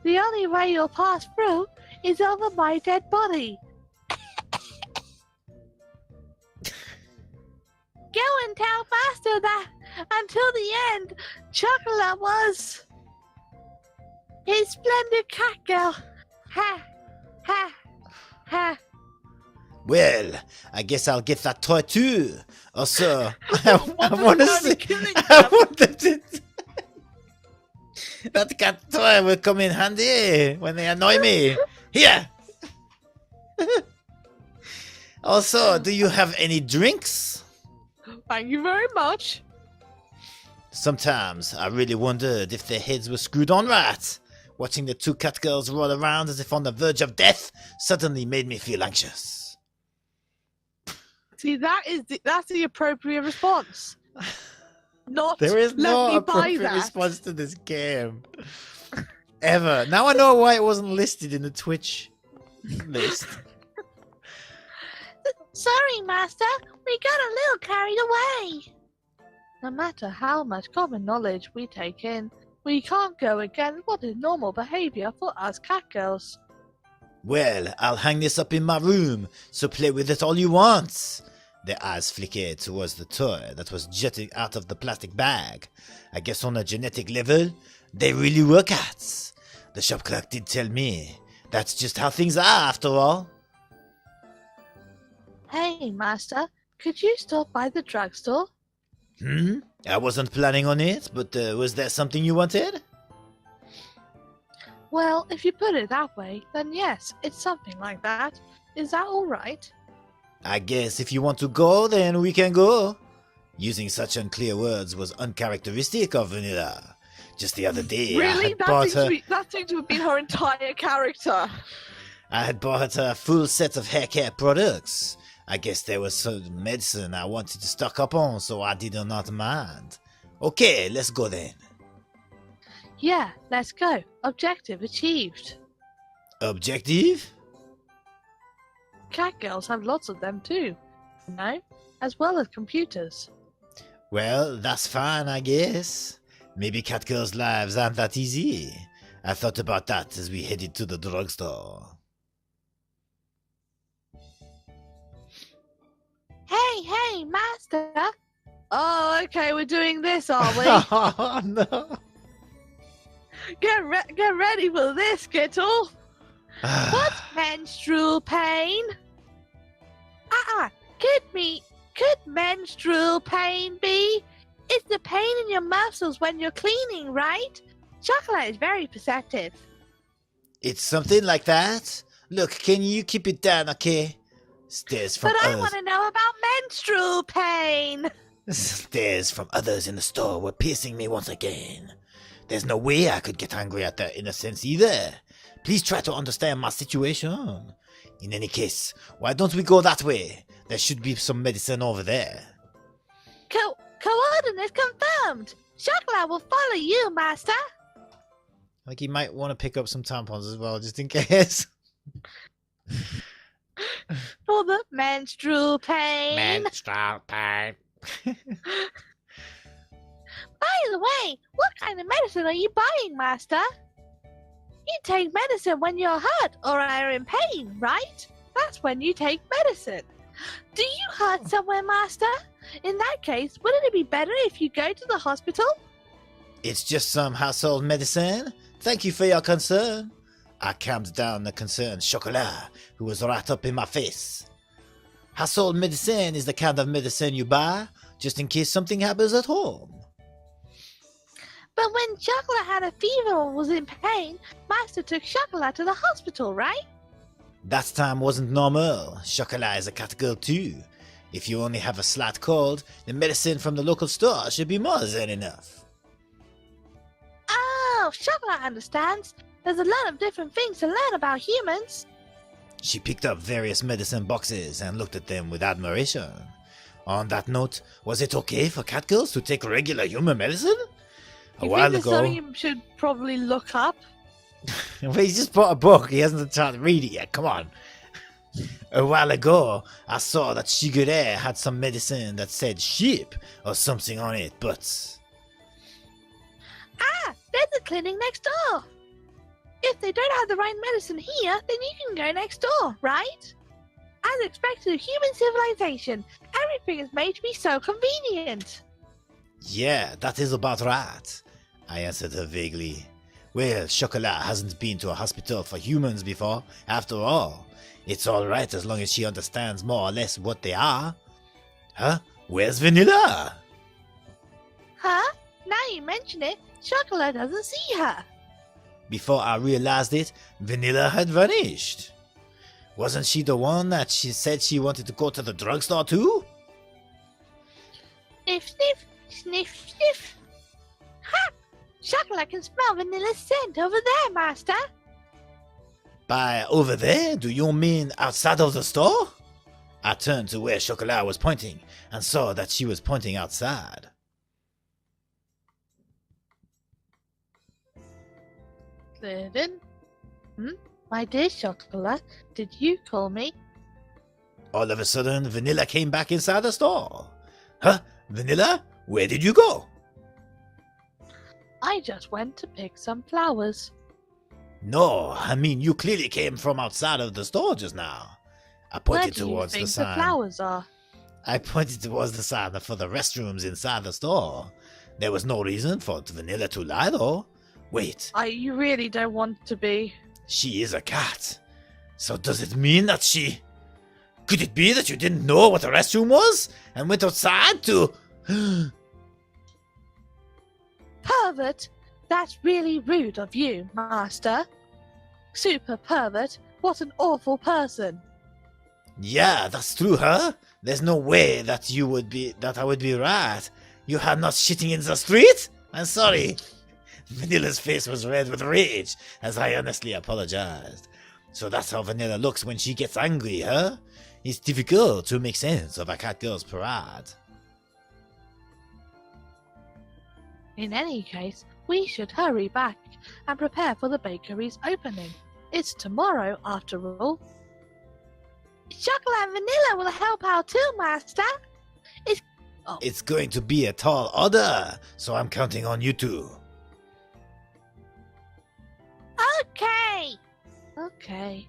The only way you'll pass through is over my dead body. Go and tell Master that until the end, Chocolate was his splendid cat girl. Ha! Ha! Ha! Well, I guess I'll get that toy too. Also, I want to see. I want to. That cat toy will come in handy when they annoy me. Here. Also, do you have any drinks? Thank you very much. Sometimes I really wondered if their heads were screwed on right. Watching the two cat girls roll around as if on the verge of death suddenly made me feel anxious. See, that's the appropriate response. Not There is no appropriate response to this game. Ever. Now I know why it wasn't listed in the Twitch list. Sorry, Master. We got a little carried away. No matter how much common knowledge we take in, we can't go against what is normal behavior for us cat girls. Well, I'll hang this up in my room, so play with it all you want. Their eyes flickered towards the toy that was jutting out of the plastic bag. I guess on a genetic level, they really were cats. The shop clerk did tell me. That's just how things are, after all. Hey, Master, could you stop by the drugstore? I wasn't planning on it, but was there something you wanted? Well, if you put it that way, then yes, it's something like that. Is that all right? I guess if you want to go, then we can go. Using such unclear words was uncharacteristic of Vanilla. Just the other day, Really? That seems to have been her entire character. I had bought her a full set of hair care products. I guess there was some medicine I wanted to stock up on, so I did not mind. Okay, let's go then. Yeah, let's go. Objective achieved. Objective? Cat girls have lots of them too, you know, as well as computers. Well, that's fine, I guess. Maybe cat girls' lives aren't that easy. I thought about that as we headed to the drugstore. Hey, Master! Oh, okay, we're doing this, are we? Oh, no. Get ready for this, Skittle. What's menstrual pain? Could menstrual pain be? It's the pain in your muscles when you're cleaning, right? Chocolate is very perceptive. It's something like that? Look, can you keep it down, okay? Stares from But I others. want to know about menstrual pain. Stares from others in the store were piercing me once again. There's no way I could get angry at their innocence either. Please try to understand my situation. In any case, why don't we go that way? There should be some medicine over there. Coordinates confirmed. Chocolate will follow you, Master. Like, you might want to pick up some tampons as well, just in case. For the menstrual pain. Menstrual pain. By the way, what kind of medicine are you buying, Master? You take medicine when you're hurt or are in pain, right? That's when you take medicine. Do you hurt somewhere, Master? In that case, wouldn't it be better if you go to the hospital? It's just some household medicine. Thank you for your concern. I calmed down the concerned Chocolat, who was right up in my face. Household medicine is the kind of medicine you buy, just in case something happens at home. But when Chocolate had a fever or was in pain, Master took Chocolate to the hospital, right? That time wasn't normal. Chocolat is a cat girl too. If you only have a slight cold, the medicine from the local store should be more than enough. Oh, Chocolate understands. There's a lot of different things to learn about humans. She picked up various medicine boxes and looked at them with admiration. On that note, was it okay for cat girls to take regular human medicine? A You while think there's ago, something you should probably look up? well, he's just bought a book. He hasn't had time to read it yet. Come on. A while ago, I saw that Shigure had some medicine that said sheep or something on it, but... Ah, there's a clinic next door. If they don't have the right medicine here, then you can go next door, right? As expected of human civilization, everything is made to be so convenient. Yeah, that is about right, I answered her vaguely. Well, Chocolat hasn't been to a hospital for humans before, after all. It's alright as long as she understands more or less what they are. Huh? Where's Vanilla? Huh? Now you mention it, Chocolate doesn't see her. Before I realized it, Vanilla had vanished. Wasn't she the one that she said she wanted to go to the drugstore too? Sniff, sniff, sniff, sniff. Ha! Chocolate can smell Vanilla's scent over there, Master. By over there, do you mean outside of the store? I turned to where Chocolat was pointing and saw that she was pointing outside. Glidden? My dear Chocolate, did you call me? All of a sudden, Vanilla came back inside the store. Huh? Vanilla? Where did you go? I just went to pick some flowers. No, I mean you clearly came from outside of the store just now. I Where pointed do you towards think the the sign. flowers are? I pointed towards the sign for the restrooms inside the store. There was no reason for Vanilla to lie though. Wait, You really don't want to be. she is a cat. So does it mean that she... Could it be that you didn't know what the restroom was and went outside to... Pervert! That's really rude of you, Master. Super pervert, what an awful person. Yeah, that's true, huh? There's no way that I would be right. You are not shitting in the street? I'm sorry. Vanilla's face was red with rage as I earnestly apologized. So that's how Vanilla looks when she gets angry, huh? It's difficult to make sense of a cat girl's parade. In any case, we should hurry back and prepare for the bakery's opening. It's tomorrow, after all. Chocolate and Vanilla will help out too, Master. It's going to be a tall order, so I'm counting on you two. Okay. Okay.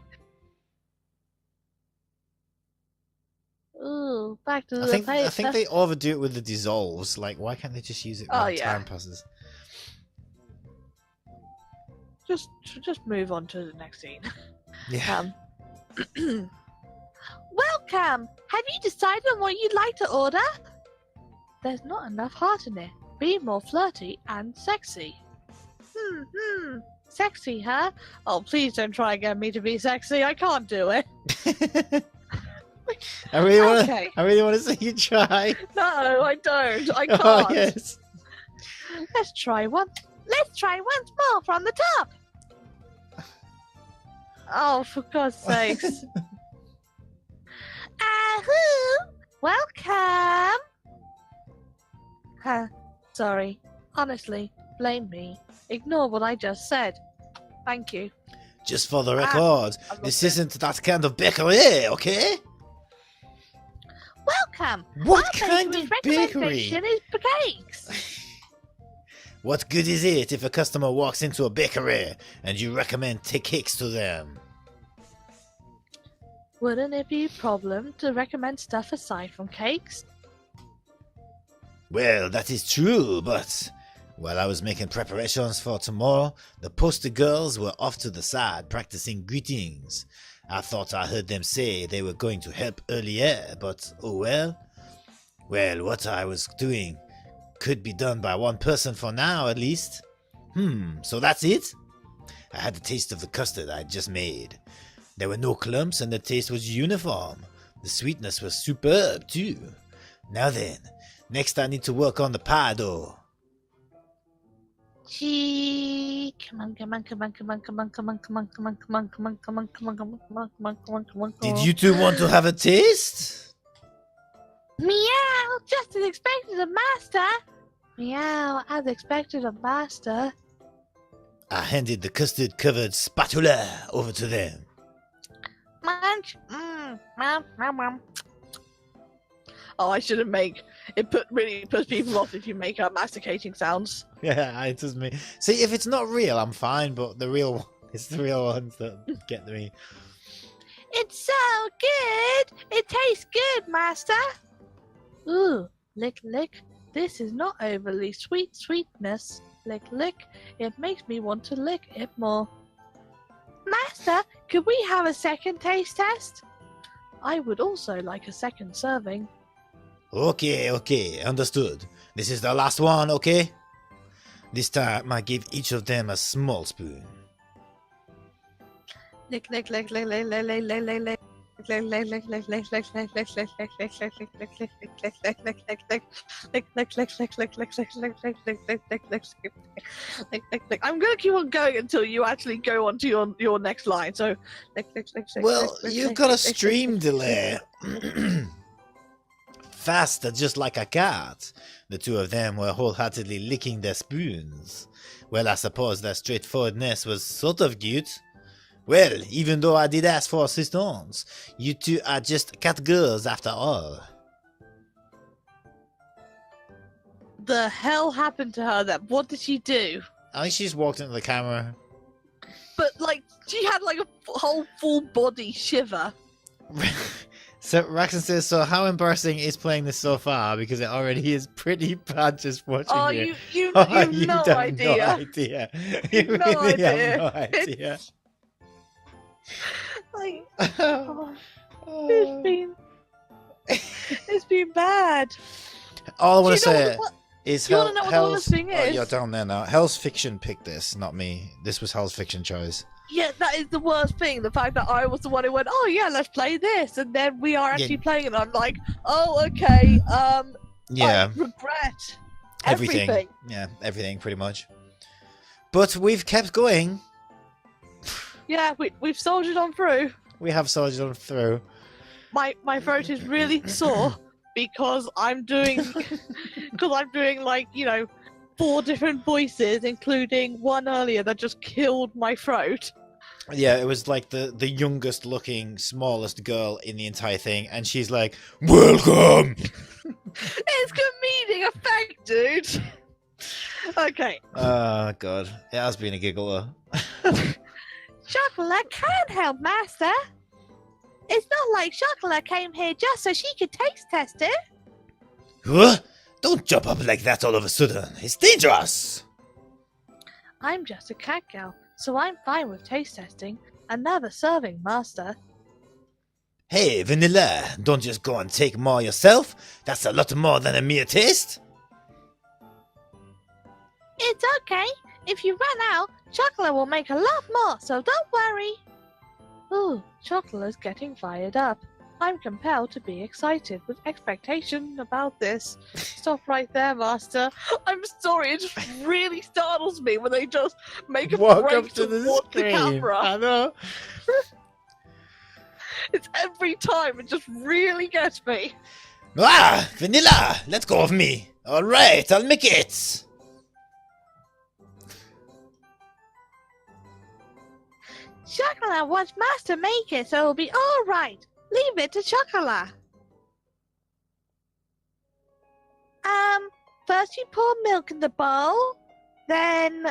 Ooh, back to the I paper. think they overdo it with the dissolves. Like, why can't they just use it when Oh, yeah. time passes? Just move on to the next scene. Yeah. Welcome! Have you decided on what you'd like to order? There's not enough heart in it. Be more flirty and sexy. Sexy, huh? Oh, please don't try and get me to be sexy. I can't do it. I really want to. Okay. I really want to see you try. No, I don't. I can't. Oh yes. Let's try once more from the top. Oh, for God's sakes. Ahoo! Welcome! Huh, sorry. Honestly, blame me. Ignore what I just said. Thank you. Just for the record, I love this it. isn't that kind of bakery, okay? Welcome! What Our kind of bakery? recommendation is cakes. What good is it if a customer walks into a bakery and you recommend take cakes to them? Wouldn't it be a problem to recommend stuff aside from cakes? Well, that is true, but while I was making preparations for tomorrow, the poster girls were off to the side practicing greetings. I thought I heard them say they were going to help earlier, but oh well. Well, what I was doing could be done by one person for now, at least. So that's it? I had a taste of the custard I just made. There were no clumps and the taste was uniform. The sweetness was superb, too. Now then, next I need to work on the pie dough. Gee, come on. Did you two want to have a taste? Meow, just as expected of master. Meow, as expected of master. I handed the custard-covered spatula over to them. Munch. Oh, I shouldn't make it. Really puts people off if you make masticating sounds. Yeah, it does me. See, if it's not real, I'm fine, but it's the real ones that get me. It's so good. It tastes good, master. Ooh, lick. This is not overly sweetness. Lick. It makes me want to lick it more. Master, could we have a second taste test? I would also like a second serving. Okay, understood. This is the last one, okay? This time I give each of them a small spoon. Lick. I'm gonna keep on going until you actually go on to your next line. So, Well, you've got a stream delay. Faster, just like a cat. The two of them were wholeheartedly licking their spoons. Well, I suppose their straightforwardness was sort of cute. Well, even though I did ask for assistance, you two are just cat girls after all. the hell happened to her then? What did she do? I think she just walked into the camera. But, like, she had, like, a whole full body shiver. So Raxon says, so how embarrassing is playing this so far? Because it already is pretty bad just watching Oh, you. you Oh, have you no have idea. No idea. You No really idea. have no idea. Like, Oh. it's been bad. All I want to Do you know say what- is you wanna know what the worst thing Oh, is? you're down there now. HellsFiction picked this, not me. This was HellsFiction choice. Yeah, that is the worst thing. The fact that I was the one who went, oh yeah, let's play this, and then we are actually playing it. And I'm like, oh okay. Yeah. I regret Everything. Yeah, everything pretty much. But we've kept going. Yeah, we've soldiered on through. We have soldiered on through. My throat is really sore because I'm doing like, you know, 4 different voices, including one earlier that just killed my throat. Yeah, it was like the youngest looking, smallest girl in the entire thing, and she's like, welcome! It's comedic effect, dude. Okay. Oh, God. It has been a giggle, though. Chocolate can't help, Master. It's not like Chocolate came here just so she could taste test it. Huh? Don't jump up like that all of a sudden. It's dangerous! I'm just a cat gal, so I'm fine with taste testing. Another serving, Master. Hey, Vanilla, don't just go and take more yourself. That's a lot more than a mere taste. It's okay. If you run out, Chocolate will make a lot more, so don't worry. Ooh, Chocolate's getting fired up. I'm compelled to be excited with expectation about this. Stop right there, Master. I'm sorry, it just really startles me when they just make a Walk break up to the towards the screen. camera. I know. It's every time, it just really gets me. Ah, Vanilla, let go of me. All right, I'll make it. Chocolate wants Master make it, so it'll be all right. Leave it to Chocolate. First you pour milk in the bowl, then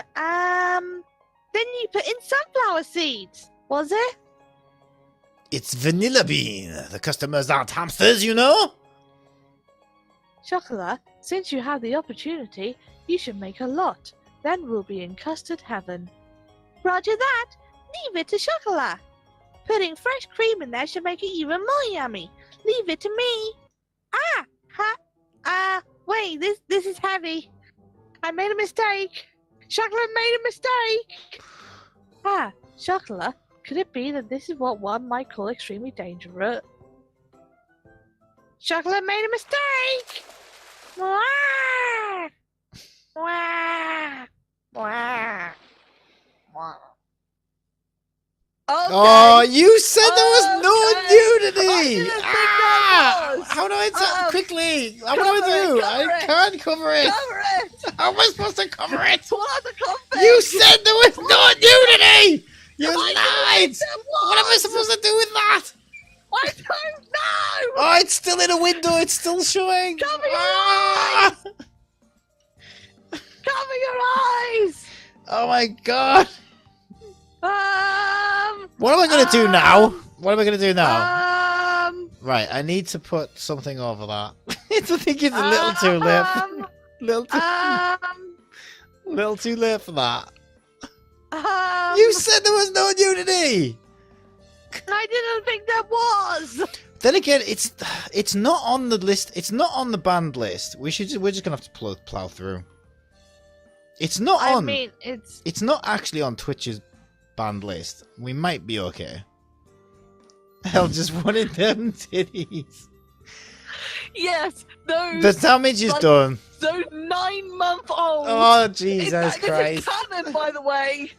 you put in sunflower seeds. Was it? It's Vanilla Bean. The customers aren't hamsters, you know? Chocolate, since you have the opportunity, you should make a lot. Then we'll be in custard heaven. Roger that. Leave it to Chocolate. Putting fresh cream in there should make it even more yummy. Leave it to me. Wait, this is heavy. I made a mistake. Chocolate made a mistake. Ah, Chocolate, could it be that this is what one might call extremely dangerous? Chocolate made a mistake. Wah! Wah! Wah! Wah! Okay. Oh, you said there was no nudity! I didn't think there was. How do I do quickly? What do cover I do? it, cover I it. can't cover it. Cover it! How am I supposed to cover it? Pull out the confetti! You said there was no nudity! You I lied! didn't think there What am I was. supposed to do with that? I don't know! Oh, it's still in a window. It's still showing. Cover your Ah! Cover your eyes! Oh my god. Um, What am I going to do now? What am I going to do now? right. I need to put something over that. I think it's a little too late. Little too late for that. You said there was no nudity. I didn't think there was. Then again, it's not on the list. It's not on the banned list. We're just gonna have to plow through. It's not I on. mean, It's not actually on Twitch's banned list. We might be okay. Hell, just wanted them titties. yes, those. The damage is done. Those 9-month-olds. Oh Jesus This Christ! is canon, by the way.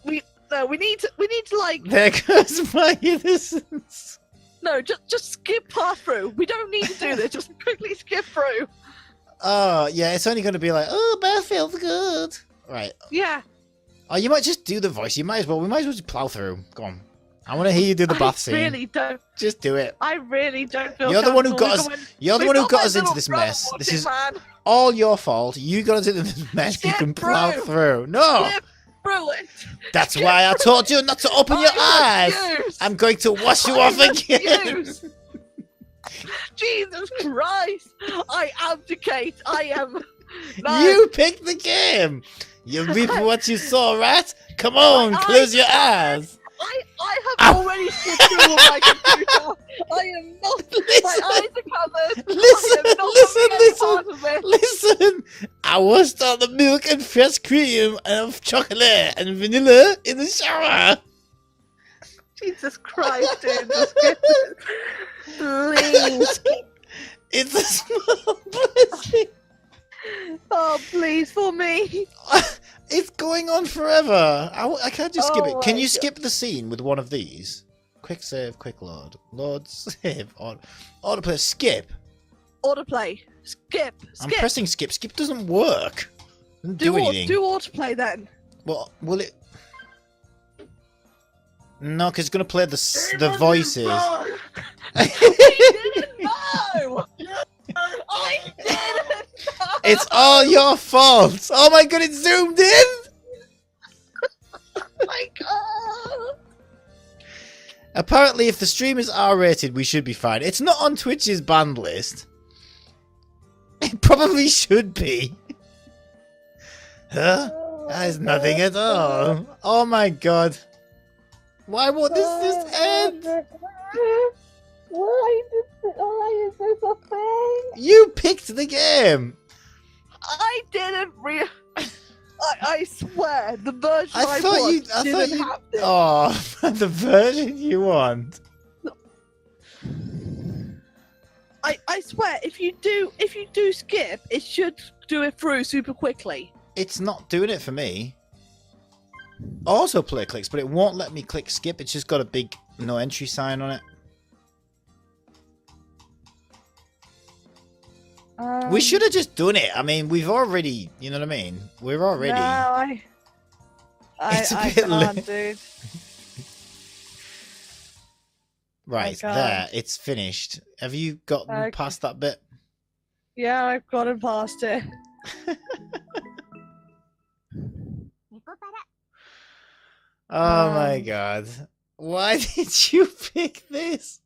We need to like There goes my innocence. no, just skip past through. We don't need to do this. Just quickly skip through. Oh yeah, it's only going to be like, oh, Beth feels good. Right. Yeah. Oh, you might just do the voice. You might as well. We might as well just plow through. Go on. I want to hear you do the bath scene. I really don't. Just do it. I really don't feel. You're the one who got us. comfortable You're the with one who we've got my us into little this brother mess. This watching, is man. all your fault. You got us into this mess. You Skip can plow through. through. No, Skip through it. that's why I told you not to open your eyes. Refuse. I'm going to wash you off again. refuse. Jesus Christ! I abdicate. I am. No. You picked the game. You reap what you saw, right? Come on, close your eyes. I have already skipped through on my computer. I am not. My eyes are covered. Listen, I am not listen, having any part of it. Listen. I washed all the milk and fresh cream and chocolate and vanilla in the shower. Jesus Christ, dude. Just get it. Please. It's a small blessing. Oh, please, for me. It's going on forever. I can't just skip it. Oh Can my you God. skip the scene with one of these? Quick save, quick load. Load, save, autoplay, skip. Autoplay. Skip. I'm Skip. pressing skip. Skip doesn't work. Doesn't do anything. Do autoplay then. Well, will it? No, because it's going to play the voices. I didn't know. I didn't know. It's all your fault. Oh my god, it zoomed in. Oh my God. Apparently, if the stream is R-rated, we should be fine. It's not on Twitch's banned list. It probably should be. Huh? That is nothing at all. Oh my god. Why won't this just end? Why is this a thing? You picked the game. I didn't I swear, the version I thought want you. didn't have this. Oh, the version you want. I swear, if you do skip, it should do it through super quickly. It's not doing it for me. Autoplay clicks, but it won't let me click skip. It's just got a big no entry sign on it. We should have just done it. I mean, we've already, you know what I mean? We're already. No, I It's a bit can't, dude. Right, God. there, it's finished. Have you gotten Okay. past that bit? Yeah, I've gotten past it. Oh my god. Why did you pick this?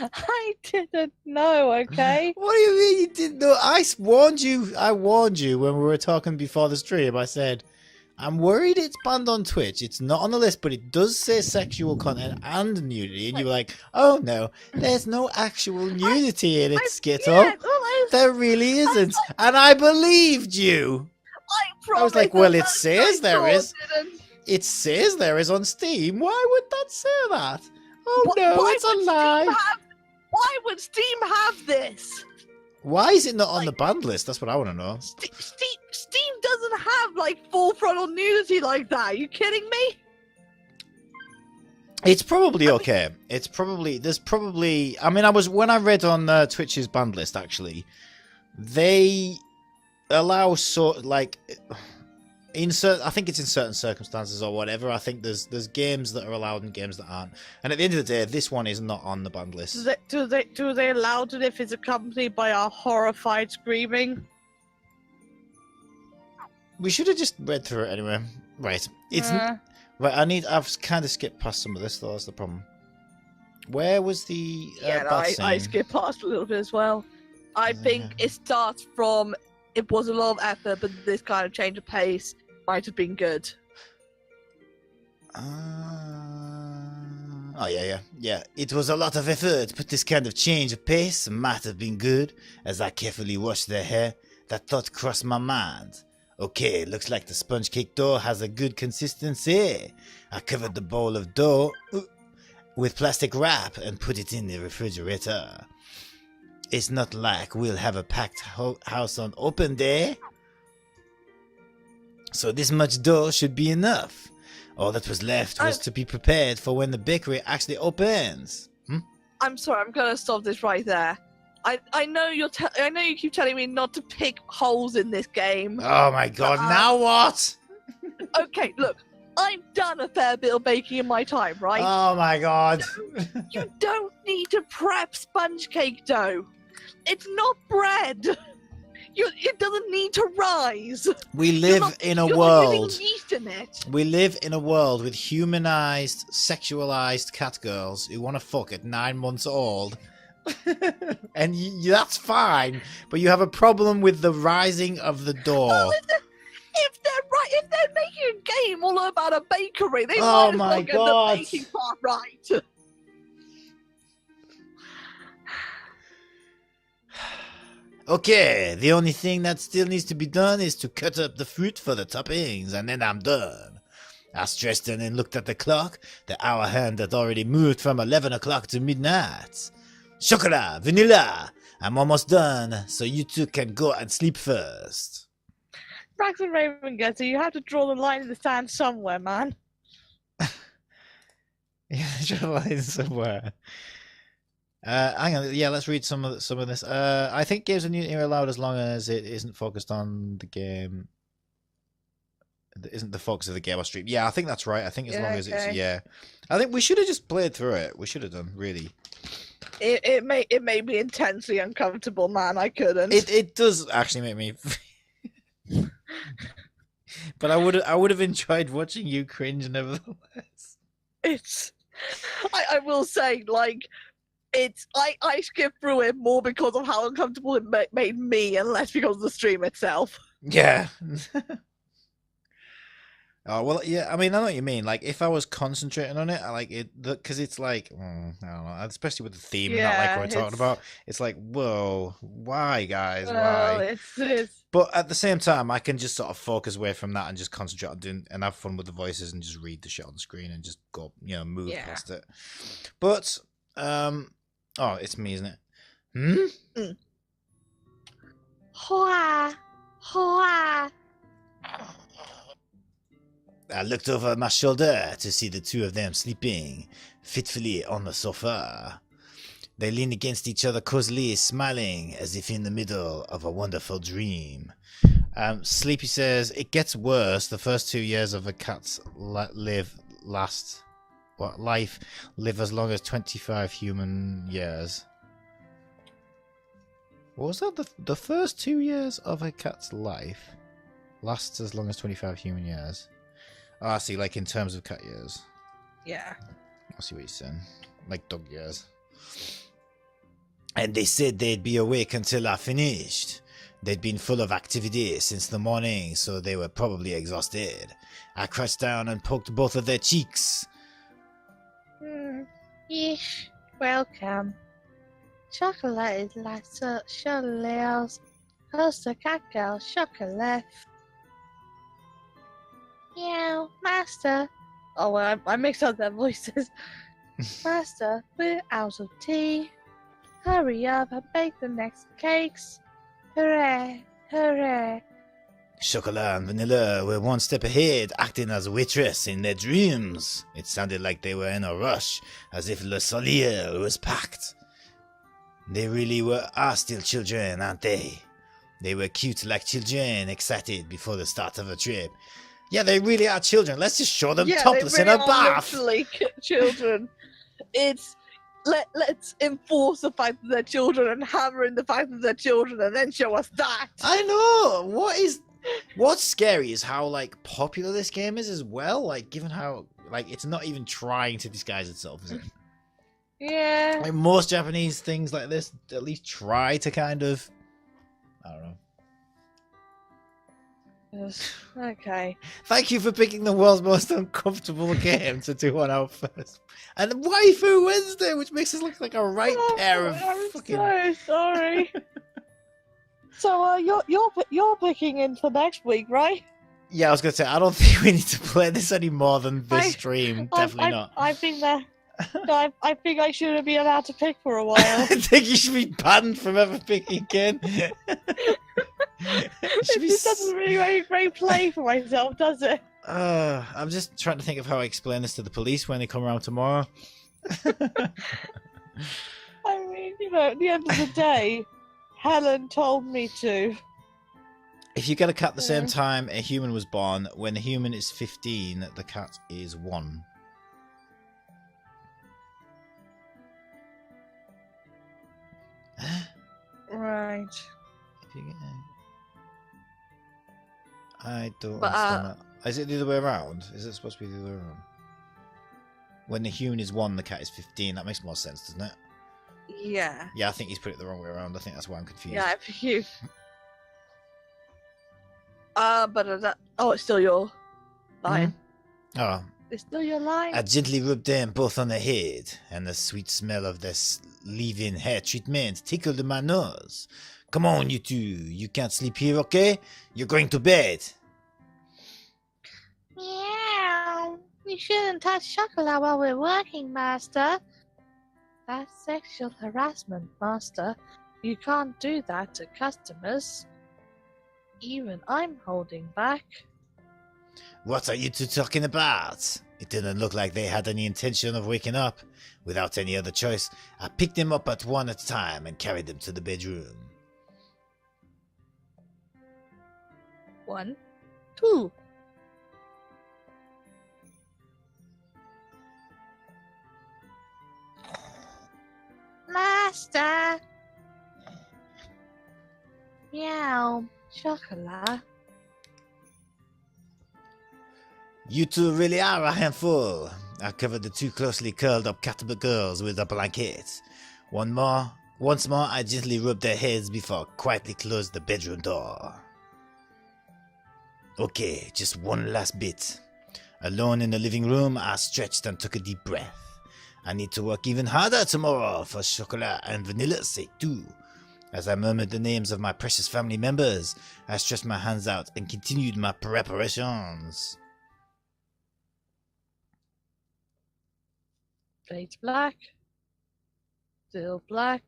I didn't know, okay? What do you mean you didn't know? I warned you when we were talking before the stream. I said, I'm worried it's banned on Twitch. It's not on the list, but it does say sexual content and nudity. And you were like, oh no, there's no actual nudity in it, Skittle. Yeah, well, I There really isn't. And I believed you. I was like, well, it says there is. It says there is on Steam. Why would that say that? Oh no, it's a lie. Why would Steam have this? Why is it not on the banned list? That's what I want to know. Steam doesn't have like full frontal nudity like that. Are you kidding me? It's probably okay. It's probably I mean, when I read on Twitch's banned list, actually, they allow I think it's in certain circumstances or whatever. I think there's games that are allowed and games that aren't. And at the end of the day, this one is not on the banned list. Do they allow it if it's accompanied by a horrified screaming? We should have just read through it anyway. Right. Right, I've kind of skipped past some of this though, that's the problem. Where was the I skipped past a little bit as well. I think it starts from it was a lot of effort, but this kind of change of pace might have been good. Oh yeah. It was a lot of effort, but this kind of change of pace might have been good. As I carefully washed their hair, that thought crossed my mind. Okay, looks like the sponge cake dough has a good consistency. I covered the bowl of dough with plastic wrap and put it in the refrigerator. It's not like we'll have a packed house on open day. So this much dough should be enough. All that was left was to be prepared for when the bakery actually opens. I'm sorry, I'm gonna stop this right there. I know you keep telling me not to pick holes in this game. Oh my god, now what? Okay, look, I've done a fair bit of baking in my time, right? Oh my god. You don't need to prep sponge cake dough. It's not bread. It doesn't need to rise. We live in a world. Yeast in it. We live in a world with humanized, sexualized cat girls who want to fuck at 9 months old. And that's fine, but you have a problem with the rising of the door. Well, if they're making a game all about a bakery, they might as well get the baking part right. Okay, the only thing that still needs to be done is to cut up the fruit for the toppings, and then I'm done. I stretched and looked at the clock. The hour hand had already moved from 11 o'clock to midnight. Chocolat, vanilla, I'm almost done, so you two can go and sleep first. Rax and Raven Getter, you have to draw the line in the sand somewhere, man. Yeah, draw the line somewhere. Hang on, yeah, let's read some of this. I think games of Unity are allowed as long as it isn't focused on the game. It isn't the focus of the game or stream. Yeah, I think that's right. I think as long as it's I think we should have just played through it. We should have done, really. It made me intensely uncomfortable, man. I couldn't. It does actually make me. But I would have enjoyed watching you cringe nevertheless. I will say, like, I skipped through it more because of how uncomfortable it made me, and less because of the stream itself. Yeah. Oh, well, yeah, I mean, I know what you mean. Like, if I was concentrating on it, I like it, because it's like, I don't know, especially with the theme, not like we're talking about, it's like, whoa, why, guys, why? It's... But at the same time, I can just sort of focus away from that and just concentrate on doing, and have fun with the voices and just read the shit on the screen and just go, move past it. But, it's me, isn't it? Hoa! Hoa! I looked over my shoulder to see the two of them sleeping fitfully on the sofa. They leaned against each other cozily, smiling as if in the middle of a wonderful dream. Sleepy says, it gets worse. The first 2 years of a cat's life live as long as 25 human years. What was that? The first 2 years of a cat's life lasts as long as 25 human years. Oh, I see, like in terms of cat years. Yeah. I see what you're saying. Like dog years. And they said they'd be awake until I finished. They'd been full of activity since the morning, so they were probably exhausted. I crouched down and poked both of their cheeks. Yeesh. Welcome. chocolate is like Chocolat's Costa Cacao Chocolate. Meow, Master. Oh, well, I mixed up their voices. Master, we're out of tea. Hurry up and bake the next cakes. Hooray, hooray. Chocolat and Vanilla were one step ahead, acting as a waitress in their dreams. It sounded like they were in a rush, as if Le Solier was packed. They really are still children, aren't they? They were cute like children, excited before the start of a trip. Yeah, they really are children. Let's just show them topless in a bath. Literally children. Let's enforce the fact that they're children and hammer in the fact that they're children and then show us that. I know. What's scary is how like popular this game is as well. Like given how like it's not even trying to disguise itself, is it? Yeah. Like most Japanese things like this at least try to kind of, I don't know. Okay. Thank you for picking the world's most uncomfortable game to do on our first. And Waifu Wednesday, which makes us look like a right pair of I'm fucking... so sorry. So you're picking in for next week, right? Yeah, I was gonna say I don't think we need to play this any more than this stream. Definitely not. I think that. No, I think I shouldn't be allowed to pick for a while. I think you should be banned from ever picking again. This doesn't really make a great play for myself, does it? I'm just trying to think of how I explain this to the police when they come around tomorrow. I mean, you know, at the end of the day, Helen told me to. If you get a cat the same time a human was born, when the human is 15, the cat is 1. Right. I don't understand that. Is it the other way around? Is it supposed to be the other way around? When the human is 1, the cat is 15. That makes more sense, doesn't it? Yeah. Yeah, I think he's put it the wrong way around. I think that's why I'm confused. Yeah, for you. It's still your line. Oh. It's still your line. I gently rubbed them both on the head, and the sweet smell of this leave-in hair treatment tickled my nose. Come on, you two. You can't sleep here, okay? You're going to bed. Meow. We shouldn't touch chocolate while we're working, Master. That's sexual harassment, Master. You can't do that to customers. Even I'm holding back. What are you two talking about? It didn't look like they had any intention of waking up. Without any other choice, I picked them up one at a time and carried them to the bedroom. 1, 2. Master! Meow. Chocolate. You two really are a handful. I covered the 2 closely curled up catable girls with a blanket. Once more, I gently rubbed their heads before I quietly closed the bedroom door. Okay, just one last bit. Alone in the living room, I stretched and took a deep breath. I need to work even harder tomorrow for Chocolat and Vanilla's sake too. As I murmured the names of my precious family members, I stretched my hands out and continued my preparations. Fades black. Still black.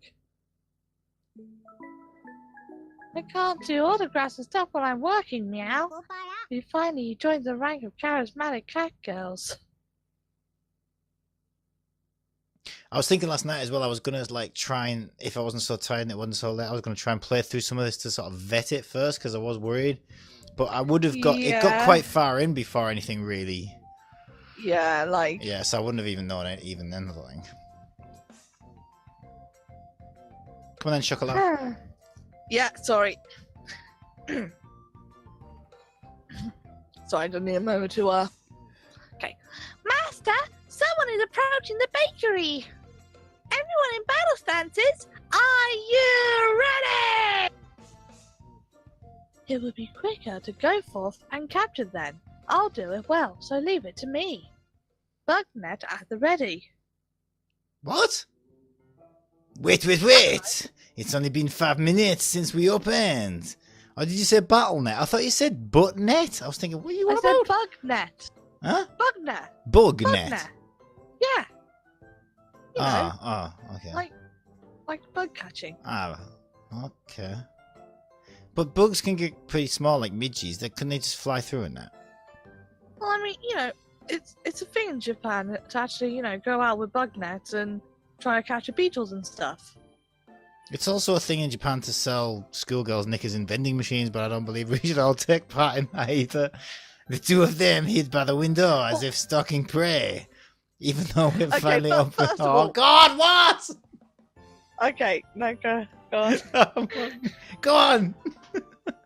I can't do autographs and stuff while I'm working, Meow. You finally joined the rank of charismatic cat girls. I was thinking last night as well, I was going to like try and, if I wasn't so tired and it wasn't so late, I was going to try and play through some of this to sort of vet it first because I was worried. But I would have got, it got quite far in before anything really. Yeah, like. Yeah, so I wouldn't have even known it even then, I think. Come on then, Chocolat. Yeah, sorry. Sorry, I didn't need a moment to, Okay. Master, someone is approaching the bakery. Everyone in battle stances, are you ready? It would be quicker to go forth and capture them. I'll do it well, so leave it to me. Bug net at the ready. What? Wait! It's only been 5 minutes since we opened. Or did you say battle.net? I thought you said butt.net. I was thinking, what are you on I said about? bug.net. Huh? Bug.net. Bug.net. Bug.net. Yeah. You know, Okay. like bug catching. Okay. But bugs can get pretty small, like midges. Couldn't they just fly through in that? Well, I mean, you know, it's a thing in Japan to actually, you know, go out with bug nets and try to catch beetles and stuff. It's also a thing in Japan to sell schoolgirls' knickers in vending machines, but I don't believe we should all take part in that either. The two of them hid by the window as if stalking prey. Even though we're finally but open. first of Oh all- God, what? Okay, no, go on. Go on.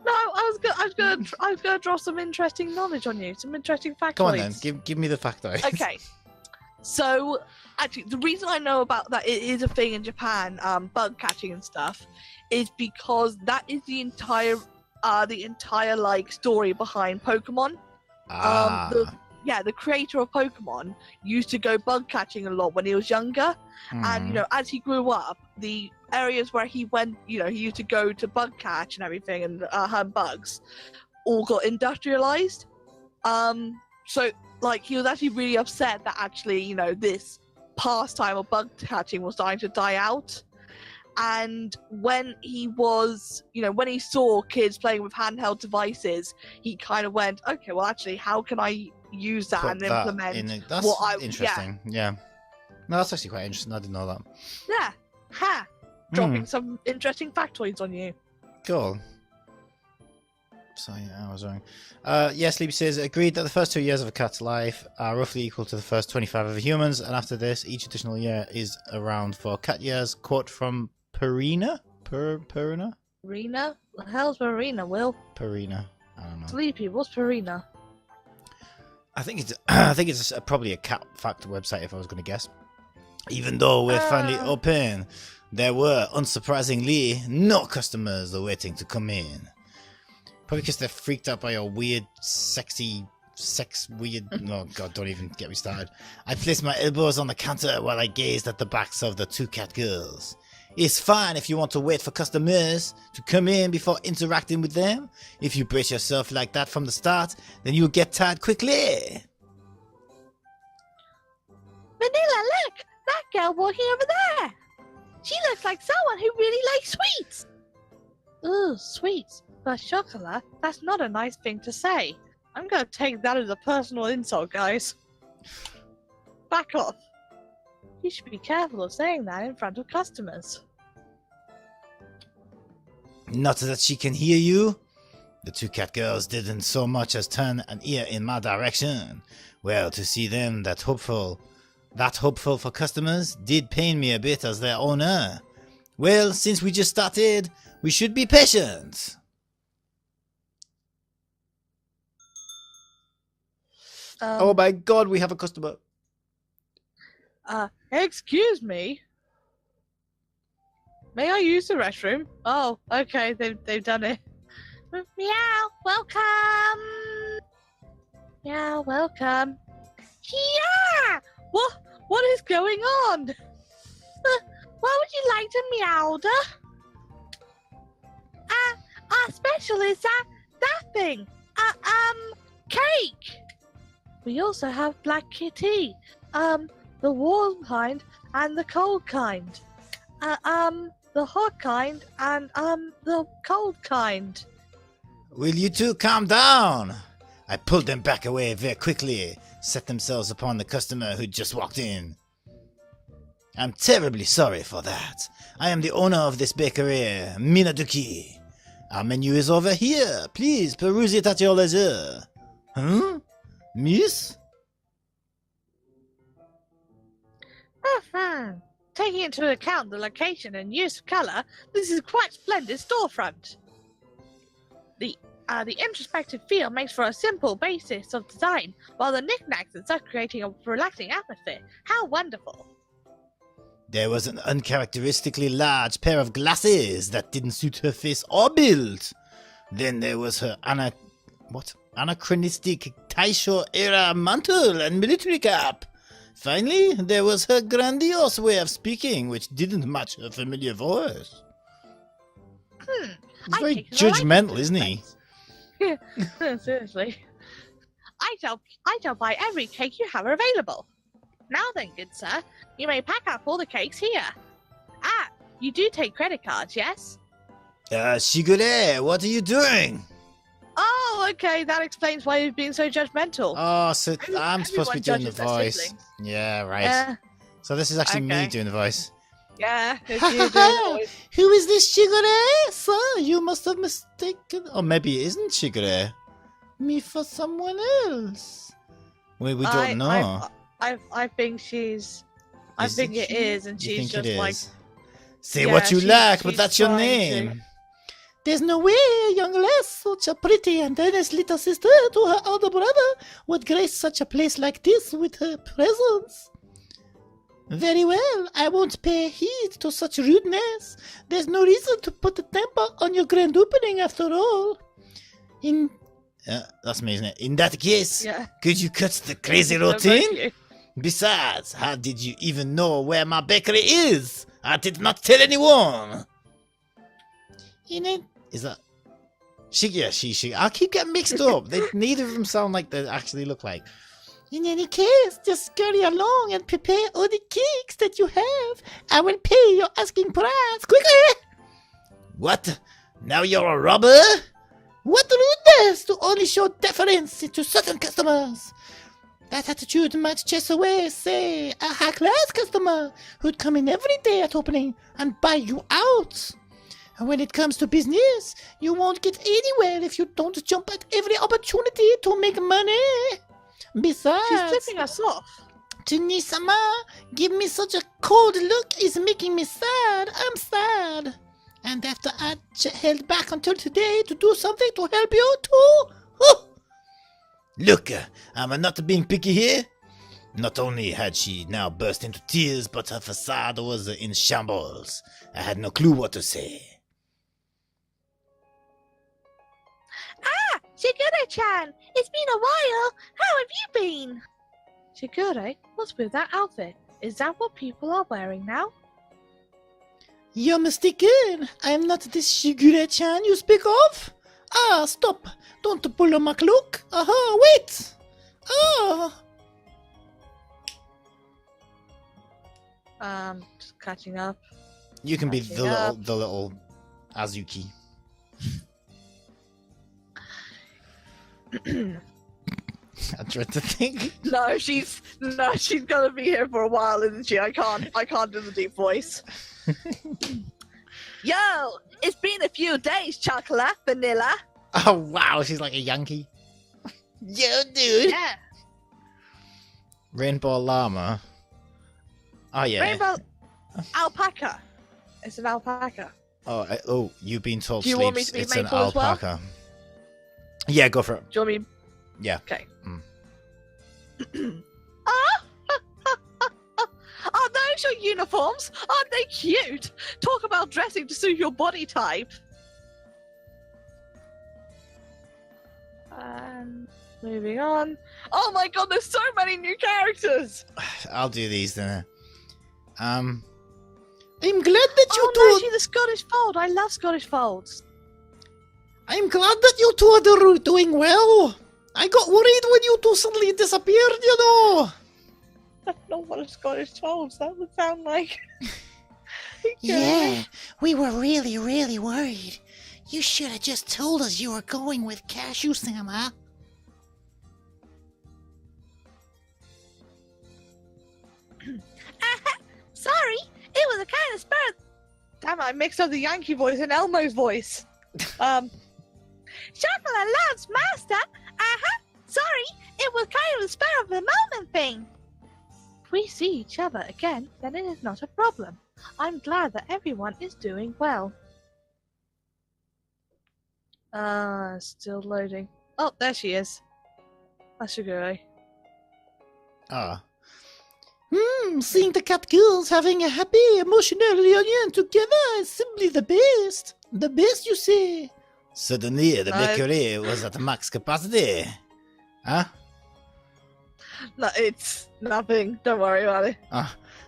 No, I was gonna draw some interesting knowledge on you, some interesting factoids. Go on then. Give me the factoid. Okay. So, actually, the reason I know about that it is a thing in Japan, bug catching and stuff, is because that is the entire like story behind Pokemon. The creator of Pokemon used to go bug catching a lot when he was younger, and you know, as he grew up, the areas where he went, you know, he used to go to bug catch and everything and hunt bugs, all got industrialized. So like he was actually really upset that actually, you know, this pastime of bug catching was starting to die out. And when he was, you know, when he saw kids playing with handheld devices, he kind of went, okay, well, actually, how can I use that and implement that's what I interesting. Yeah. No, that's actually quite interesting. I didn't know that. Yeah. Ha! Dropping some interesting factoids on you. Cool. So yeah, I was wrong. Sleepy says, agreed that the first 2 years of a cat's life are roughly equal to the first 25 of a human's, and after this, each additional year is around 4 cat years. Quote from Perina? Perina? Perina? The hell's Perina, Will? Perina. I don't know. Sleepy, what's Perina? I think it's probably a cat fact website if I was going to guess. Even though we're finally open, there were, unsurprisingly, no customers waiting to come in. Probably because they're freaked out by your weird, no, God, don't even get me started. I placed my elbows on the counter while I gazed at the backs of the 2 cat girls. It's fine if you want to wait for customers to come in before interacting with them. If you brace yourself like that from the start, then you'll get tired quickly. Vanilla, look! That girl walking over there! She looks like someone who really likes sweets! Ooh, sweets. But chocolate, that's not a nice thing to say. I'm gonna take that as a personal insult, guys. Back off. You should be careful of saying that in front of customers. Not that she can hear you. The 2 cat girls didn't so much as turn an ear in my direction. Well, to see them that hopeful for customers did pain me a bit as their owner. Well, since we just started, we should be patient. Oh my God, we have a customer. Excuse me? May I use the restroom? Oh, okay, they've done it. Meow, welcome! Meow, welcome. Yeah! What is going on? What would you like to meowder? Our special is that thing. Cake! We also have black kitty. The warm kind and the cold kind. The hot kind and the cold kind. Will you two calm down? I pulled them back away very quickly, set themselves upon the customer who just walked in. I'm terribly sorry for that. I am the owner of this bakery, Minaduki. Our menu is over here. Please peruse it at your leisure. Huh? Miss? Taking into account the location and use of colour, this is quite splendid storefront. The introspective feel makes for a simple basis of design, while the knickknacks and such creating a relaxing atmosphere. How wonderful! There was an uncharacteristically large pair of glasses that didn't suit her face or build. Then there was her anachronistic Taisho-era mantle and military cap. Finally, there was her grandiose way of speaking, which didn't match her familiar voice. He's very judgmental, isn't he? Seriously. I shall buy every cake you have available. Now then, good sir, you may pack up all the cakes here. Ah, you do take credit cards, yes? Shigure, what are you doing? Oh, okay, that explains why you've been so judgmental. Oh, so I'm supposed to be doing the judges their voice. siblings. Yeah, right. So this is actually me Okay. doing the voice. Yeah, it's you doing the voice. Who is this Shigure? Sir, you must have mistaken... Or maybe it isn't Shigure. Me for someone else. We don't know. I think she's... I think it is, and You she's think just it like... is? Say Yeah, what you like, but she's that's your trying name. to. There's no way a young lass, such a pretty and earnest little sister to her older brother, would grace such a place like this with her presence. Very well, I won't pay heed to such rudeness. There's no reason to put a temper on your grand opening after all. That's me, isn't it? In that case, Yeah. could you cut the crazy So both of routine? you. Besides, how did you even know where my bakery is? I did not tell anyone. Is that... She. I keep getting mixed up. Neither of them sound like they actually look like. In any case, just scurry along and prepare all the cakes that you have. I will pay your asking price quickly. What? Now you're a robber? What rudeness to only show deference to certain customers. That attitude might chase away, say, a high-class customer who'd come in every day at opening and buy you out. And when it comes to business, you won't get anywhere if you don't jump at every opportunity to make money. Besides, She's flipping us off. Tuni-sama, give me such a cold look is making me sad. I'm sad. And after I held back until today to do something to help you too. Whew. Look, I'm not being picky here. Not only had she now burst into tears, but her facade was in shambles. I had no clue what to say. Ah, Shigure-chan, it's been a while. How have you been? Shigure, what's with that outfit? Is that what people are wearing now? You're mistaken. I'm not this Shigure-chan you speak of. Ah, stop. Don't pull on my cloak. Aha, wait. Ah. Just catching up. You can be Catching up. the little Azuki. I dread to think. No, she's gonna be here for a while, isn't she? I can't do the deep voice. Yo, it's been a few days, chocolate, vanilla. Oh wow, she's like a Yankee. Yo, dude. Yeah. Rainbow llama. Oh yeah. Rainbow alpaca. It's an alpaca. Oh, you've been told Do you want me sleeps. to be It's an maple as well? alpaca. Yeah, go for it. Do you want me? Yeah. Okay. Mm. Are those your uniforms? Aren't they cute? Talk about dressing to suit your body type. And moving on. Oh my god, there's so many new characters. I'll do these then. I'm glad that you Oh no, she's the Scottish Fold. I love Scottish Folds. I'm glad that you two are doing well. I got worried when you two suddenly disappeared, you know. That's not what a Scottish Folds. That would sound like. Yeah, we were really, really worried. You should have just told us you were going with Cashew-sama. Sorry, it was a kind of spur. Damn it, I mixed up the Yankee voice and Elmo's voice. Chocolate loves master. Sorry, it was kind of a spur of the moment thing. If we see each other again, then it is not a problem. I'm glad that everyone is doing well. Still loading. Oh, there she is. That's Shigure. Seeing the cat girls having a happy, emotional reunion together is simply the best. The best, you say? Suddenly, the bakery was at max capacity. Huh? No, it's nothing. Don't worry about it.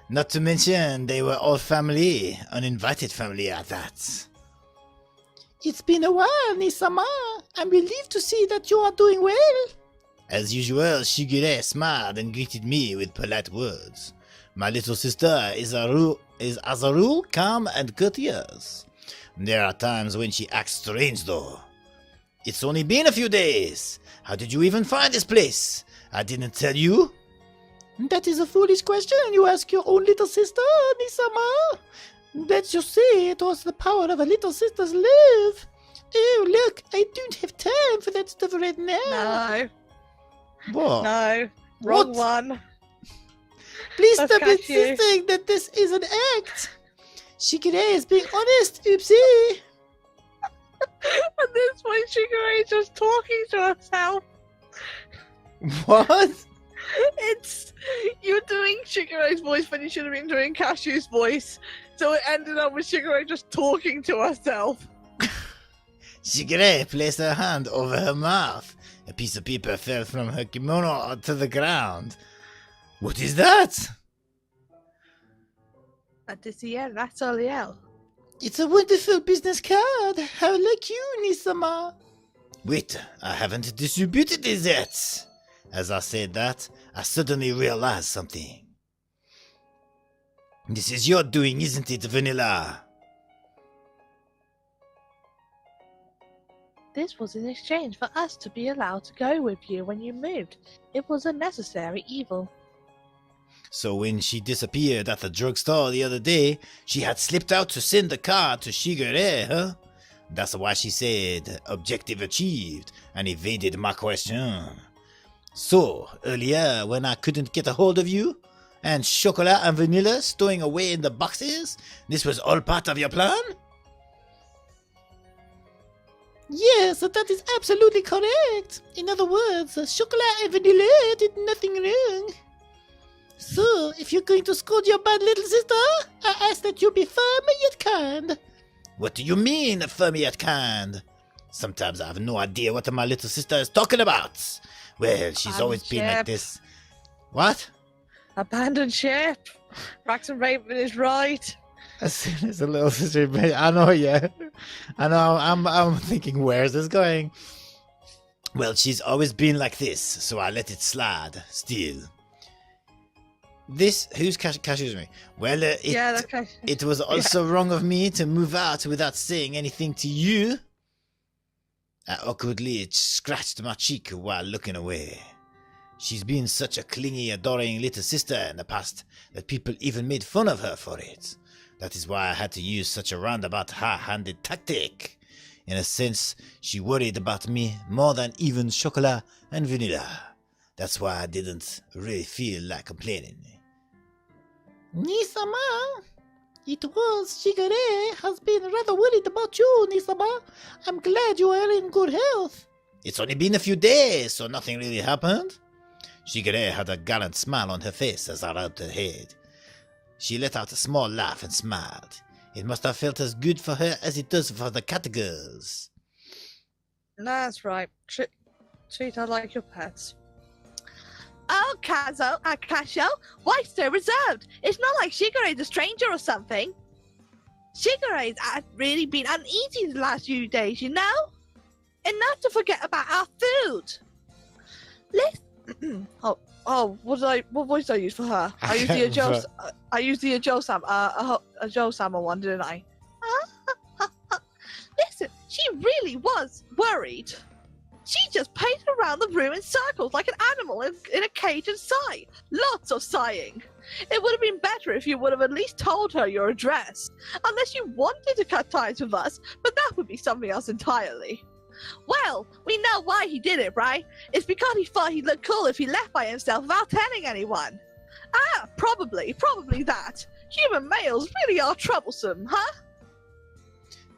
Not to mention, they were all family, uninvited family at that. It's been a while, Nisama. I'm relieved to see that you are doing well. As usual, Shigure smiled and greeted me with polite words. My little sister is as a rule calm and courteous. There are times when she acts strange though. It's only been a few days. How did you even find this place? I didn't tell you. That is a foolish question you ask your own little sister, Nisama. Let's just say it was the power of a little sister's love. Oh, look, I don't have time for that stuff right now. No. What? No. Wrong What? one. Please Let's stop catch you. insisting that this is an act. Shigure is being honest, oopsie. At this point, Shigure is just talking to herself. What? It's you're doing Shigure's voice when you should have been doing Cashew's voice. So it ended up with Shigure just talking to herself. Shigure placed her hand over her mouth. A piece of paper fell from her kimono to the ground. What is that? That's all. It's a wonderful business card. How like you, Nisama. Wait, I haven't distributed it yet. As I said that, I suddenly realized something. This is your doing, isn't it, Vanilla? This was in exchange for us to be allowed to go with you when you moved. It was a necessary evil. So when she disappeared at the drugstore the other day, she had slipped out to send the card to Shigure, huh? That's why she said, objective achieved, and evaded my question. So, earlier, when I couldn't get a hold of you, and Chocolat and Vanilla stowing away in the boxes, this was all part of your plan? Yes, that is absolutely correct. In other words, Chocolat and Vanilla did nothing wrong. So, if you're going to scold your bad little sister, I ask that you be firm yet kind. What do you mean, firm yet kind? Sometimes I have no idea what my little sister is talking about. Well, she's always been like this. What? Abandoned ship. Braxton Raven is right. As soon as a little sister, I know, yeah. I know, I'm thinking, where's this going? Well, she's always been like this, so I let it slide, still. This, who's cashews me? Well, it was also wrong of me to move out without saying anything to you. I awkwardly scratched my cheek while looking away. She's been such a clingy, adoring little sister in the past that people even made fun of her for it. That is why I had to use such a roundabout, high-handed tactic. In a sense, she worried about me more than even Chocolat and Vanilla. That's why I didn't really feel like complaining. Nisama, it was Shigure has been rather worried about you, Nisama. I'm glad you are in good health. It's only been a few days, so nothing really happened. Shigure had a gallant smile on her face as I rubbed her head. She let out a small laugh and smiled. It must have felt as good for her as it does for the cat girls. That's right. Treat her like your pets. Oh, Casio, why so reserved? It's not like Shigure's a stranger or something. Shigure's really been uneasy the last few days, you know? Enough to forget about our food. Listen. What voice did I use for her? I used the Joe Sama one, didn't I? Listen, she really was worried. She just paced around the room in circles like an animal in a cage and sighed. Lots of sighing. It would have been better if you would have at least told her your address. Unless you wanted to cut ties with us, but that would be something else entirely. Well, we know why he did it, right? It's because he thought he'd look cool if he left by himself without telling anyone. Probably that. Human males really are troublesome, huh?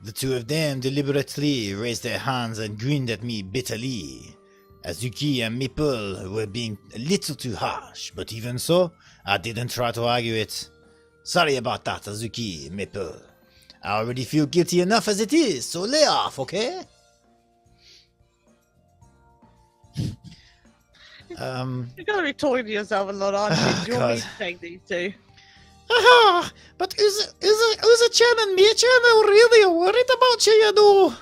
The two of them deliberately raised their hands and grinned at me bitterly. Azuki and Maple were being a little too harsh, but even so, I didn't try to argue it. Sorry about that, Azuki, Maple. I already feel guilty enough as it is, so lay off, okay? You're gonna be talking to yourself a lot, aren't you? Oh, Do you want me God. to take these two? Aha! But Uza-chan and Mia-chan are really worried about you, you know.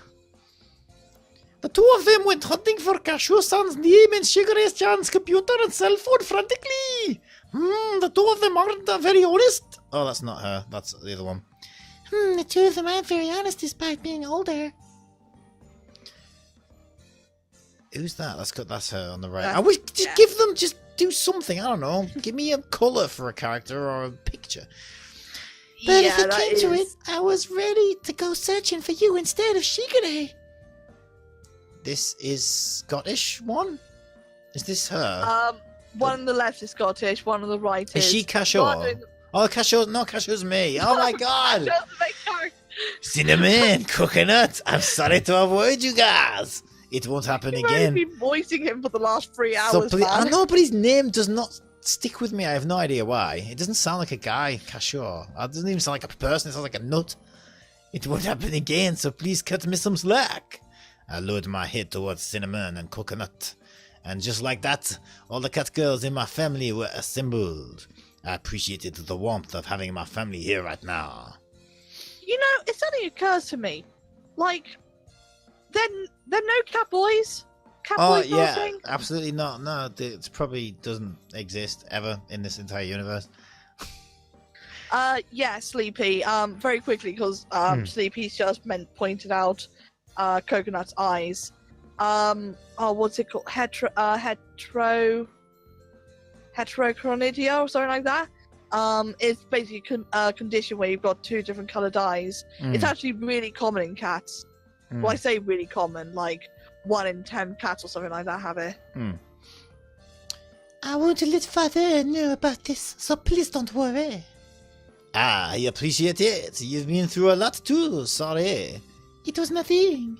The two of them went hunting for Cashew-san's name in Shigure-chan's computer and cell phone frantically. The two of them aren't very honest. Oh, that's not her. That's the other one. The two of them aren't very honest despite being older. Who's that? That's her on the right. That's- I wish just yeah. give them just do something. I don't know. Give me a color for a character or a picture. But yeah, if it that came to it, is- I was ready to go searching for you instead of Shigure. This is Scottish one. Is this her? One on the left is Scottish, one on the right is is. she Cashew? Oh, Cashew. No, Cashew's me. Oh my God. Just the main character. Cinnamon, coconut. I'm sorry to avoid you guys. It won't happen You've only again. been voicing him for the last 3 hours. So please, I man. know, but his name does not stick with me. I have no idea why. It doesn't sound like a guy, Cashew. It doesn't even sound like a person. It sounds like a nut. It won't happen again, so please cut me some slack. I lowered my head towards Cinnamon and Coconut. And just like that, all the cat girls in my family were assembled. I appreciated the warmth of having my family here right now. You know, it suddenly occurs to me, like, they're no cat boys. Cat Oh, boys not a yeah, thing? absolutely not. No, it probably doesn't exist ever in this entire universe. Yeah, Sleepy. Very quickly, because Sleepy's just pointed out Coconut's eyes. What's it called? Heterochronidia or something like that. It's basically a condition where you've got two different colored eyes. It's actually really common in cats. Well, I say really common, like 1 in 10 cats or something like that have it. I won't let father know about this, so please don't worry. Ah, I appreciate it. You've been through a lot too. Sorry. It was nothing.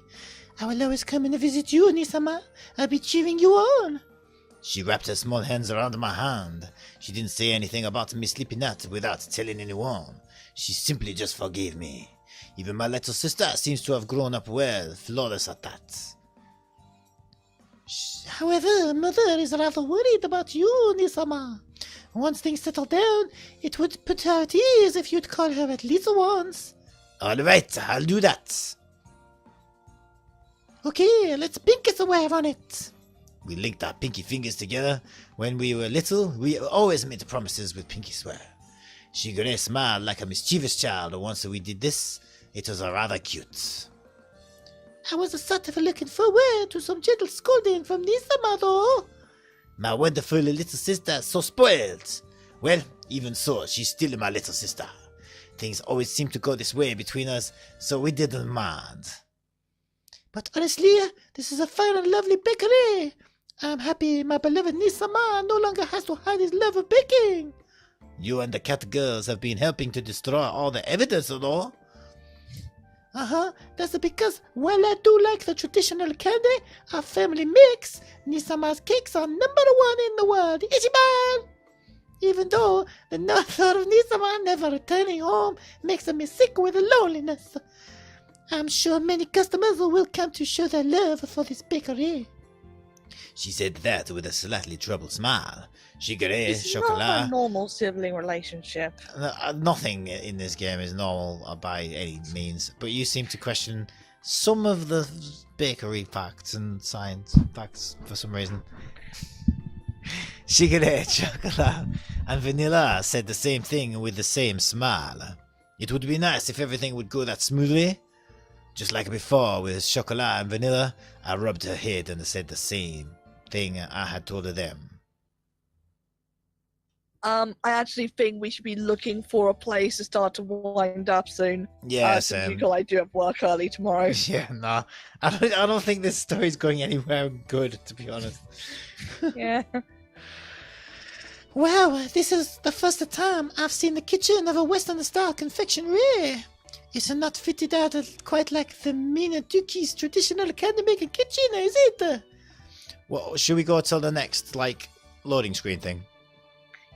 I will always come and visit you, Nisama. I'll be cheering you on. She wrapped her small hands around my hand. She didn't say anything about me sleeping out without telling anyone. She simply just forgave me. Even my little sister seems to have grown up well, flawless at that. However, mother is rather worried about you, Nisama. Once things settle down, it would put her at ease if you'd call her at least once. All right, I'll do that. Okay, let's pink a swear on it. We linked our pinky fingers together. When we were little, we always made promises with pinky swear. Shigure smiled like a mischievous child, and once we did this, it was rather cute. I was sort of looking forward to some gentle scolding from Nisama, though. My wonderful little sister is so spoiled. Well, even so, she's still my little sister. Things always seem to go this way between us, so we didn't mind. But honestly, this is a fine and lovely bakery. I'm happy my beloved Nisama no longer has to hide his love of baking. You and the cat girls have been helping to destroy all the evidence, though. That's because while I do like the traditional candy, our family makes, Nisama's cakes are #1 in the world. Ichiban! Even though the thought of Nisama never returning home makes me sick with loneliness. I'm sure many customers will come to show their love for this bakery. She said that with a slightly troubled smile. Shigure, It's not chocolat. a normal sibling relationship. Nothing in this game is normal by any means, but you seem to question some of the bakery facts and science facts for some reason. Shigure, chocolat, and vanilla said the same thing with the same smile. It would be nice if everything would go that smoothly. Just like before with chocolat and vanilla, I rubbed her head and said the same thing I had told her them. I actually think we should be looking for a place to start to wind up soon. Yeah, Because I do have work early tomorrow. Yeah, no, I don't think this story's going anywhere good, to be honest. Yeah. Wow, this is the first time I've seen the kitchen of a Western-style confectionery. It's not fitted out quite like the Minaduki's traditional candy-making kitchen, is it? Well, should we go till the next, loading screen thing?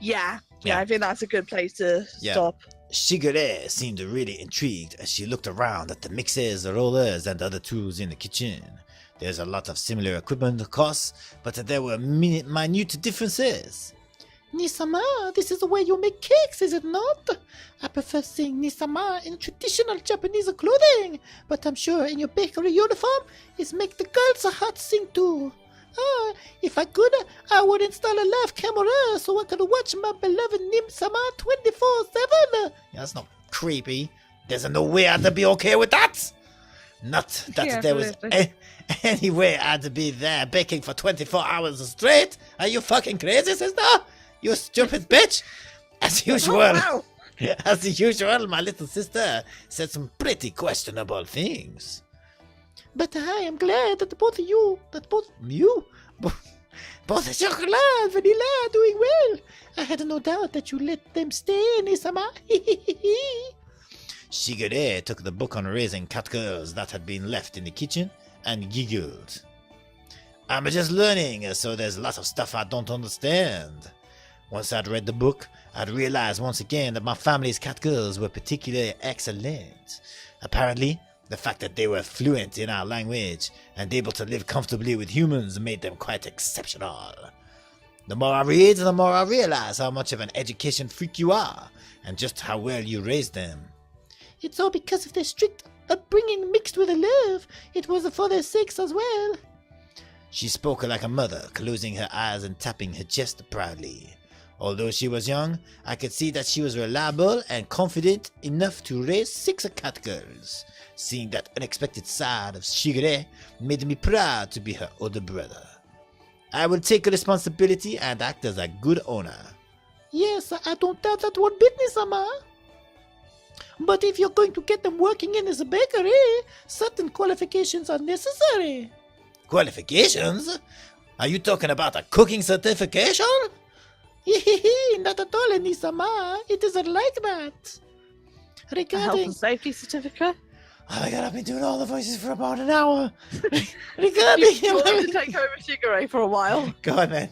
Yeah, Yeah. I think that's a good place to Yeah. stop. Shigure seemed really intrigued as she looked around at the mixers, rollers, and other tools in the kitchen. There's a lot of similar equipment, of course, but there were minute differences. Nisama, this is the way you make cakes, is it not? I prefer seeing Nisama in traditional Japanese clothing, but I'm sure in your bakery uniform, it's make the girls a heart sing too. Ah, if I could, I would install a live camera so I could watch my beloved Nim-sama 24/7. That's not creepy. There's no way I'd be okay with that. Not that there was any way I'd be there baking for 24 hours straight. Are you fucking crazy, sister? You stupid bitch. As usual, as usual, my little sister said some pretty questionable things. But I am glad that both you, both chocolate and vanilla are doing well. I had no doubt that you let them stay, Nisama. Shigure took the book on raising cat girls that had been left in the kitchen and giggled. I'm just learning, so there's lots of stuff I don't understand. Once I'd read the book, I'd realized once again that my family's cat girls were particularly excellent. Apparently, the fact that they were fluent in our language and able to live comfortably with humans made them quite exceptional. The more I read, the more I realize how much of an education freak you are and just how well you raised them. It's all because of their strict upbringing mixed with love. It was for their sakes as well. She spoke like a mother, closing her eyes and tapping her chest proudly. Although she was young, I could see that she was reliable and confident enough to raise 6 cat girls. Seeing that unexpected side of Shigure made me proud to be her older brother. I will take responsibility and act as a good owner. Yes, I don't doubt that one bit, Nisama. But if you're going to get them working in this bakery, certain qualifications are necessary. Qualifications? Are you talking about a cooking certification? Not at all, Nisama. It isn't like that. A health and safety certificate? Oh my god, I've been doing all the voices for about an hour. Regarding You want to take over Shigure for a while? Go on, man.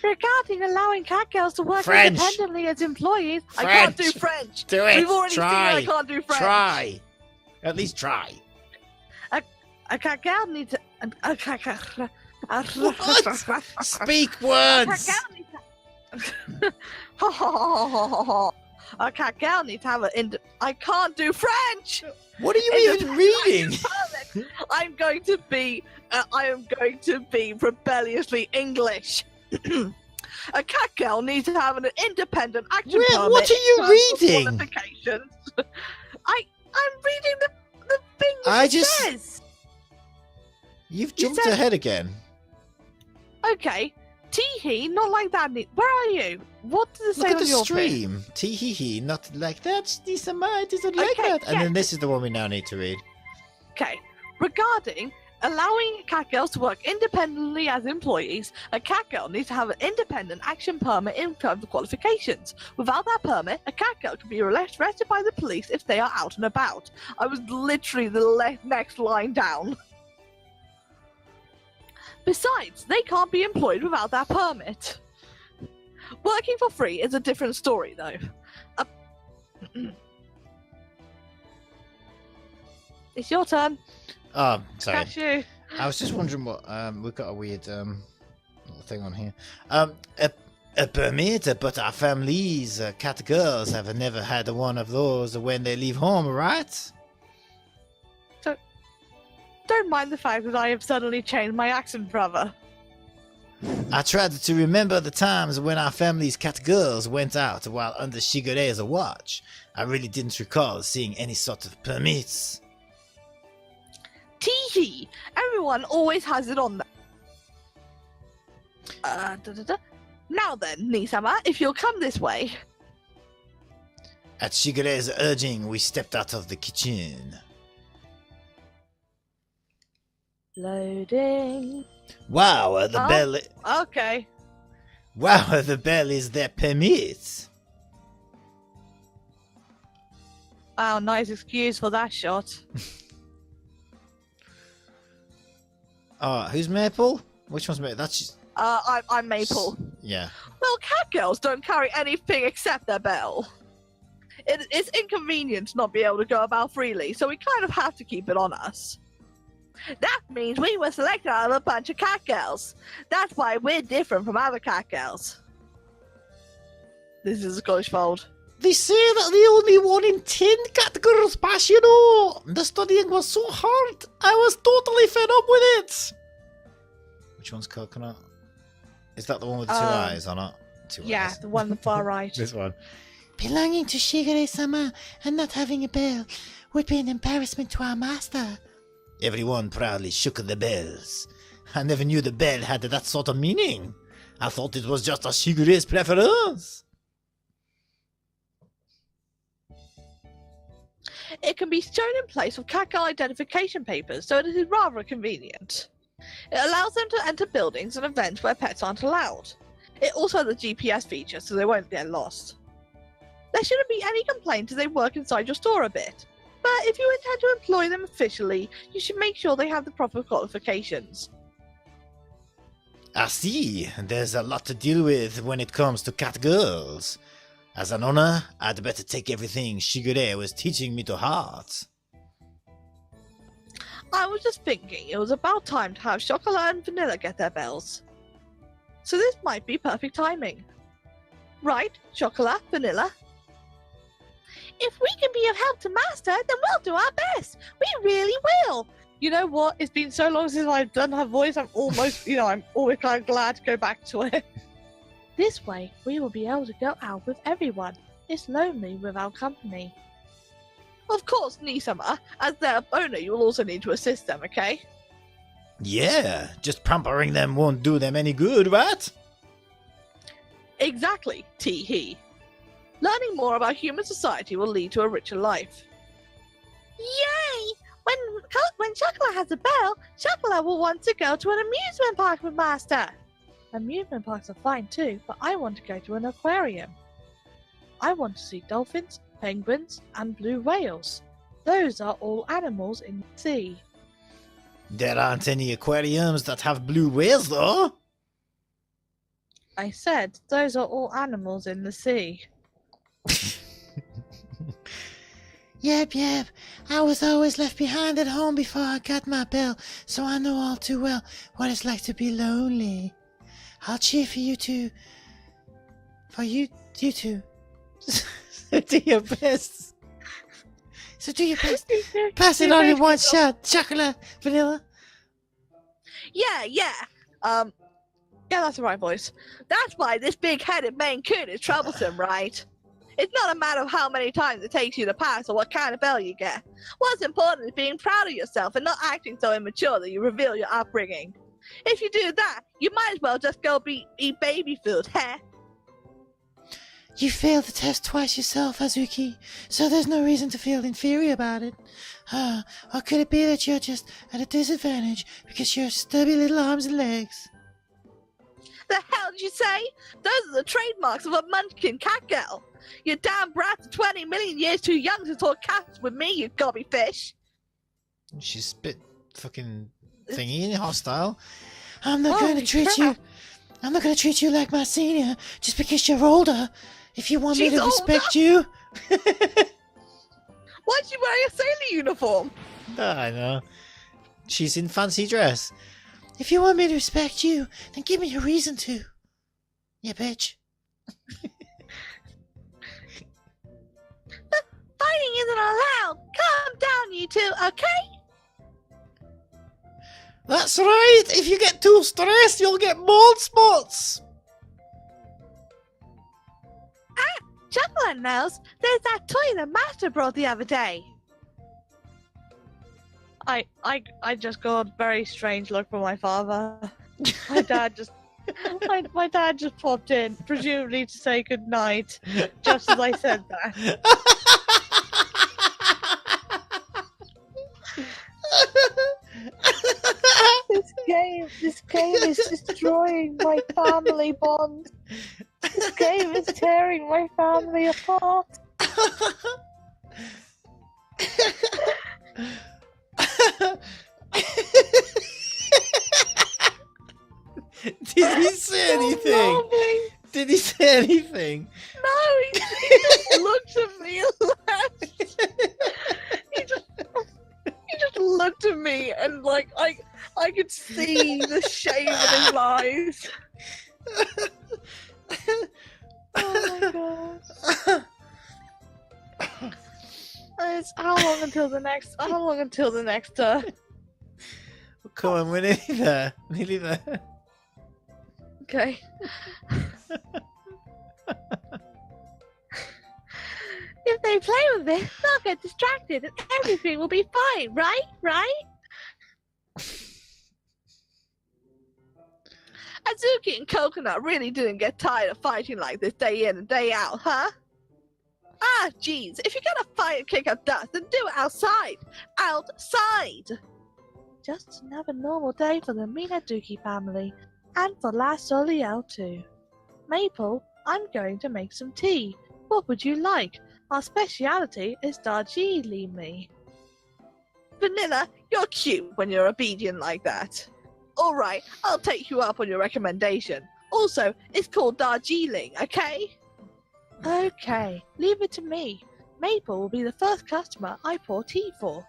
Regarding allowing cat girls to work French. independently as employees, I can't do French. Do it. We've already Try. seen I can't do French. Try. At least try. a cat girl needs a cat Speak words. A cat girl needs to have I can't do French. What are you even reading? I am going to be rebelliously English. A cat girl needs to have an independent action permit. What are you in terms of reading? Qualifications. I'm reading the thing I that just- says. You've jumped said- ahead again. Okay, Teehee, not like that. Where are you? What does it Look say at on the your thing? stream. Tee-hee-hee, not like that. Nisama, it isn't like Okay, that. And yeah. then this is the one we now need to read. Okay, regarding allowing cat girls to work independently as employees, a cat girl needs to have an independent action permit in terms of qualifications. Without that permit, a cat girl can be arrested by the police if they are out and about. I was literally the next line down. Besides, they can't be employed without that permit. Working for free is a different story, though. It's your turn. Oh, sorry. Catch you. I was just wondering what we've got a weird little thing on here. A permit, but our families, cat girls, have never had one of those when they leave home, right? Don't mind the fact that I have suddenly changed my accent, brother. I tried to remember the times when our family's cat girls went out while under Shigure's watch. I really didn't recall seeing any sort of permits. Teehee! Everyone always has it on Now then, Nisama, if you'll come this way. At Shigure's urging, we stepped out of the kitchen. Loading. Wow, the bell... Okay. Wow, the bell is their permit. Wow, nice excuse for that shot. Oh, who's Maple? Which one's Maple? That's just... I'm Maple. Yeah. Well, cat girls don't carry anything except their bell. It's inconvenient to not be able to go about freely, so we kind of have to keep it on us. That means we were selected out of a bunch of cat girls. That's why we're different from other cat girls. This is a Scottish fold. They say that they only 1 in 10 cat girls pass, you know. The studying was so hard. I was totally fed up with it. Which one's coconut? Is that the one with the 2 eyes or not? 2 Yeah, eyes. the one on the far right. This one. Belonging to Shigure-sama and not having a bell would be an embarrassment to our master. Everyone proudly shook the bells. I never knew the bell had that sort of meaning. I thought it was just a Shigure's preference. It can be shown in place of cat girl identification papers, so it is rather convenient. It allows them to enter buildings and events where pets aren't allowed. It also has a GPS feature, so they won't get lost. There shouldn't be any complaint as they work inside your store a bit, but if you intend to employ them officially, you should make sure they have the proper qualifications. I see. There's a lot to deal with when it comes to cat girls. As an owner, I'd better take everything Shigure was teaching me to heart. I was just thinking it was about time to have Chocolate and Vanilla get their bells. So this might be perfect timing. Right, Chocolate, Vanilla? If we can be of help to Master, then we'll do our best. We really will. You know what? It's been so long since I've done her voice, I'm almost, I'm always kind of glad to go back to it. This way, we will be able to go out with everyone. It's lonely without company. Of course, Nisama. As their owner, you will also need to assist them, okay? Yeah, just pampering them won't do them any good, right? Exactly, Tee-hee. Learning more about human society will lead to a richer life. Yay! When Chocolate has a bell, Chocolate will want to go to an amusement park with Master. Amusement parks are fine too, but I want to go to an aquarium. I want to see dolphins, penguins, and blue whales. Those are all animals in the sea. There aren't any aquariums that have blue whales, though. I said those are all animals in the sea. Yep. I was always left behind at home before I got my bell, so I know all too well what it's like to be lonely. I'll cheer for you two. For you two. So do your best. Pass it on in one shot. Chocolate, Vanilla. Yeah. Yeah, that's the right voice. That's why this big-headed Maine Coon is troublesome, right? It's not a matter of how many times it takes you to pass or what kind of bell you get. What's important is being proud of yourself and not acting so immature that you reveal your upbringing. If you do that, you might as well just go eat baby food, heh? You failed the test twice yourself, Azuki, so there's no reason to feel inferior about it. Or could it be that you're just at a disadvantage because you're stubby little arms and legs? The hell did you say? Those are the trademarks of a munchkin cat girl. You damn brats are 20 million years too young to talk cats with me, you gobby fish. She's a bit fucking thingy and hostile. I'm not going to treat you like my senior just because you're older. If you want me to respect you. Why'd she wear a sailor uniform? I know. She's in fancy dress. If you want me to respect you, then give me a reason to. Yeah, bitch. Fighting isn't allowed. Calm down, you two, okay? That's right. If you get too stressed, you'll get bald spots. Chocolate knows. There's that toy the Master brought the other day. I just got a very strange look from my father. My dad just popped in, presumably to say good night, just as I said that. This game is destroying my family bond. This game is tearing my family apart. Did he say anything? Did he say anything? No, he just looked at me and laughed. He just looked at me me, and like I could see the shame in his eyes. Oh my god. How long until the next? Come on, we're nearly there. Nearly there. Okay. If they play with this, they'll get distracted and everything will be fine, right? Right? Azuki and Coconut really didn't get tired of fighting like this day in and day out, huh? Ah, jeez, if you're gonna fight and kick up dust, then do it outside! Outside! Just another normal day for the Minaduki family, and for La Soliel too. Maple, I'm going to make some tea. What would you like? Our speciality is Darjeeling. Vanilla, you're cute when you're obedient like that. Alright, I'll take you up on your recommendation. Also, it's called Darjeeling, okay? Okay, leave it to me. Maple will be the first customer I pour tea for.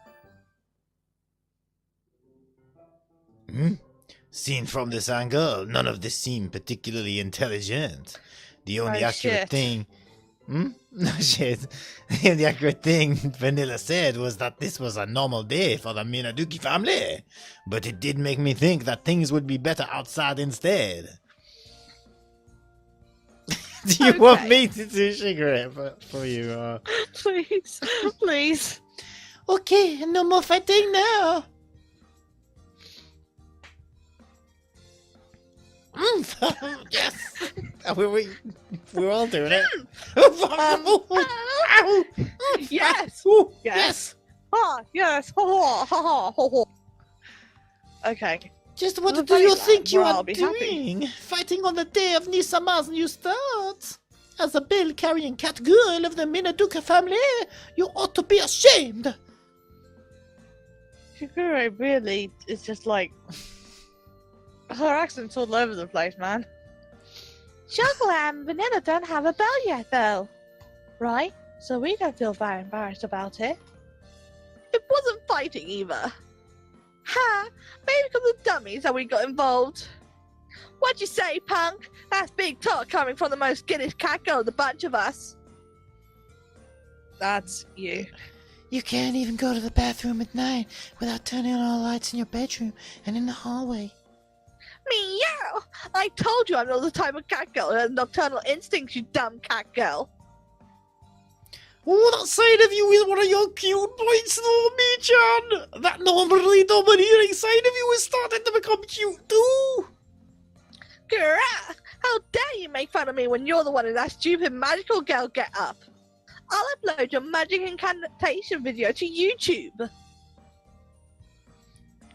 Seen from this angle, none of this seemed particularly intelligent. The only accurate thing... No shit. The only accurate thing Vanilla said was that this was a normal day for the Minaduki family. But it did make me think that things would be better outside instead. Do you want me to do cigarette for you? Please, please. Okay, no more fighting now. Yes! We're all doing it. Yes! Ooh, Yes! Ah, yes! Ha ha ha ha. Okay. Just what The do you very think lad, you well, are I'll be happy. doing? Fighting on the day of Nisama's new start? As a bell-carrying cat girl of the Minaduka family, you ought to be ashamed! Shigure really is just like... Her accent's all over the place, man. Chocolate and Vanilla don't have a bell yet, though. Right? So we don't feel very embarrassed about it. It wasn't fighting either. Ha! Maybe because of dummies that we got involved. What'd you say, punk? That's big talk coming from the most skittish cat girl of the bunch of us. That's you. You can't even go to the bathroom at night without turning on all the lights in your bedroom and in the hallway. Meow! I told you I'm not the type of cat girl who has nocturnal instincts, you dumb cat girl. Oh, that side of you is one of your cute points, though, me-chan! That normally domineering side of you is starting to become cute, too! Grah! How dare you make fun of me when you're the one in that stupid magical girl get-up? I'll upload your magic incantation video to YouTube.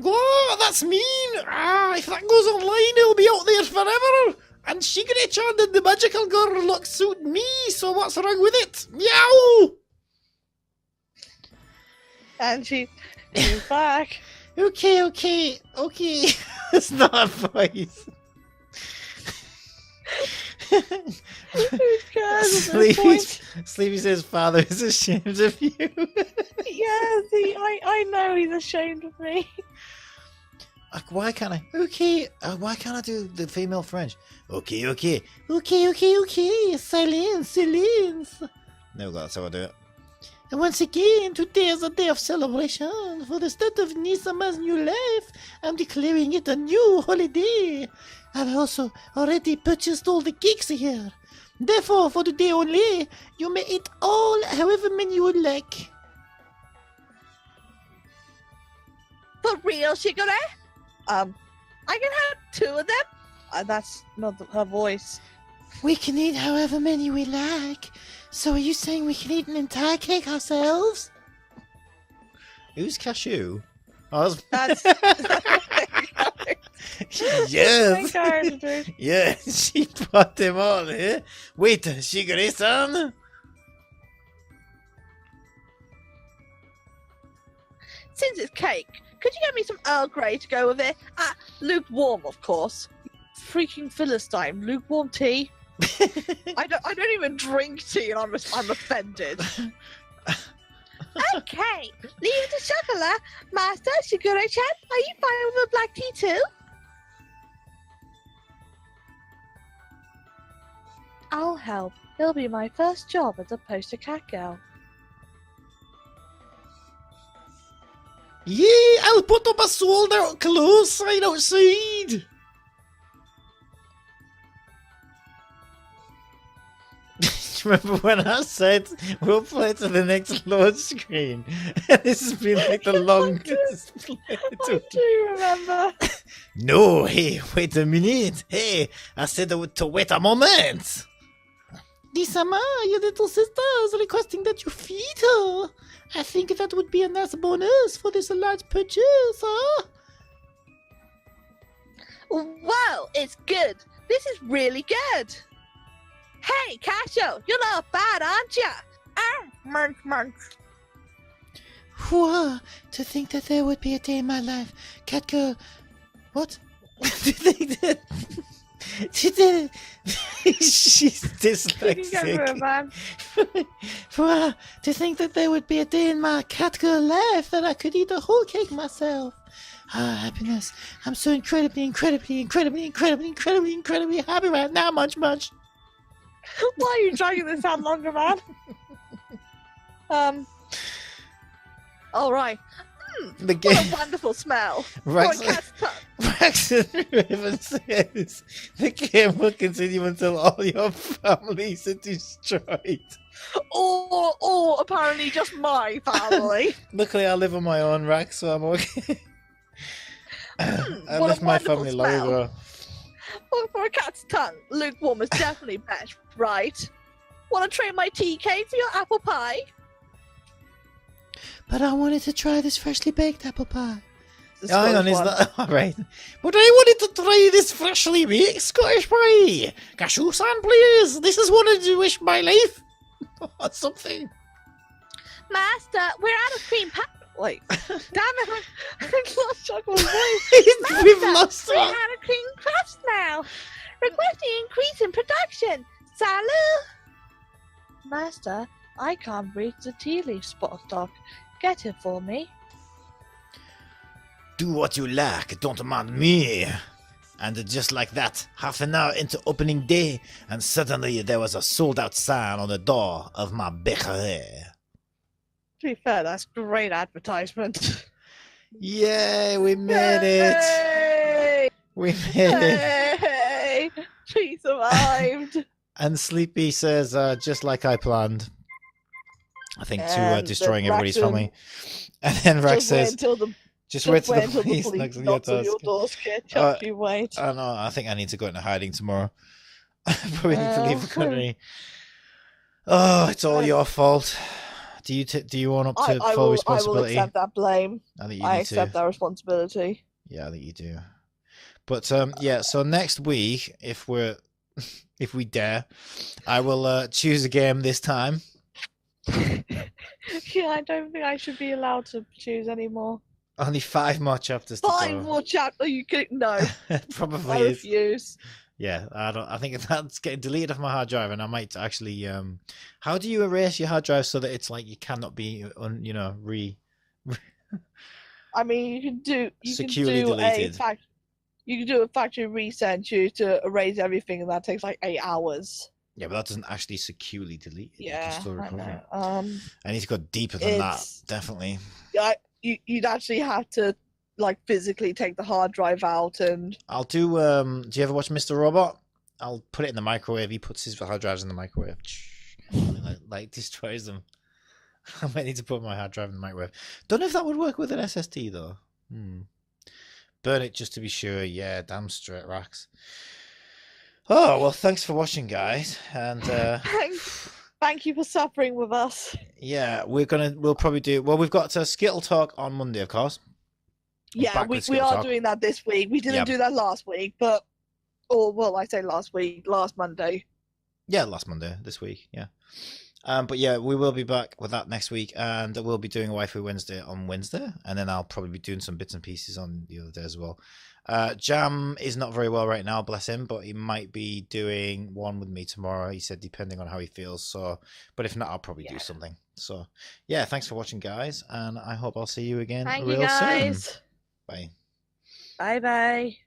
Oh, that's mean! If that goes online, it'll be out there forever! And Shigure-chan and the magical girl look suit me, so what's wrong with it? Meow! And she's back. Okay. It's not a voice. Sleepy says father is ashamed of you. Yes, I know he's ashamed of me. Why can't I? Okay, why can't I do the female French? Okay. Silence. No, that's how I do it. And once again, today is a day of celebration. For the start of Nisama's new life, I'm declaring it a new holiday. I've also already purchased all the cakes here. Therefore, for today only, you may eat all however many you would like. For real, Shigure? I can have 2 of them? That's not her voice. We can eat however many we like. So are you saying we can eat an entire cake ourselves? Who's Cashew? Oh, That's... yes! Yeah, she brought them all here. Wait, Shigure-san? Since it's cake, could you get me some Earl Grey to go with it? Lukewarm, of course. Freaking Philistine, lukewarm tea. I don't even drink tea, and I'm offended. Okay, leave it to Chocolate. Master, Shigure-chan, are you fine with a black tea too? I'll help. It'll be my first job as a poster cat girl. Yeah, I'll put up a sold-out clothes sign outside. Remember when I said we'll play to the next load screen? This has been like the longest play. I do remember. No, hey, wait a minute. Hey, I said to wait a moment. Lisa-ma, your little sister is requesting that you feed her. I think that would be a nice bonus for this large purchase, huh? Wow, it's good. This is really good. Hey, Casio, you're not bad, aren't you? Munch, munch. Whoa, to think that there would be a day in my life. Cat girl, what? To think that... She's dyslexic. Man. Wow, to think that there would be a day in my cat girl life that I could eat a whole cake myself. Ah, happiness. I'm so incredibly happy right now, Munch Munch. Why are you dragging this out longer, man? All right. The What game. a wonderful smell. Rex, For a cat's tongue. Braxton Riven says the game will continue until all your families are destroyed. Or apparently just my family. Luckily, I live on my own, Rex, so I'm okay. I what a left my wonderful family long smell. ago. Well, for a cat's tongue, lukewarm is definitely best, right? Want to trade my TK for your apple pie? But I wanted to try this freshly baked apple pie. This Hang on, was is one. that alright? But I wanted to try this freshly baked Scottish pie. Cashew-san, please. This is what I wish my life. Or something. Master, we're out of cream pie. Wait, damn it! I lost Chocolate's voice. We've Master, lost we're her. out of cream puffs now. Requesting increase in production. Salut. Master, I can't reach the tea leaf spot stock. Get it for me. Do what you like, don't mind me. And just like that, half an hour into opening day, and suddenly there was a sold-out sign on the door of my bakery. To be fair, that's great advertisement. Yay, we made it! Hey! We made it! Hey! She survived. And Sleepy says, just like I planned. I think to And destroying then everybody's Raxon- family. And then Rex Just wait says, until the just wait till the until police knocks on your knocks on your door. door, Skitch. Uh, You wait. I don't know, I think I need to go into hiding tomorrow. I probably need to leave the country. Oh, it's all your fault. Do you own up to full I will responsibility? accept that blame. I think you I need accept to. that responsibility. Yeah, I think you do. But yeah, so next week, if we dare, I will choose a game this time. Yeah, I don't think I should be allowed to choose anymore. Only 5 more chapters to 5 go. more chapters. You could no. Probably I is. refuse. Yeah, I think that's getting deleted off my hard drive, and I might actually. How do you erase your hard drive so that it's like you cannot be, I mean, you can do Securely deleted. You can do a factory reset, choose to erase everything, and that takes like 8 hours. Yeah, but that doesn't actually securely delete it. You can Yeah, still I recover it. know. I need to go deeper than that. It's- Definitely. Yeah, you'd actually have to like physically take the hard drive out and. I'll do. Do you ever watch Mr. Robot? I'll put it in the microwave. He puts his hard drives in the microwave. Like destroys them. I might need to put my hard drive in the microwave. Don't know if that would work with an SSD though. Burn it just to be sure. Yeah, damn straight, Rax. Oh well, thanks for watching, guys, and Thank you for suffering with us. yeah, we'll probably do. Well, we've got Skittle Talk on Monday, of course. Yeah, back we with Skittle are Talk. doing that this week. We didn't Yep. do that last week, but I say last week, last Monday. Yeah, last Monday, this week, yeah. But yeah, we will be back with that next week, and we'll be doing a Waifu Wednesday on Wednesday, and then I'll probably be doing some bits and pieces on the other day as well. Jam is not very well right now, bless him, but he might be doing one with me tomorrow. He said depending on how he feels. So, but if not, I'll probably do something. So, yeah, thanks for watching, guys, and I hope I'll see you again Thank real you, guys. soon. Bye. Bye bye.